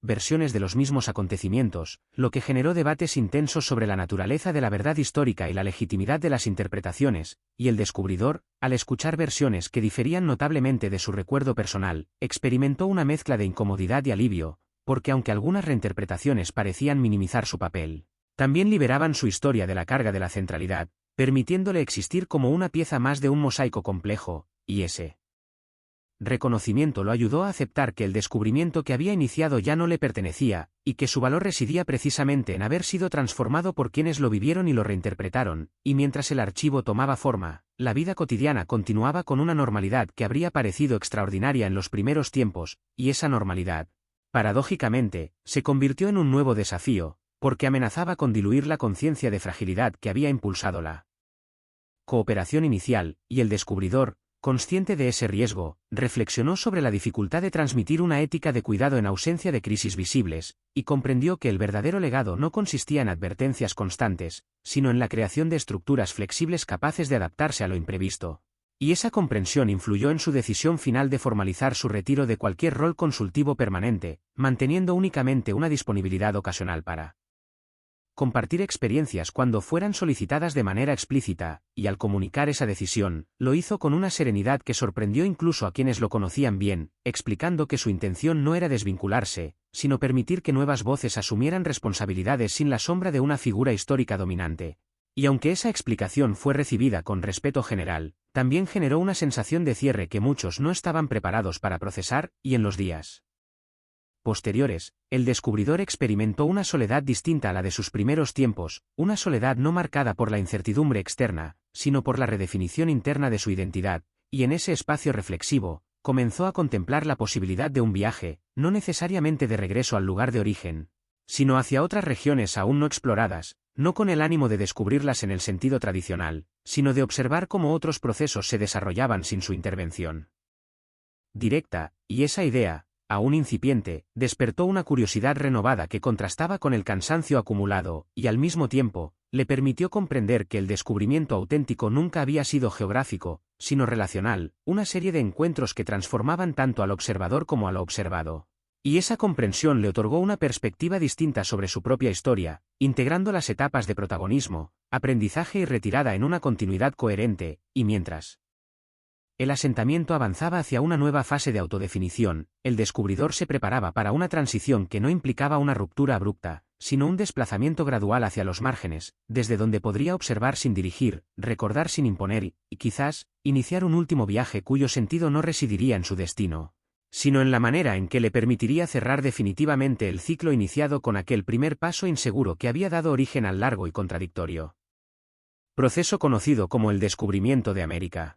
[SPEAKER 23] versiones de los mismos acontecimientos, lo que generó debates intensos sobre la naturaleza de la verdad histórica y la legitimidad de las interpretaciones, y el descubridor, al escuchar versiones que diferían notablemente de su recuerdo personal, experimentó una mezcla de incomodidad y alivio, porque aunque algunas reinterpretaciones parecían minimizar su papel, también liberaban su historia de la carga de la centralidad, permitiéndole existir como una pieza más de un mosaico complejo, y ese reconocimiento lo ayudó a aceptar que el descubrimiento que había iniciado ya no le pertenecía, y que su valor residía precisamente en haber sido transformado por quienes lo vivieron y lo reinterpretaron, y mientras el archivo tomaba forma, la vida cotidiana continuaba con una normalidad que habría parecido extraordinaria en los primeros tiempos, y esa normalidad, paradójicamente, se convirtió en un nuevo desafío, porque amenazaba con diluir la conciencia de fragilidad que había impulsado la cooperación inicial, y el descubridor, consciente de ese riesgo, reflexionó sobre la dificultad de transmitir una ética de cuidado en ausencia de crisis visibles, y comprendió que el verdadero legado no consistía en advertencias constantes, sino en la creación de estructuras flexibles capaces de adaptarse a lo imprevisto. Y esa comprensión influyó en su decisión final de formalizar su retiro de cualquier rol consultivo permanente, manteniendo únicamente una disponibilidad ocasional para compartir experiencias cuando fueran solicitadas de manera explícita, y al comunicar esa decisión, lo hizo con una serenidad que sorprendió incluso a quienes lo conocían bien, explicando que su intención no era desvincularse, sino permitir que nuevas voces asumieran responsabilidades sin la sombra de una figura histórica dominante. Y aunque esa explicación fue recibida con respeto general, también generó una sensación de cierre que muchos no estaban preparados para procesar, y en los días posteriores, el descubridor experimentó una soledad distinta a la de sus primeros tiempos, una soledad no marcada por la incertidumbre externa, sino por la redefinición interna de su identidad, y en ese espacio reflexivo, comenzó a contemplar la posibilidad de un viaje, no necesariamente de regreso al lugar de origen, sino hacia otras regiones aún no exploradas, no con el ánimo de descubrirlas en el sentido tradicional, sino de observar cómo otros procesos se desarrollaban sin su intervención directa, y esa idea, aún incipiente, despertó una curiosidad renovada que contrastaba con el cansancio acumulado, y al mismo tiempo, le permitió comprender que el descubrimiento auténtico nunca había sido geográfico, sino relacional, una serie de encuentros que transformaban tanto al observador como a lo observado. Y esa comprensión le otorgó una perspectiva distinta sobre su propia historia, integrando las etapas de protagonismo, aprendizaje y retirada en una continuidad coherente, y mientras el asentamiento avanzaba hacia una nueva fase de autodefinición, el descubridor se preparaba para una transición que no implicaba una ruptura abrupta, sino un desplazamiento gradual hacia los márgenes, desde donde podría observar sin dirigir, recordar sin imponer y, quizás, iniciar un último viaje cuyo sentido no residiría en su destino, sino en la manera en que le permitiría cerrar definitivamente el ciclo iniciado con aquel primer paso inseguro que había dado origen al largo y contradictorio proceso conocido como el descubrimiento de América.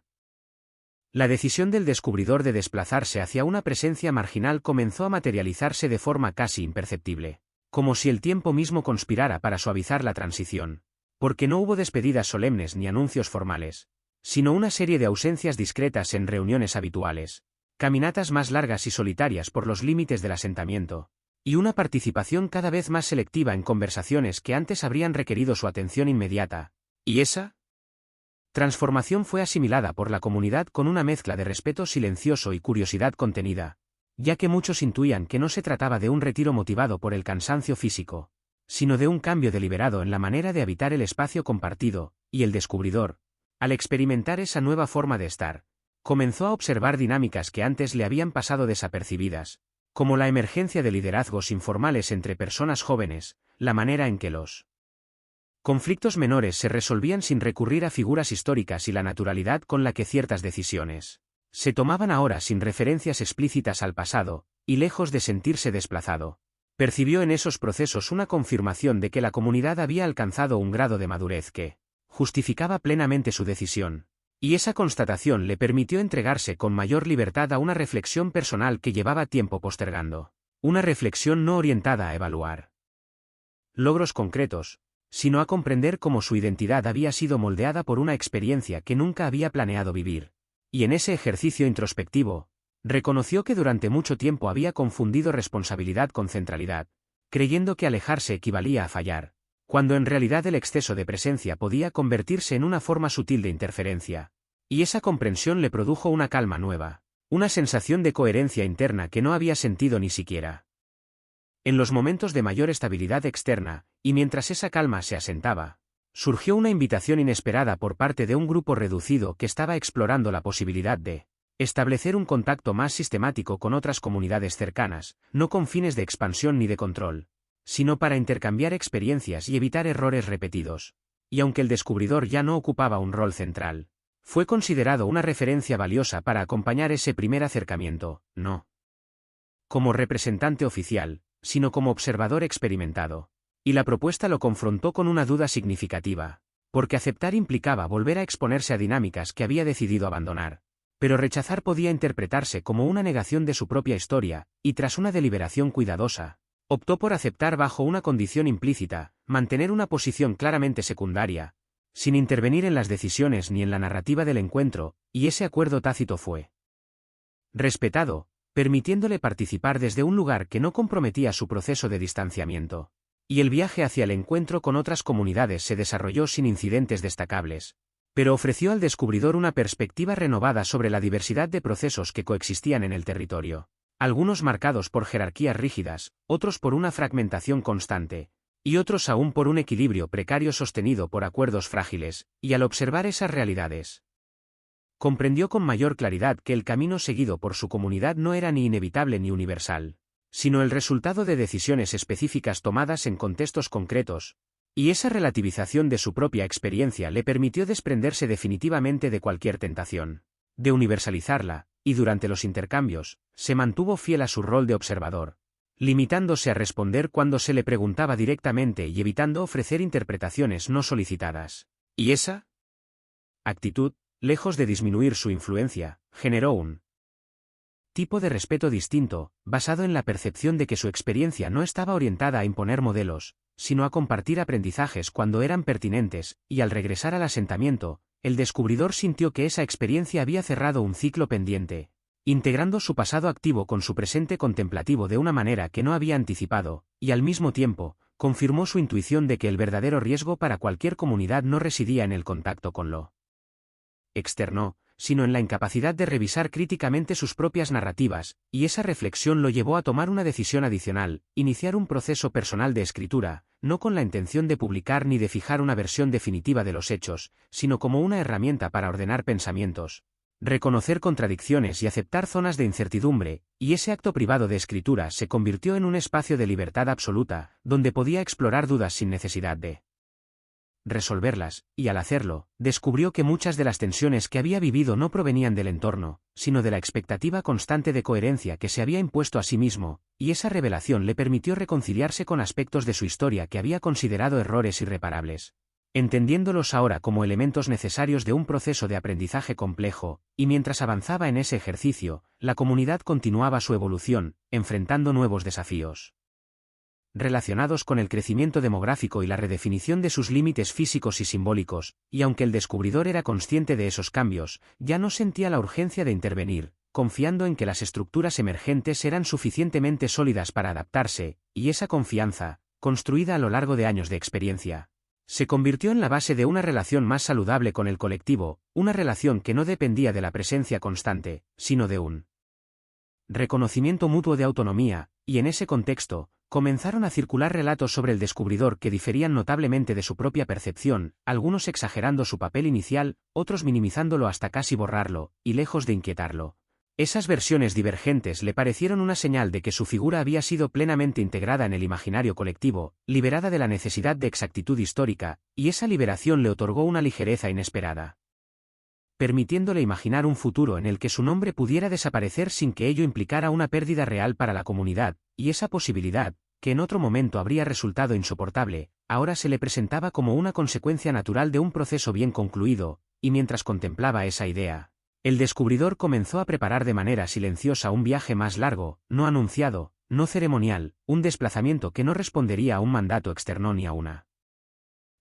[SPEAKER 23] La decisión del descubridor de desplazarse hacia una presencia marginal comenzó a materializarse de forma casi imperceptible, como si el tiempo mismo conspirara para suavizar la transición, porque no hubo despedidas solemnes ni anuncios formales, sino una serie de ausencias discretas en reuniones habituales, caminatas más largas y solitarias por los límites del asentamiento, y una participación cada vez más selectiva en conversaciones que antes habrían requerido su atención inmediata. ¿Y esa transformación fue asimilada por la comunidad con una mezcla de respeto silencioso y curiosidad contenida, ya que muchos intuían que no se trataba de un retiro motivado por el cansancio físico, sino de un cambio deliberado en la manera de habitar el espacio compartido, y el descubridor, al experimentar esa nueva forma de estar, comenzó a observar dinámicas que antes le habían pasado desapercibidas, como la emergencia de liderazgos informales entre personas jóvenes, la manera en que los conflictos menores se resolvían sin recurrir a figuras históricas y la naturalidad con la que ciertas decisiones se tomaban ahora sin referencias explícitas al pasado, y lejos de sentirse desplazado. Percibió en esos procesos una confirmación de que la comunidad había alcanzado un grado de madurez que justificaba plenamente su decisión, y esa constatación le permitió entregarse con mayor libertad a una reflexión personal que llevaba tiempo postergando, una reflexión no orientada a evaluar logros concretos, sino a comprender cómo su identidad había sido moldeada por una experiencia que nunca había planeado vivir, y en ese ejercicio introspectivo, reconoció que durante mucho tiempo había confundido responsabilidad con centralidad, creyendo que alejarse equivalía a fallar, cuando en realidad el exceso de presencia podía convertirse en una forma sutil de interferencia, y esa comprensión le produjo una calma nueva, una sensación de coherencia interna que no había sentido ni siquiera en los momentos de mayor estabilidad externa, y mientras esa calma se asentaba, surgió una invitación inesperada por parte de un grupo reducido que estaba explorando la posibilidad de establecer un contacto más sistemático con otras comunidades cercanas, no con fines de expansión ni de control, sino para intercambiar experiencias y evitar errores repetidos. Y aunque el descubridor ya no ocupaba un rol central, fue considerado una referencia valiosa para acompañar ese primer acercamiento, no como representante oficial, sino como observador experimentado. Y la propuesta lo confrontó con una duda significativa, porque aceptar implicaba volver a exponerse a dinámicas que había decidido abandonar, pero rechazar podía interpretarse como una negación de su propia historia, y tras una deliberación cuidadosa, optó por aceptar bajo una condición implícita, mantener una posición claramente secundaria, sin intervenir en las decisiones ni en la narrativa del encuentro, y ese acuerdo tácito fue respetado, permitiéndole participar desde un lugar que no comprometía su proceso de distanciamiento. Y el viaje hacia el encuentro con otras comunidades se desarrolló sin incidentes destacables, pero ofreció al descubridor una perspectiva renovada sobre la diversidad de procesos que coexistían en el territorio, algunos marcados por jerarquías rígidas, otros por una fragmentación constante, y otros aún por un equilibrio precario sostenido por acuerdos frágiles, y al observar esas realidades, comprendió con mayor claridad que el camino seguido por su comunidad no era ni inevitable ni universal, sino el resultado de decisiones específicas tomadas en contextos concretos, y esa relativización de su propia experiencia le permitió desprenderse definitivamente de cualquier tentación de universalizarla, y durante los intercambios, se mantuvo fiel a su rol de observador, limitándose a responder cuando se le preguntaba directamente y evitando ofrecer interpretaciones no solicitadas. Y esa actitud, lejos de disminuir su influencia, generó un tipo de respeto distinto, basado en la percepción de que su experiencia no estaba orientada a imponer modelos, sino a compartir aprendizajes cuando eran pertinentes, y al regresar al asentamiento, el descubridor sintió que esa experiencia había cerrado un ciclo pendiente, integrando su pasado activo con su presente contemplativo de una manera que no había anticipado, y al mismo tiempo, confirmó su intuición de que el verdadero riesgo para cualquier comunidad no residía en el contacto con lo externo, sino en la incapacidad de revisar críticamente sus propias narrativas, y esa reflexión lo llevó a tomar una decisión adicional, iniciar un proceso personal de escritura, no con la intención de publicar ni de fijar una versión definitiva de los hechos, sino como una herramienta para ordenar pensamientos, reconocer contradicciones y aceptar zonas de incertidumbre, y ese acto privado de escritura se convirtió en un espacio de libertad absoluta, donde podía explorar dudas sin necesidad de resolverlas, y al hacerlo, descubrió que muchas de las tensiones que había vivido no provenían del entorno, sino de la expectativa constante de coherencia que se había impuesto a sí mismo, y esa revelación le permitió reconciliarse con aspectos de su historia que había considerado errores irreparables. entendiéndolos ahora como elementos necesarios de un proceso de aprendizaje complejo, y mientras avanzaba en ese ejercicio, la comunidad continuaba su evolución, enfrentando nuevos desafíos relacionados con el crecimiento demográfico y la redefinición de sus límites físicos y simbólicos, y aunque el descubridor era consciente de esos cambios, ya no sentía la urgencia de intervenir, confiando en que las estructuras emergentes eran suficientemente sólidas para adaptarse, y esa confianza, construida a lo largo de años de experiencia, se convirtió en la base de una relación más saludable con el colectivo, una relación que no dependía de la presencia constante, sino de un reconocimiento mutuo de autonomía, y en ese contexto, comenzaron a circular relatos sobre el descubridor que diferían notablemente de su propia percepción, algunos exagerando su papel inicial, otros minimizándolo hasta casi borrarlo, y lejos de inquietarlo. Esas versiones divergentes le parecieron una señal de que su figura había sido plenamente integrada en el imaginario colectivo, liberada de la necesidad de exactitud histórica, y esa liberación le otorgó una ligereza inesperada, permitiéndole imaginar un futuro en el que su nombre pudiera desaparecer sin que ello implicara una pérdida real para la comunidad, y esa posibilidad, que en otro momento habría resultado insoportable, ahora se le presentaba como una consecuencia natural de un proceso bien concluido, y mientras contemplaba esa idea, el descubridor comenzó a preparar de manera silenciosa un viaje más largo, no anunciado, no ceremonial, un desplazamiento que no respondería a un mandato externo ni a una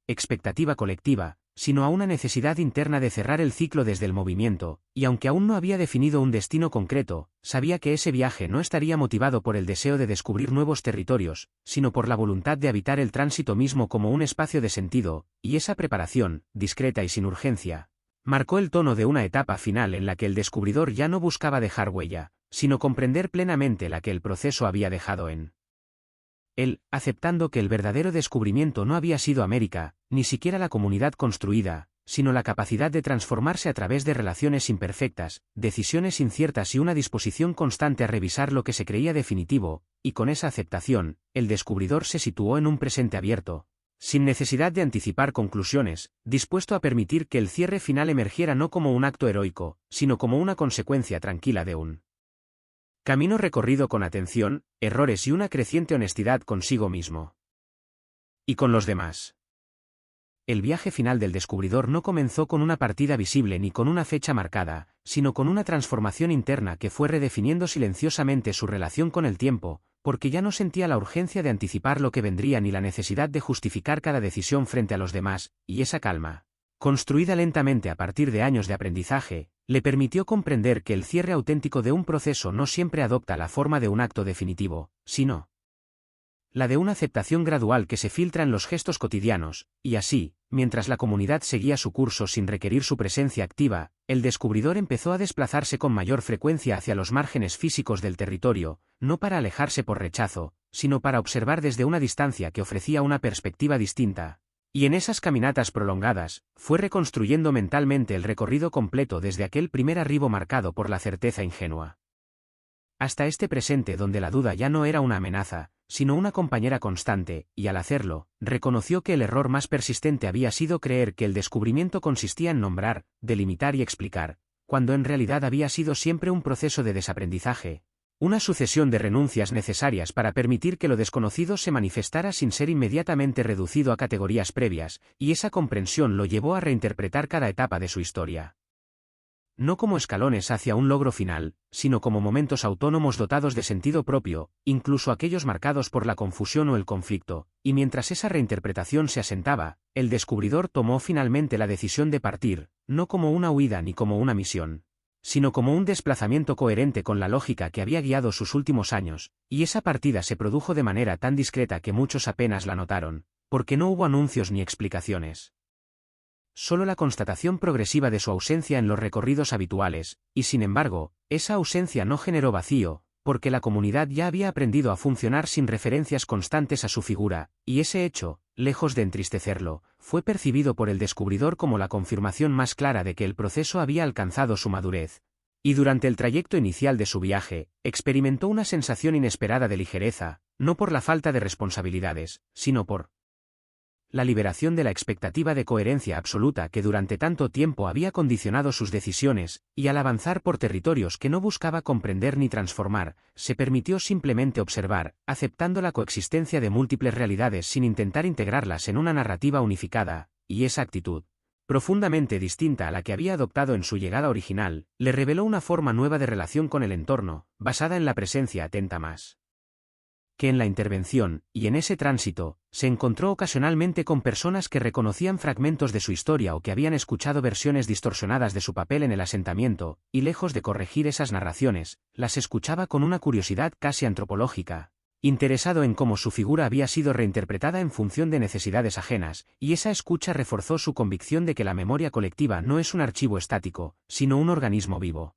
[SPEAKER 23] expectativa colectiva, sino a una necesidad interna de cerrar el ciclo desde el movimiento, y aunque aún no había definido un destino concreto, sabía que ese viaje no estaría motivado por el deseo de descubrir nuevos territorios, sino por la voluntad de habitar el tránsito mismo como un espacio de sentido, y esa preparación, discreta y sin urgencia, marcó el tono de una etapa final en la que el descubridor ya no buscaba dejar huella, sino comprender plenamente la que el proceso había dejado en él, aceptando que el verdadero descubrimiento no había sido América, ni siquiera la comunidad construida, sino la capacidad de transformarse a través de relaciones imperfectas, decisiones inciertas y una disposición constante a revisar lo que se creía definitivo, y con esa aceptación, el descubridor se situó en un presente abierto, sin necesidad de anticipar conclusiones, dispuesto a permitir que el cierre final emergiera no como un acto heroico, sino como una consecuencia tranquila de un camino recorrido con atención, errores y una creciente honestidad consigo mismo y con los demás. El viaje final del descubridor no comenzó con una partida visible ni con una fecha marcada, sino con una transformación interna que fue redefiniendo silenciosamente su relación con el tiempo, porque ya no sentía la urgencia de anticipar lo que vendría ni la necesidad de justificar cada decisión frente a los demás, y esa calma, construida lentamente a partir de años de aprendizaje, le permitió comprender que el cierre auténtico de un proceso no siempre adopta la forma de un acto definitivo, sino la de una aceptación gradual que se filtra en los gestos cotidianos, y así, mientras la comunidad seguía su curso sin requerir su presencia activa, el descubridor empezó a desplazarse con mayor frecuencia hacia los márgenes físicos del territorio, no para alejarse por rechazo, sino para observar desde una distancia que ofrecía una perspectiva distinta. Y en esas caminatas prolongadas, fue reconstruyendo mentalmente el recorrido completo desde aquel primer arribo marcado por la certeza ingenua, hasta este presente donde la duda ya no era una amenaza, sino una compañera constante, y al hacerlo, reconoció que el error más persistente había sido creer que el descubrimiento consistía en nombrar, delimitar y explicar, cuando en realidad había sido siempre un proceso de desaprendizaje, una sucesión de renuncias necesarias para permitir que lo desconocido se manifestara sin ser inmediatamente reducido a categorías previas, y esa comprensión lo llevó a reinterpretar cada etapa de su historia, no como escalones hacia un logro final, sino como momentos autónomos dotados de sentido propio, incluso aquellos marcados por la confusión o el conflicto, y mientras esa reinterpretación se asentaba, el descubridor tomó finalmente la decisión de partir, no como una huida ni como una misión, sino como un desplazamiento coherente con la lógica que había guiado sus últimos años, y esa partida se produjo de manera tan discreta que muchos apenas la notaron, porque no hubo anuncios ni explicaciones. Solo la constatación progresiva de su ausencia en los recorridos habituales, y sin embargo, esa ausencia no generó vacío, porque la comunidad ya había aprendido a funcionar sin referencias constantes a su figura, y ese hecho, lejos de entristecerlo, fue percibido por el descubridor como la confirmación más clara de que el proceso había alcanzado su madurez. Y durante el trayecto inicial de su viaje, experimentó una sensación inesperada de ligereza, no por la falta de responsabilidades, sino por la liberación de la expectativa de coherencia absoluta que durante tanto tiempo había condicionado sus decisiones, y al avanzar por territorios que no buscaba comprender ni transformar, se permitió simplemente observar, aceptando la coexistencia de múltiples realidades sin intentar integrarlas en una narrativa unificada, y esa actitud, profundamente distinta a la que había adoptado en su llegada original, le reveló una forma nueva de relación con el entorno, basada en la presencia atenta más que en la intervención, y en ese tránsito, se encontró ocasionalmente con personas que reconocían fragmentos de su historia o que habían escuchado versiones distorsionadas de su papel en el asentamiento, y lejos de corregir esas narraciones, las escuchaba con una curiosidad casi antropológica, interesado en cómo su figura había sido reinterpretada en función de necesidades ajenas, y esa escucha reforzó su convicción de que la memoria colectiva no es un archivo estático, sino un organismo vivo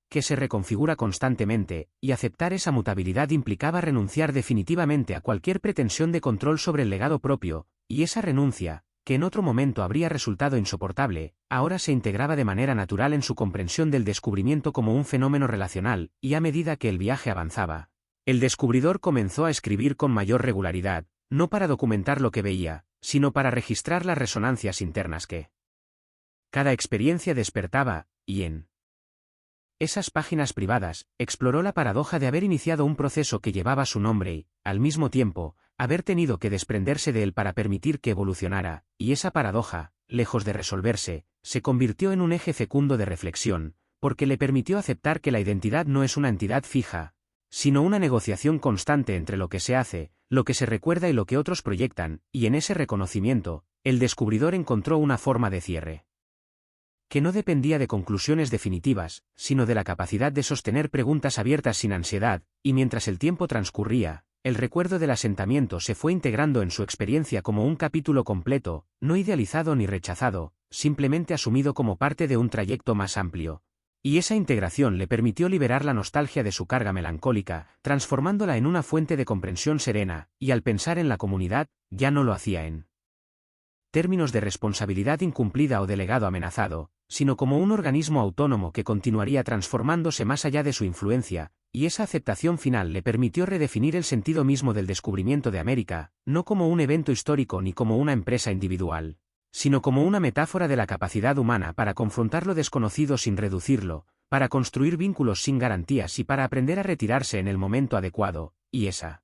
[SPEAKER 23] que se reconfigura constantemente, y aceptar esa mutabilidad implicaba renunciar definitivamente a cualquier pretensión de control sobre el legado propio, y esa renuncia, que en otro momento habría resultado insoportable, ahora se integraba de manera natural en su comprensión del descubrimiento como un fenómeno relacional, y a medida que el viaje avanzaba, el descubridor comenzó a escribir con mayor regularidad, no para documentar lo que veía, sino para registrar las resonancias internas que cada experiencia despertaba, y en esas páginas privadas, exploró la paradoja de haber iniciado un proceso que llevaba su nombre y, al mismo tiempo, haber tenido que desprenderse de él para permitir que evolucionara, y esa paradoja, lejos de resolverse, se convirtió en un eje fecundo de reflexión, porque le permitió aceptar que la identidad no es una entidad fija, sino una negociación constante entre lo que se hace, lo que se recuerda y lo que otros proyectan, y en ese reconocimiento, el descubridor encontró una forma de cierre que no dependía de conclusiones definitivas, sino de la capacidad de sostener preguntas abiertas sin ansiedad, y mientras el tiempo transcurría, el recuerdo del asentamiento se fue integrando en su experiencia como un capítulo completo, no idealizado ni rechazado, simplemente asumido como parte de un trayecto más amplio. Y esa integración le permitió liberar la nostalgia de su carga melancólica, transformándola en una fuente de comprensión serena, y al pensar en la comunidad, ya no lo hacía en términos de responsabilidad incumplida o de legado amenazado, sino como un organismo autónomo que continuaría transformándose más allá de su influencia, y esa aceptación final le permitió redefinir el sentido mismo del descubrimiento de América, no como un evento histórico ni como una empresa individual, sino como una metáfora de la capacidad humana para confrontar lo desconocido sin reducirlo, para construir vínculos sin garantías y para aprender a retirarse en el momento adecuado, y esa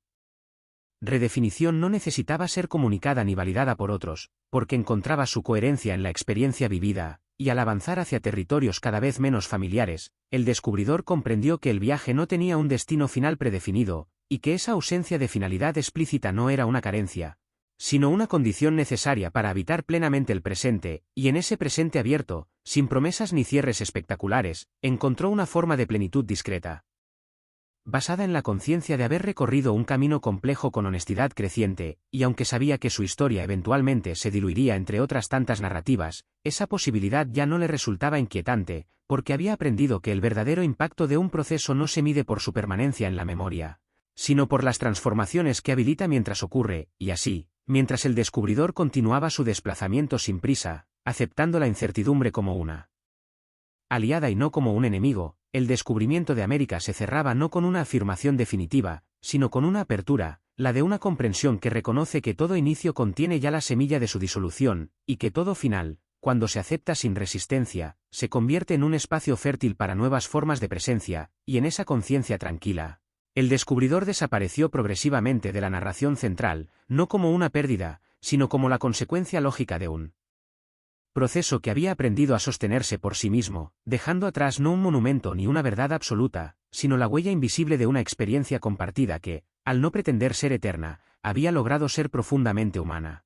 [SPEAKER 23] redefinición no necesitaba ser comunicada ni validada por otros, porque encontraba su coherencia en la experiencia vivida, y al avanzar hacia territorios cada vez menos familiares, el descubridor comprendió que el viaje no tenía un destino final predefinido, y que esa ausencia de finalidad explícita no era una carencia, sino una condición necesaria para habitar plenamente el presente, y en ese presente abierto, sin promesas ni cierres espectaculares, encontró una forma de plenitud discreta, basada en la conciencia de haber recorrido un camino complejo con honestidad creciente, y aunque sabía que su historia eventualmente se diluiría entre otras tantas narrativas, esa posibilidad ya no le resultaba inquietante, porque había aprendido que el verdadero impacto de un proceso no se mide por su permanencia en la memoria, sino por las transformaciones que habilita mientras ocurre, y así, mientras el descubridor continuaba su desplazamiento sin prisa, aceptando la incertidumbre como una aliada y no como un enemigo, el descubrimiento de América se cerraba no con una afirmación definitiva, sino con una apertura, la de una comprensión que reconoce que todo inicio contiene ya la semilla de su disolución, y que todo final, cuando se acepta sin resistencia, se convierte en un espacio fértil para nuevas formas de presencia, y en esa conciencia tranquila, el descubridor desapareció progresivamente de la narración central, no como una pérdida, sino como la consecuencia lógica de un proceso que había aprendido a sostenerse por sí mismo, dejando atrás no un monumento ni una verdad absoluta, sino la huella invisible de una experiencia compartida que, al no pretender ser eterna, había logrado ser profundamente humana.